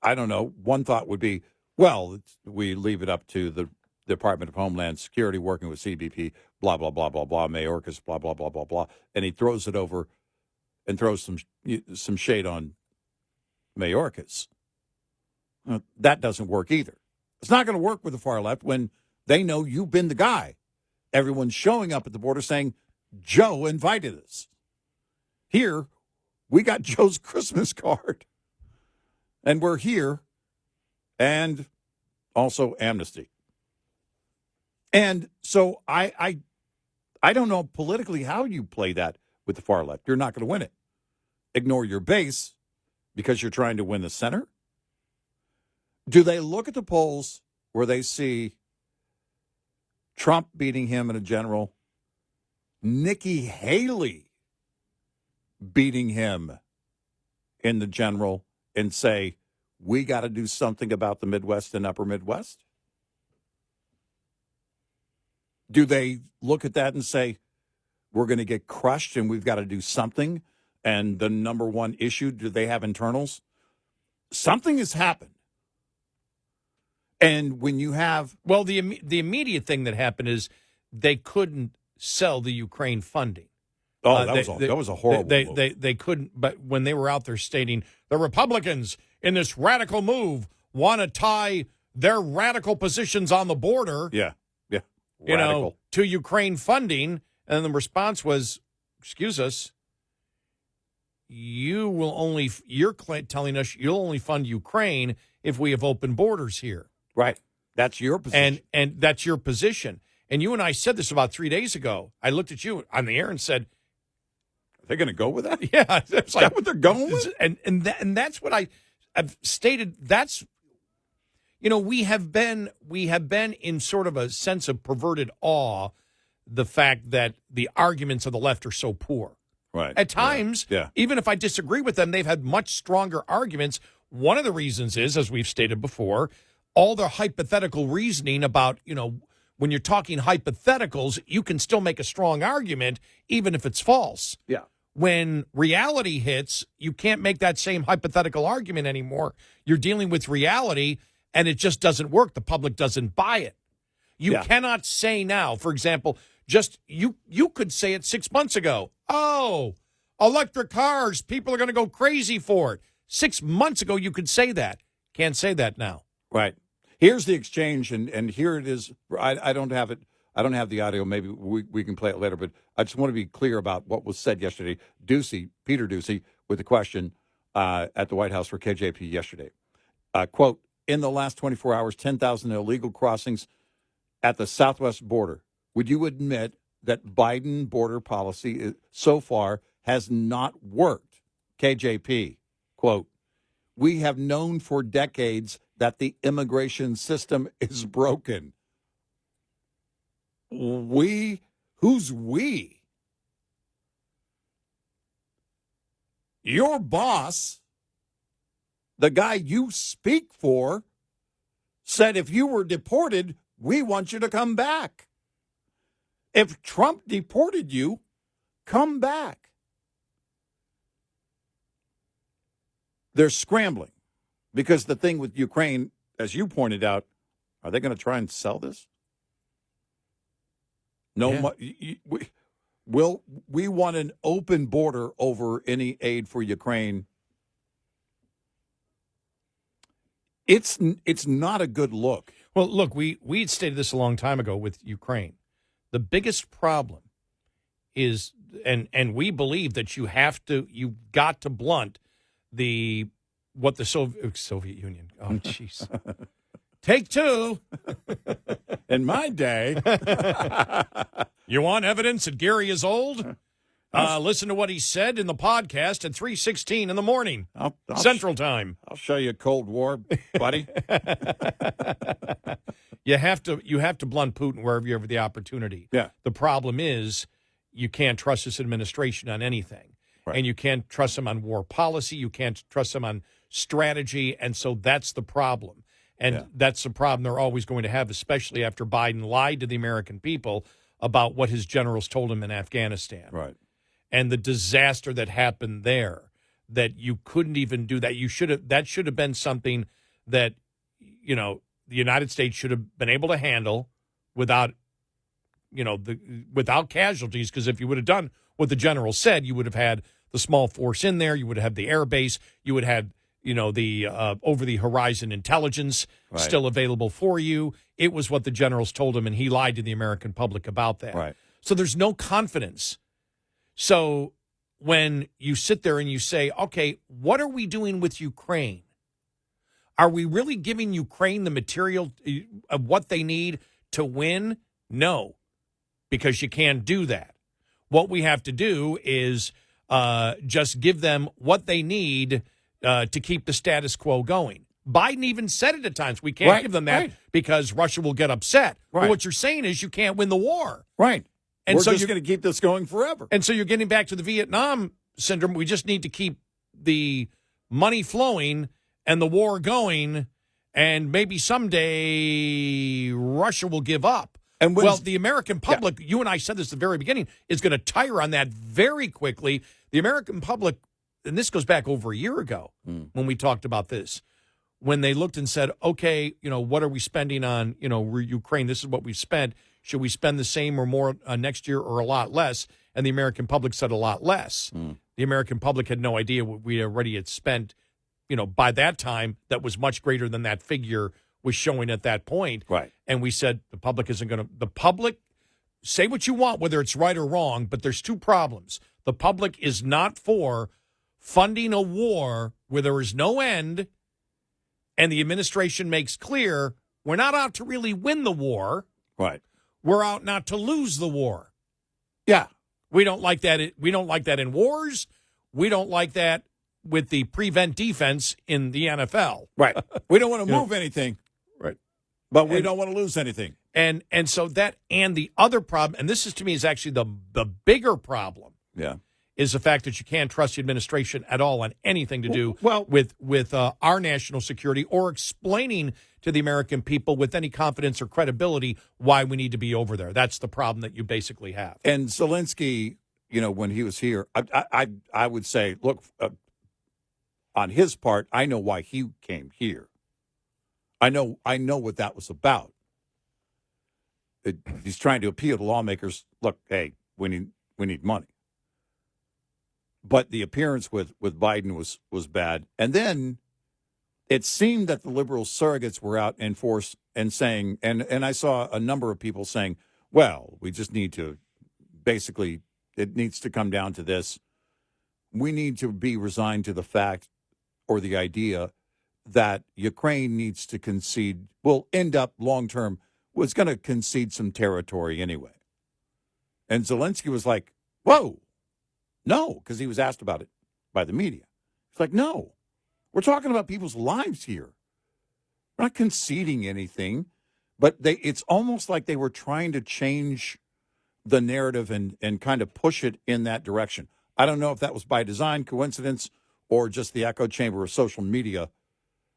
I don't know. One thought would be, well, we leave it up to the Department of Homeland Security working with CBP, blah, blah, blah, blah, blah, Mayorkas, blah, blah, blah, blah, blah. And he throws it over and throws some shade on Mayorkas. That doesn't work either. It's not going to work with the far left when they know you've been the guy. Everyone's showing up at the border saying, Joe invited us. Here, we got Joe's Christmas card. And we're here. And also amnesty. And so I don't know politically how you play that with the far left. You're not going to win it. Ignore your base because you're trying to win the center? Do they look at the polls where they see Trump beating him in a general, Nikki Haley beating him in the general, and say, we got to do something about the Midwest and Upper Midwest? Do they look at that and say, we're going to get crushed and we've got to do something? And the number one issue, do they have internals? Something has happened. And when you have... Well, the immediate thing that happened is they couldn't sell the Ukraine funding. Oh, that was a horrible move. They couldn't, but when they were out there stating the Republicans in this radical move want to tie their radical positions on the border, to Ukraine funding, and the response was, excuse us, you're telling us you'll only fund Ukraine if we have open borders here. Right. That's your position. And that's your position. And you and I said this about 3 days ago. I looked at you on the air and said, are they going to go with that? Yeah. Is that what they're going with? And that's what I've stated. That's, we have been in sort of a sense of perverted awe, the fact that the arguments of the left are so poor. Right. At times, even if I disagree with them, they've had much stronger arguments. One of the reasons is, as we've stated before, all the hypothetical reasoning about, when you're talking hypotheticals, you can still make a strong argument, even if it's false. Yeah. When reality hits, you can't make that same hypothetical argument anymore. You're dealing with reality, and it just doesn't work. The public doesn't buy it. You cannot say now, for example, you could say it 6 months ago. Oh, electric cars, people are going to go crazy for it. 6 months ago, you could say that. Can't say that now. Right. Here's the exchange, and here it is. I don't have it. I don't have the audio. Maybe we can play it later, but I just want to be clear about what was said yesterday. Peter Ducey, with the question at the White House for KJP yesterday. Quote, in the last 24 hours, 10,000 illegal crossings at the southwest border. Would you admit that Biden border policy so far has not worked? KJP, quote, we have known for decades that the immigration system is broken. Who's we? Your boss, the guy you speak for, said if you were deported, we want you to come back. If Trump deported you, come back. They're scrambling because the thing with Ukraine, as you pointed out, are they going to try and sell this? No, we want an open border over any aid for Ukraine. It's not a good look. Well, look, we'd stated this a long time ago with Ukraine. The biggest problem is, and we believe that you've got to blunt what the Soviet Union. Oh, jeez. Take two. In my day. You want evidence that Gary is old? Listen to what he said in the podcast at 3:16 in the morning, Central Time. I'll show you Cold War, buddy. You have to blunt Putin wherever you have the opportunity. Yeah. The problem is you can't trust this administration on anything. Right. And you can't trust them on war policy. You can't trust them on strategy. And so that's the problem. And that's the problem they're always going to have, especially after Biden lied to the American people about what his generals told him in Afghanistan. Right. And the disaster that happened there, that you couldn't even do that. That should have been something that, the United States should have been able to handle without, without casualties, because if you would have done what the general said, you would have had the small force in there, you would have the air base, you would have, the over-the-horizon intelligence still available for you. It was what the generals told him, and he lied to the American public about that. Right. So there's no confidence. So when you sit there and you say, okay, what are we doing with Ukraine? Are we really giving Ukraine the material of what they need to win? No, because you can't do that. What we have to do is just give them what they need to keep the status quo going. Biden even said it at times. We can't give them that because Russia will get upset. Right. But what you're saying is you can't win the war. Right. And We're so just you're going to keep this going forever. And so you're getting back to the Vietnam syndrome. We just need to keep the money flowing and the war going, and maybe someday Russia will give up. And well, the American public, you and I said this at the very beginning, is going to tire on that very quickly. The American public, and this goes back over a year ago when we talked about this, when they looked and said, okay, what are we spending on, Ukraine? This is what we've spent. Should we spend the same or more next year or a lot less? And the American public said a lot less. The American public had no idea what we already had spent, by that time that was much greater than that figure was showing at that point. Right. And we said the public isn't going to – the public, say what you want, whether it's right or wrong, but there's two problems. The public is not for funding a war where there is no end, and the administration makes clear we're not out to really win the war. Right. We're out not to lose the war. Yeah. We don't like that. We don't like that in wars. We don't like that with the prevent defense in the NFL. Right. We don't want to move anything. Right. But we don't want to lose anything. And so that, and the other problem, and this is to me is actually the bigger problem. Yeah. Is the fact that you can't trust the administration at all on anything to do with our national security or explaining to the American people with any confidence or credibility why we need to be over there. That's the problem that you basically have. And Zelensky, when he was here, I would say, look, on his part, I know why he came here. I know what that was about. He's trying to appeal to lawmakers. Look, hey, we need money. But the appearance with Biden was bad. And then it seemed that the liberal surrogates were out in force and saying, and I saw a number of people saying, well, we just need to, basically, it needs to come down to this. We need to be resigned to the fact or the idea that Ukraine needs to concede, will end up long-term, was going to concede some territory anyway. And Zelensky was like, whoa. No, because he was asked about it by the media. It's like, no, we're talking about people's lives here. We're not conceding anything, but it's almost like they were trying to change the narrative and kind of push it in that direction. I don't know if that was by design, coincidence, or just the echo chamber of social media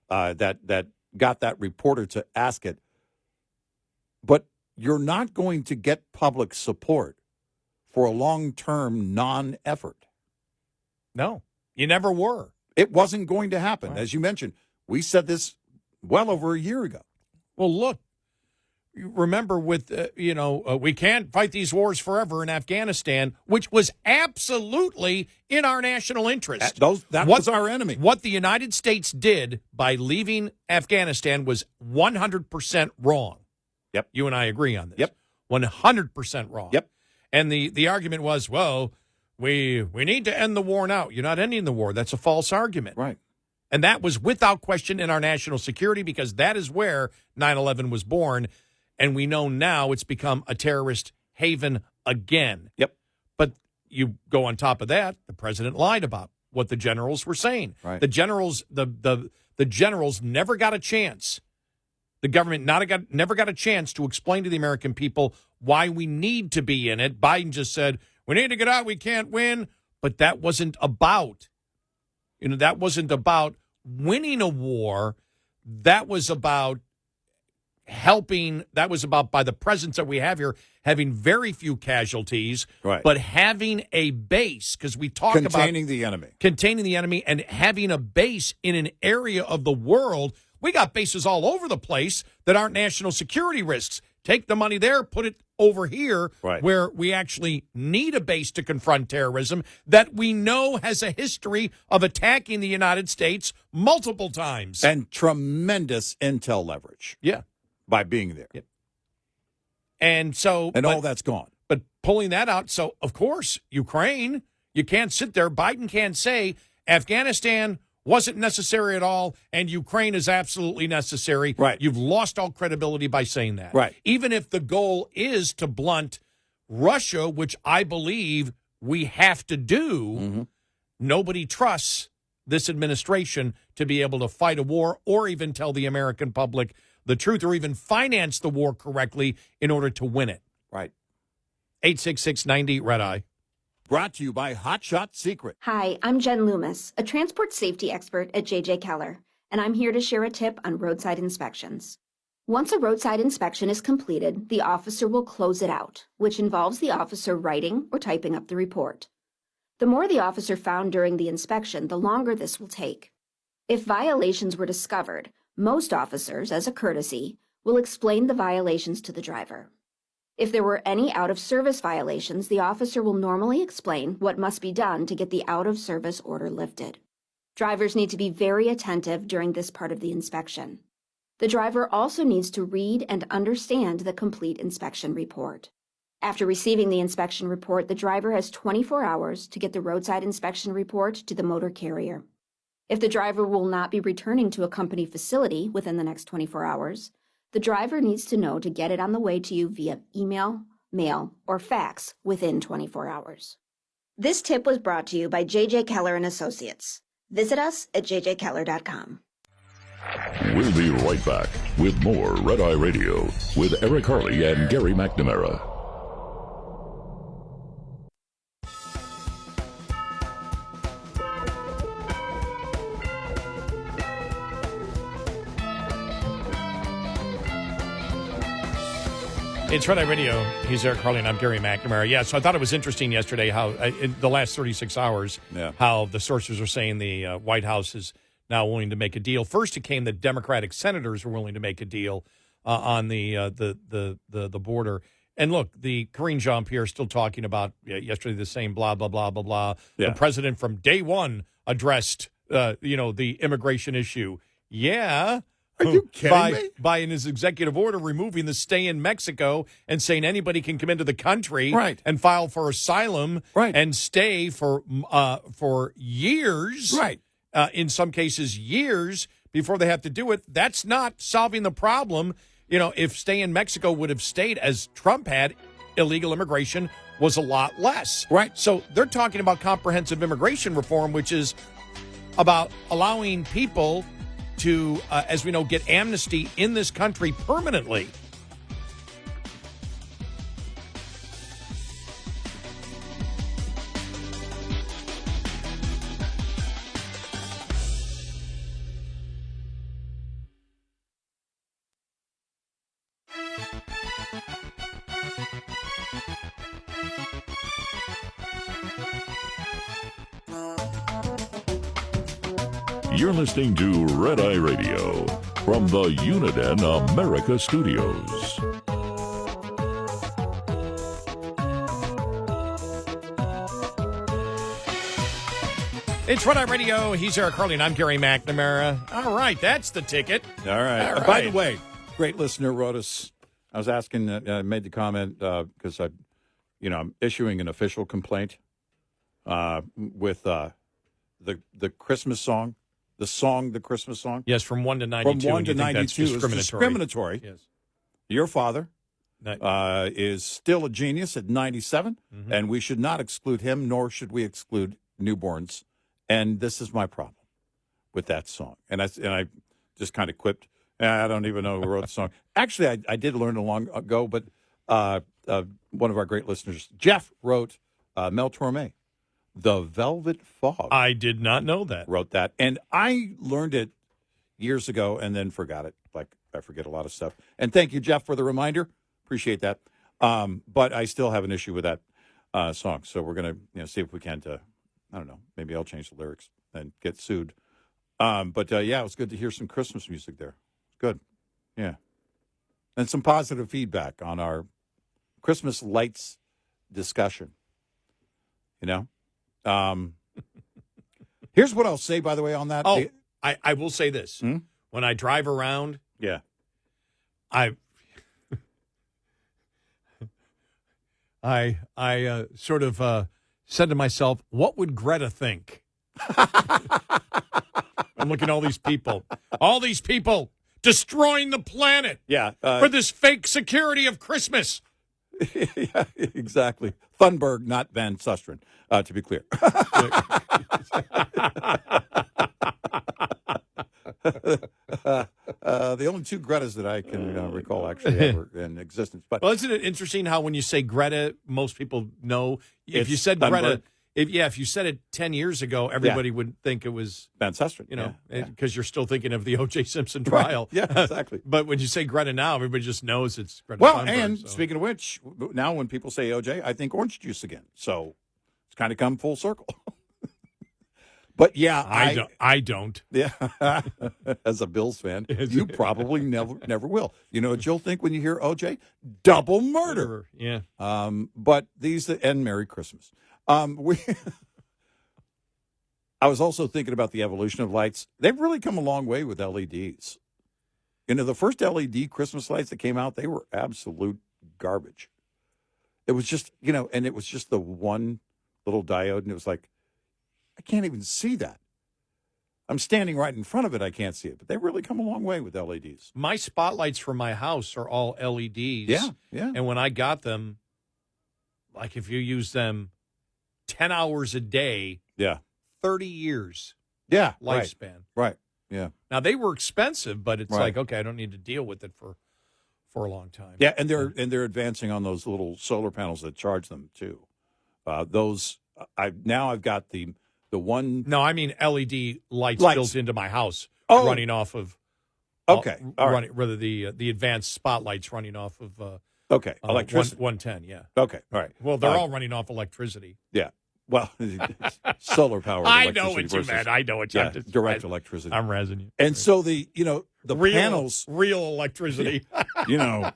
that got that reporter to ask it. But you're not going to get public support for a long-term non-effort. No, you never were. It wasn't going to happen. Right. As you mentioned, we said this well over a year ago. Well, look, remember with, we can't fight these wars forever in Afghanistan, which was absolutely in our national interest. That was our enemy. What the United States did by leaving Afghanistan was 100% wrong. Yep. You and I agree on this. Yep. 100% wrong. Yep. And the argument was, well, we need to end the war now. You're not ending the war. That's a false argument. Right. And that was without question in our national security because that is where 9/11 was born. And we know now it's become a terrorist haven again. Yep. But you go on top of that, the president lied about what the generals were saying. Right. The generals, the generals never got a chance. The government never got a chance to explain to the American people why we need to be in it. Biden just said, we need to get out, we can't win. But that wasn't about, that wasn't about winning a war. That was about helping. That was about, by the presence that we have here, having very few casualties, right, but having a base, because we talk about containing the enemy and having a base in an area of the world. We got bases all over the place that aren't national security risks. Take the money there, put it over here Right. where we actually need a base to confront terrorism that we know has a history of attacking the United States multiple times. And tremendous intel leverage. Yeah. By being there. Yeah. And so... And all that's gone. But pulling that out, so, of course, Ukraine, you can't sit there. Biden can't say Afghanistan wasn't necessary at all, and Ukraine is absolutely necessary. Right. You've lost all credibility by saying that. Right. Even if the goal is to blunt Russia, which I believe we have to do, nobody trusts this administration to be able to fight a war or even tell the American public the truth or even finance the war correctly in order to win it. Right. 866-90 Red Eye. Brought to you by Hotshot Secret. Hi, I'm Jen Loomis, a transport safety expert at JJ Keller, and I'm here to share a tip on roadside inspections. Once a roadside inspection is completed, the officer will close it out, which involves the officer writing or typing up the report. The more the officer found during the inspection, the longer this will take. If violations were discovered, most officers, as a courtesy, will explain the violations to the driver. If there were any out-of-service violations, the officer will normally explain what must be done to get the out-of-service order lifted. Drivers need to be very attentive during this part of the inspection. The driver also needs to read and understand the complete inspection report. After receiving the inspection report, the driver has 24 hours to get the roadside inspection report to the motor carrier. If the driver will not be returning to a company facility within the next 24 hours, the driver needs to know to get it on the way to you via email, mail, or fax within 24 hours. This tip was brought to you by JJ Keller and Associates. Visit us at jjkeller.com. We'll be right back with more Red Eye Radio with Eric Harley and Gary McNamara. It's Red Eye Radio. He's Eric Harley, and I'm Gary McNamara. Yeah, so I thought it was interesting yesterday how, in the last 36 hours, how the sources are saying the White House is now willing to make a deal. First, it came that Democratic senators were willing to make a deal on the border. And look, the Karine Jean-Pierre still talking about yesterday the same blah, blah, blah, blah, blah. Yeah. The president from day one addressed, the immigration issue. Yeah. Are you kidding me? By in his executive order removing the stay in Mexico and saying anybody can come into the country and file for asylum and stay for years. Right. In some cases, years before they have to do it. That's not solving the problem. If stay in Mexico would have stayed as Trump had, illegal immigration was a lot less. Right. So they're talking about comprehensive immigration reform, which is about allowing people to, as we know, get amnesty in this country permanently. You're listening to Red Eye Radio from the Uniden America Studios. It's Red Eye Radio. He's Eric Harley, and I'm Gary McNamara. All right, that's the ticket. All right. All right. By the way, great listener wrote us. I was asking, made the comment because I'm issuing an official complaint with the Christmas song. The Christmas song? Yes, from 1 to 92. From 1 to 92 is discriminatory. Yes. Your father is still a genius at 97, and we should not exclude him, nor should we exclude newborns. And this is my problem with that song. And I just kind of quipped, I don't even know who wrote the song. Actually, I did learn it long ago, but one of our great listeners, Jeff, wrote Mel Torme. The Velvet Fog. I did not know that. Wrote that. And I learned it years ago and then forgot it. Like, I forget a lot of stuff. And thank you, Jeff, for the reminder. Appreciate that. But I still have an issue with that song. So we're going to see if we can, I don't know, maybe I'll change the lyrics and get sued. But it was good to hear some Christmas music there. Good. Yeah. and some positive feedback on our Christmas lights discussion. Here's what I'll say, by the way, on that. Oh, I will say this. When I drive around, yeah, I sort of said to myself, what would Greta think? I'm looking at all these people destroying the planet for this fake security of Christmas. Yeah, exactly. Thunberg, not Van Susteren, to be clear. The only two Gretas that I can recall actually ever in existence. But well, isn't it interesting how when you say Greta, most people know? If you said Thunberg. Greta, if you said it 10 years ago, everybody would think it was Van Susteren, because you're still thinking of the O.J. Simpson trial. Right. Yeah, exactly. But when you say Greta now, everybody just knows it's Greta Thunberg. And speaking of which, now when people say OJ, I think orange juice again. So it's kind of come full circle. But yeah, I don't. Yeah, as a Bills fan, you probably never will. You know what you'll think when you hear OJ? Double murder. Yeah. But these and Merry Christmas. I was also thinking about the evolution of lights. They've really come a long way with LEDs. The first LED Christmas lights that came out, they were absolute garbage. It was just, and it was just the one little diode, and it was like, I can't even see that. I'm standing right in front of it. I can't see it. But they've really come a long way with LEDs. My spotlights for my house are all LEDs. Yeah. And when I got them, like if you use them 10 hours a day, 30 years lifespan. Right. Yeah. Now, they were expensive, but it's like, okay, I don't need to deal with it for a long time. Yeah, and they're advancing on those little solar panels that charge them, too. I've got the one. No, I mean LED lights built into my house, running off of. Okay, all right. Rather the advanced spotlights running off of. Electricity. 110, yeah. Okay, all right. Well, they're all running off electricity. Yeah. Well, solar power. I know what you meant. I know what you meant. Direct electricity. I'm razzing you. And so the panels, real electricity. The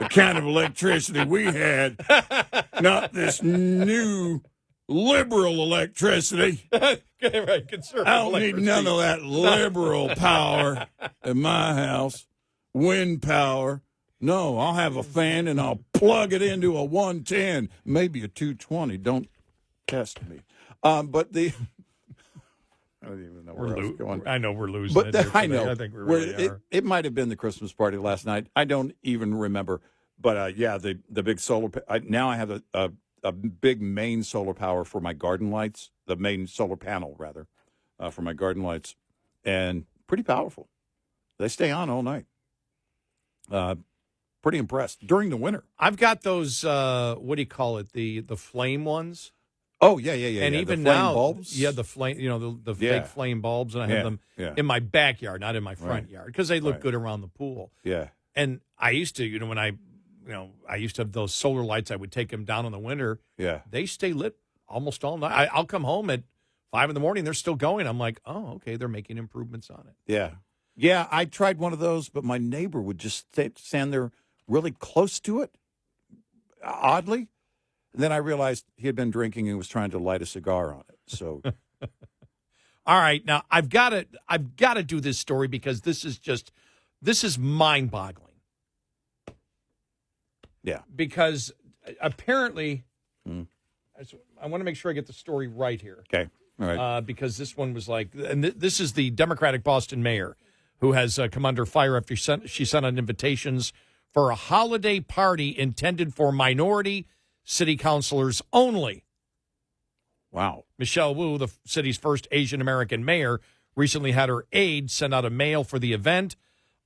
kind of electricity we had, not this new liberal electricity. Right, conservative. I don't need none of that liberal power in my house. Wind power. No, I'll have a fan and I'll plug it into a 110, maybe a 220. Don't test me. But I don't even know where I was going. I know we're losing. But I know. I think we really are. It might have been the Christmas party last night. I don't even remember. But the big solar. Now I have a big main solar power for my garden lights. The main solar panel, rather, for my garden lights, and pretty powerful. They stay on all night. Pretty impressed during the winter. I've got those. What do you call it? The flame ones. Oh yeah. And even the flame now, bulbs. Yeah, the flame. The fake flame bulbs, and I have them in my backyard, not in my front yard, because they look good around the pool. Yeah. And I used to, when I used to have those solar lights. I would take them down in the winter. Yeah. They stay lit almost all night. I'll come home at 5 a.m. They're still going. I'm like, oh, okay, they're making improvements on it. Yeah. Yeah, I tried one of those, but my neighbor would just stand there really close to it, oddly. And then I realized he had been drinking and was trying to light a cigar on it. So, all right, now I've got to do this story because this is mind-boggling. Yeah, because apparently, I want to make sure I get the story right here. Okay, all right. Because this one was like, and this is the Democratic Boston mayor who has come under fire after she sent out invitations for a holiday party intended for minority city councilors only. Wow. Michelle Wu, the city's first Asian-American mayor, recently had her aide send out a mail for the event.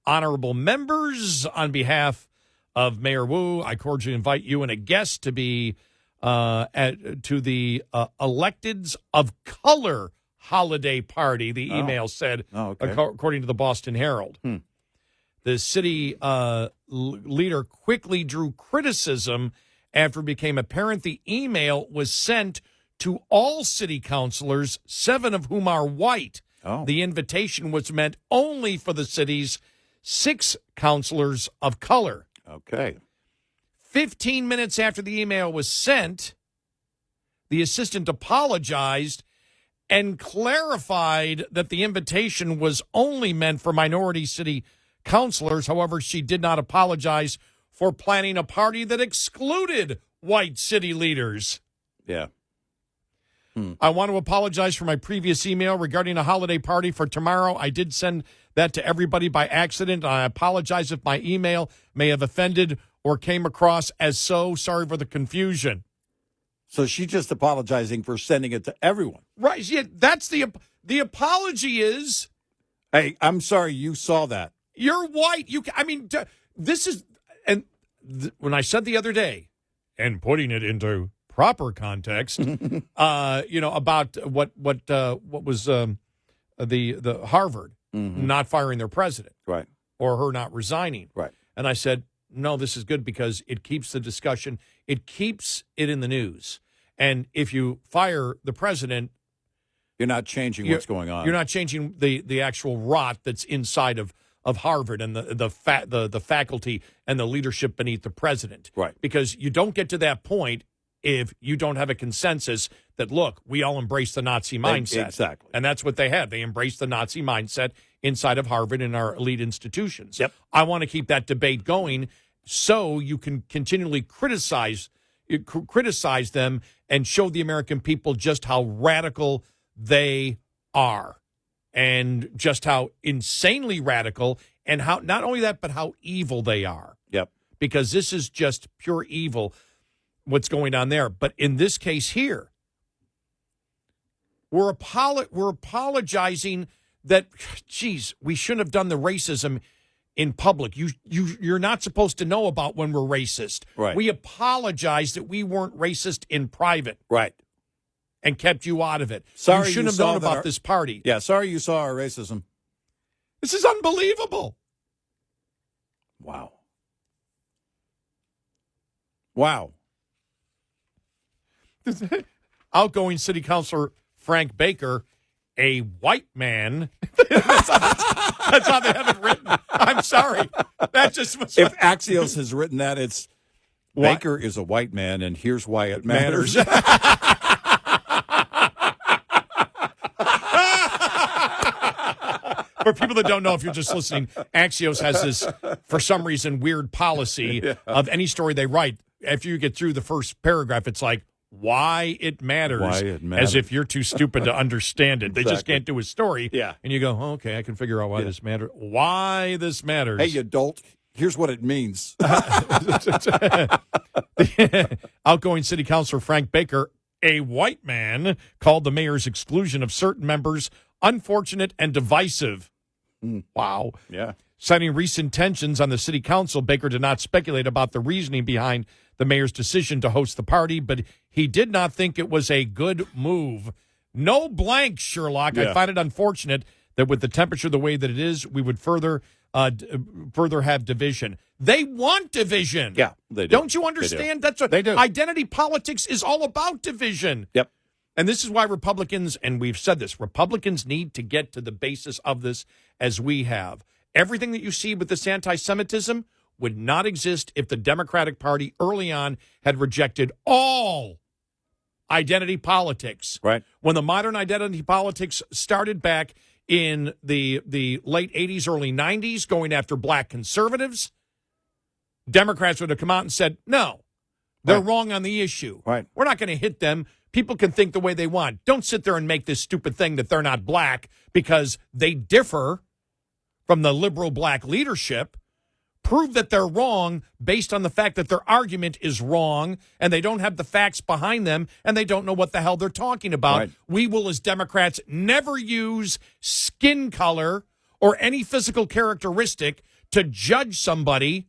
Honorable members, on behalf of Mayor Wu, I cordially invite you and a guest to be to the Electeds of Color holiday party, the email said, according to the Boston Herald. The city leader quickly drew criticism after it became apparent the email was sent to all city councilors, 7 of whom are white. The invitation was meant only for the city's 6 councilors of color. Okay. 15 minutes after the email was sent, the assistant apologized and clarified that the invitation was only meant for minority city councilors. However, she did not apologize for planning a party that excluded white city leaders. Yeah. I want to apologize for my previous email regarding a holiday party for tomorrow. I did send that to everybody by accident. I apologize if my email may have offended or came across as so. Sorry for the confusion. So she's just apologizing for sending it to everyone. Right. Yeah, that's the apology is, Hey, I'm sorry you saw that. you're white. This is, and when I said the other day, and putting it into proper context, about what was the Harvard not firing their president, Right. or her not resigning, Right. and I said, no, this is good because it keeps the discussion, it keeps it in the news, and if you fire the president, You're not changing what's going on. you're not changing the actual rot that's inside of Harvard and the faculty and the leadership beneath the president. Right. Because you don't get to that point if you don't have a consensus that, look, we all embrace the Nazi mindset. Exactly. And that's what they had. They embraced the Nazi mindset inside of Harvard and our elite institutions. Yep. I want to keep that debate going so you can continually criticize them and show the American people just how radical they are and just how insanely radical and how not only that, but how evil they are. Yep. Because this is just pure evil, what's going on there. But in this case here, we're apologizing that, geez, we shouldn't have done the racism in public. You're not supposed to know about when we're racist. Right. We apologize that we weren't racist in private. Right. And kept you out of it. Sorry you shouldn't have saw known that about our- this party. Yeah, sorry you saw our racism. This is unbelievable. Wow. Wow. Outgoing city councilor Frank Baker, a white man. That's how they have it written. I'm sorry. That just was. If Axios has written that, it's Baker is a white man, and here's why it matters. For people that don't know, if you're just listening, Axios has this, for some reason, weird policy of any story they write. After you get through the first paragraph, it's like, why it matters. Why it matters. As if you're too stupid to understand it. They just Exactly. can't do a story. Yeah. And you go, okay, I can figure out why this matters. Why this matters. Hey, you dolt, here's what it means. Outgoing city councilor Frank Baker, a white man, called the mayor's exclusion of certain members unfortunate and divisive. Wow. Yeah. Citing recent tensions on the city council, Baker did not speculate about the reasoning behind the mayor's decision to host the party, but he did not think it was a good move. No blank, Sherlock. Yeah. I find it unfortunate that with the temperature the way that it is, we would further have division. They want division. Yeah, they do. Don't you understand? They do. That's what They do. Identity politics is all about division. Yep. And this is why Republicans, and we've said this, Republicans need to get to the basis of this as we have. Everything that you see with this anti-Semitism would not exist if the Democratic Party early on had rejected all identity politics. Right. When the modern identity politics started back in the late 80s, early 90s, going after black conservatives, Democrats would have come out and said, no, they're wrong on the issue. Right. We're not going to hit them. People can think the way they want. Don't sit there and make this stupid thing that they're not black because they differ from the liberal black leadership. Prove that they're wrong based on the fact that their argument is wrong and they don't have the facts behind them and they don't know what the hell they're talking about. Right. We will, as Democrats, never use skin color or any physical characteristic to judge somebody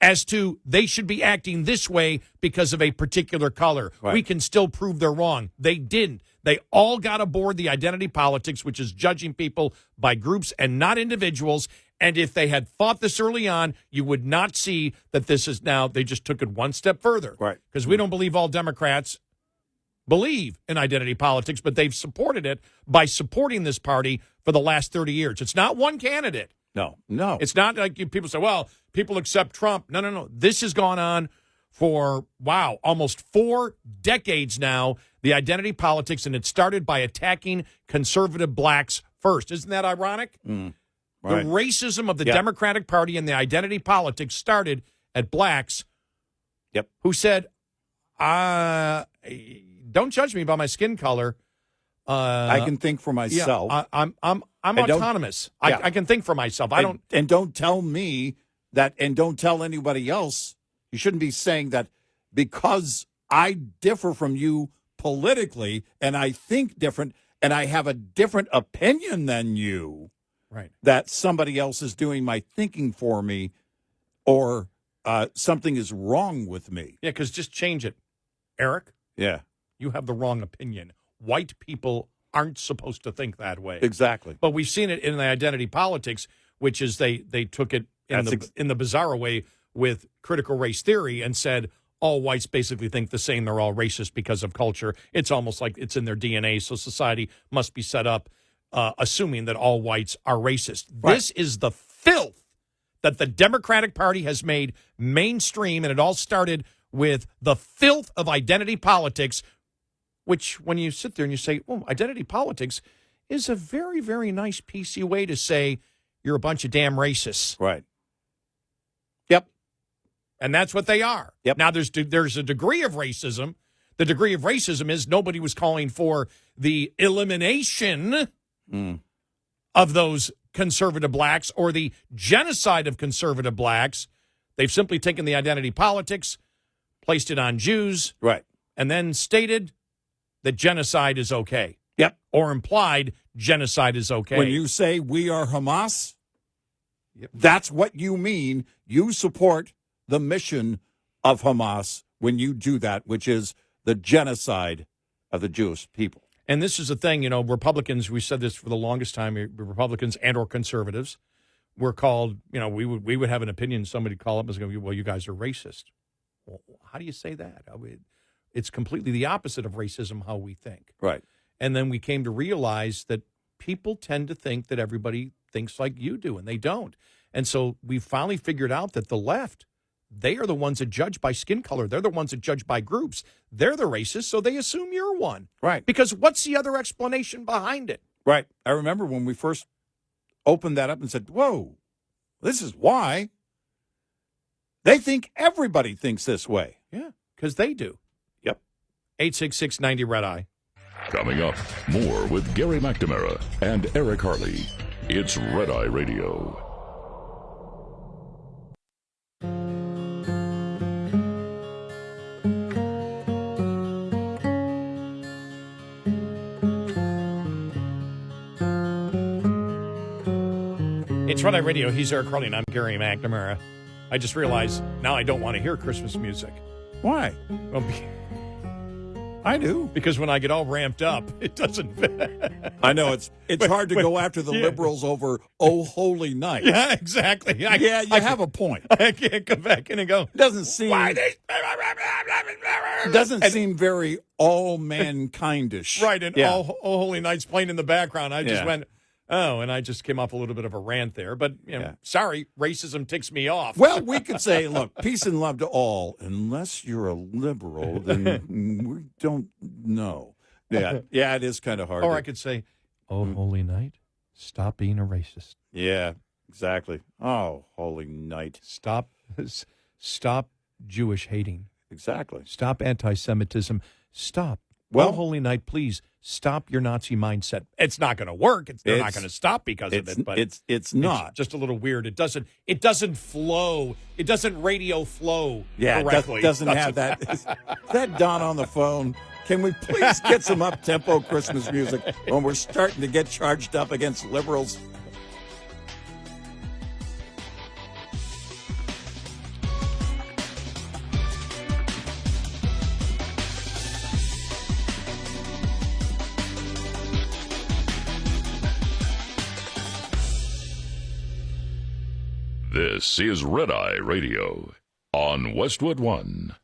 as to they should be acting this way because of a particular color. Right. We can still prove they're wrong. They didn't. They all got aboard the identity politics, which is judging people by groups and not individuals. And if they had fought this early on, you would not see that this is now, they just took it one step further. Right. Because we don't believe all Democrats believe in identity politics, but they've supported it by supporting this party for the last 30 years. It's not one candidate. No, no. It's not like people say, well, people accept Trump. No. This has gone on for, almost 4 decades now, the identity politics, and it started by attacking conservative blacks first. Isn't that ironic? Right. The racism of the Democratic Party and the identity politics started at blacks who said, don't judge me by my skin color. I can think for myself. Yeah, I'm autonomous. I can think for myself. And don't tell me that, and don't tell anybody else. You shouldn't be saying that because I differ from you politically and I think different and I have a different opinion than you, right? That somebody else is doing my thinking for me, or something is wrong with me. Yeah, because just change it, Eric. Yeah. You have the wrong opinion. White people aren't supposed to think that way. Exactly. But we've seen it in the identity politics, which is they took it in the bizarre way with critical race theory and said all whites basically think the same. They're all racist because of culture. It's almost like it's in their DNA. So society must be set up assuming that all whites are racist. Right. This is the filth that the Democratic Party has made mainstream, and it all started with the filth of identity politics, which when you sit there and you say, well, identity politics is a very, very nice PC way to say you're a bunch of damn racists. Right. Yep. And that's what they are. Yep. Now, there's a degree of racism. The degree of racism is nobody was calling for the elimination of those conservative blacks or the genocide of conservative blacks. They've simply taken the identity politics, placed it on Jews, right, and then stated that genocide is okay. Yep. Or implied genocide is okay. When you say we are Hamas, that's what you mean. You support the mission of Hamas when you do that, which is the genocide of the Jewish people. And this is the thing, Republicans, we said this for the longest time, Republicans and or conservatives were called, we would have an opinion, somebody call up and go, well, you guys are racist. Well, how do you say that? It's completely the opposite of racism, how we think. Right. And then we came to realize that people tend to think that everybody thinks like you do, and they don't. And so we finally figured out that the left, they are the ones that judge by skin color. They're the ones that judge by groups. They're the racists, so they assume you're one. Right. Because what's the other explanation behind it? Right. I remember when we first opened that up and said, whoa, this is why. They think everybody thinks this way. Yeah, because they do. Yep. 866-90-RED-EYE. Coming up, more with Gary McNamara and Eric Harley. It's Red Eye Radio. It's Red Eye Radio. He's Eric Harley, and I'm Gary McNamara. I just realized now I don't want to hear Christmas music. Why? Well, I do. Because when I get all ramped up, it doesn't fit. I know. It's hard to go after the liberals over Oh Holy Night. Yeah, exactly. You have a point. I can't come back in and go, doesn't seem seem very all mankindish. Right, and Oh Holy Night's playing in the background. I just went, oh, and I just came off a little bit of a rant there. But, sorry, racism ticks me off. Well, we could say, look, peace and love to all. Unless you're a liberal, then we don't know. Yeah, it is kind of hard. Or I could say, oh, Holy Night, stop being a racist. Yeah, exactly. Oh, Holy Night. Stop Jewish hating. Exactly. Stop anti-Semitism. Stop. Well, Holy Night, please stop your Nazi mindset. It's not going to work. They're not going to stop because of it. But it's not. It's just a little weird. It doesn't flow. It doesn't radio flow correctly. It doesn't have that. Is that Don on the phone? Can we please get some up-tempo Christmas music when we're starting to get charged up against liberals? This is Red Eye Radio on Westwood One.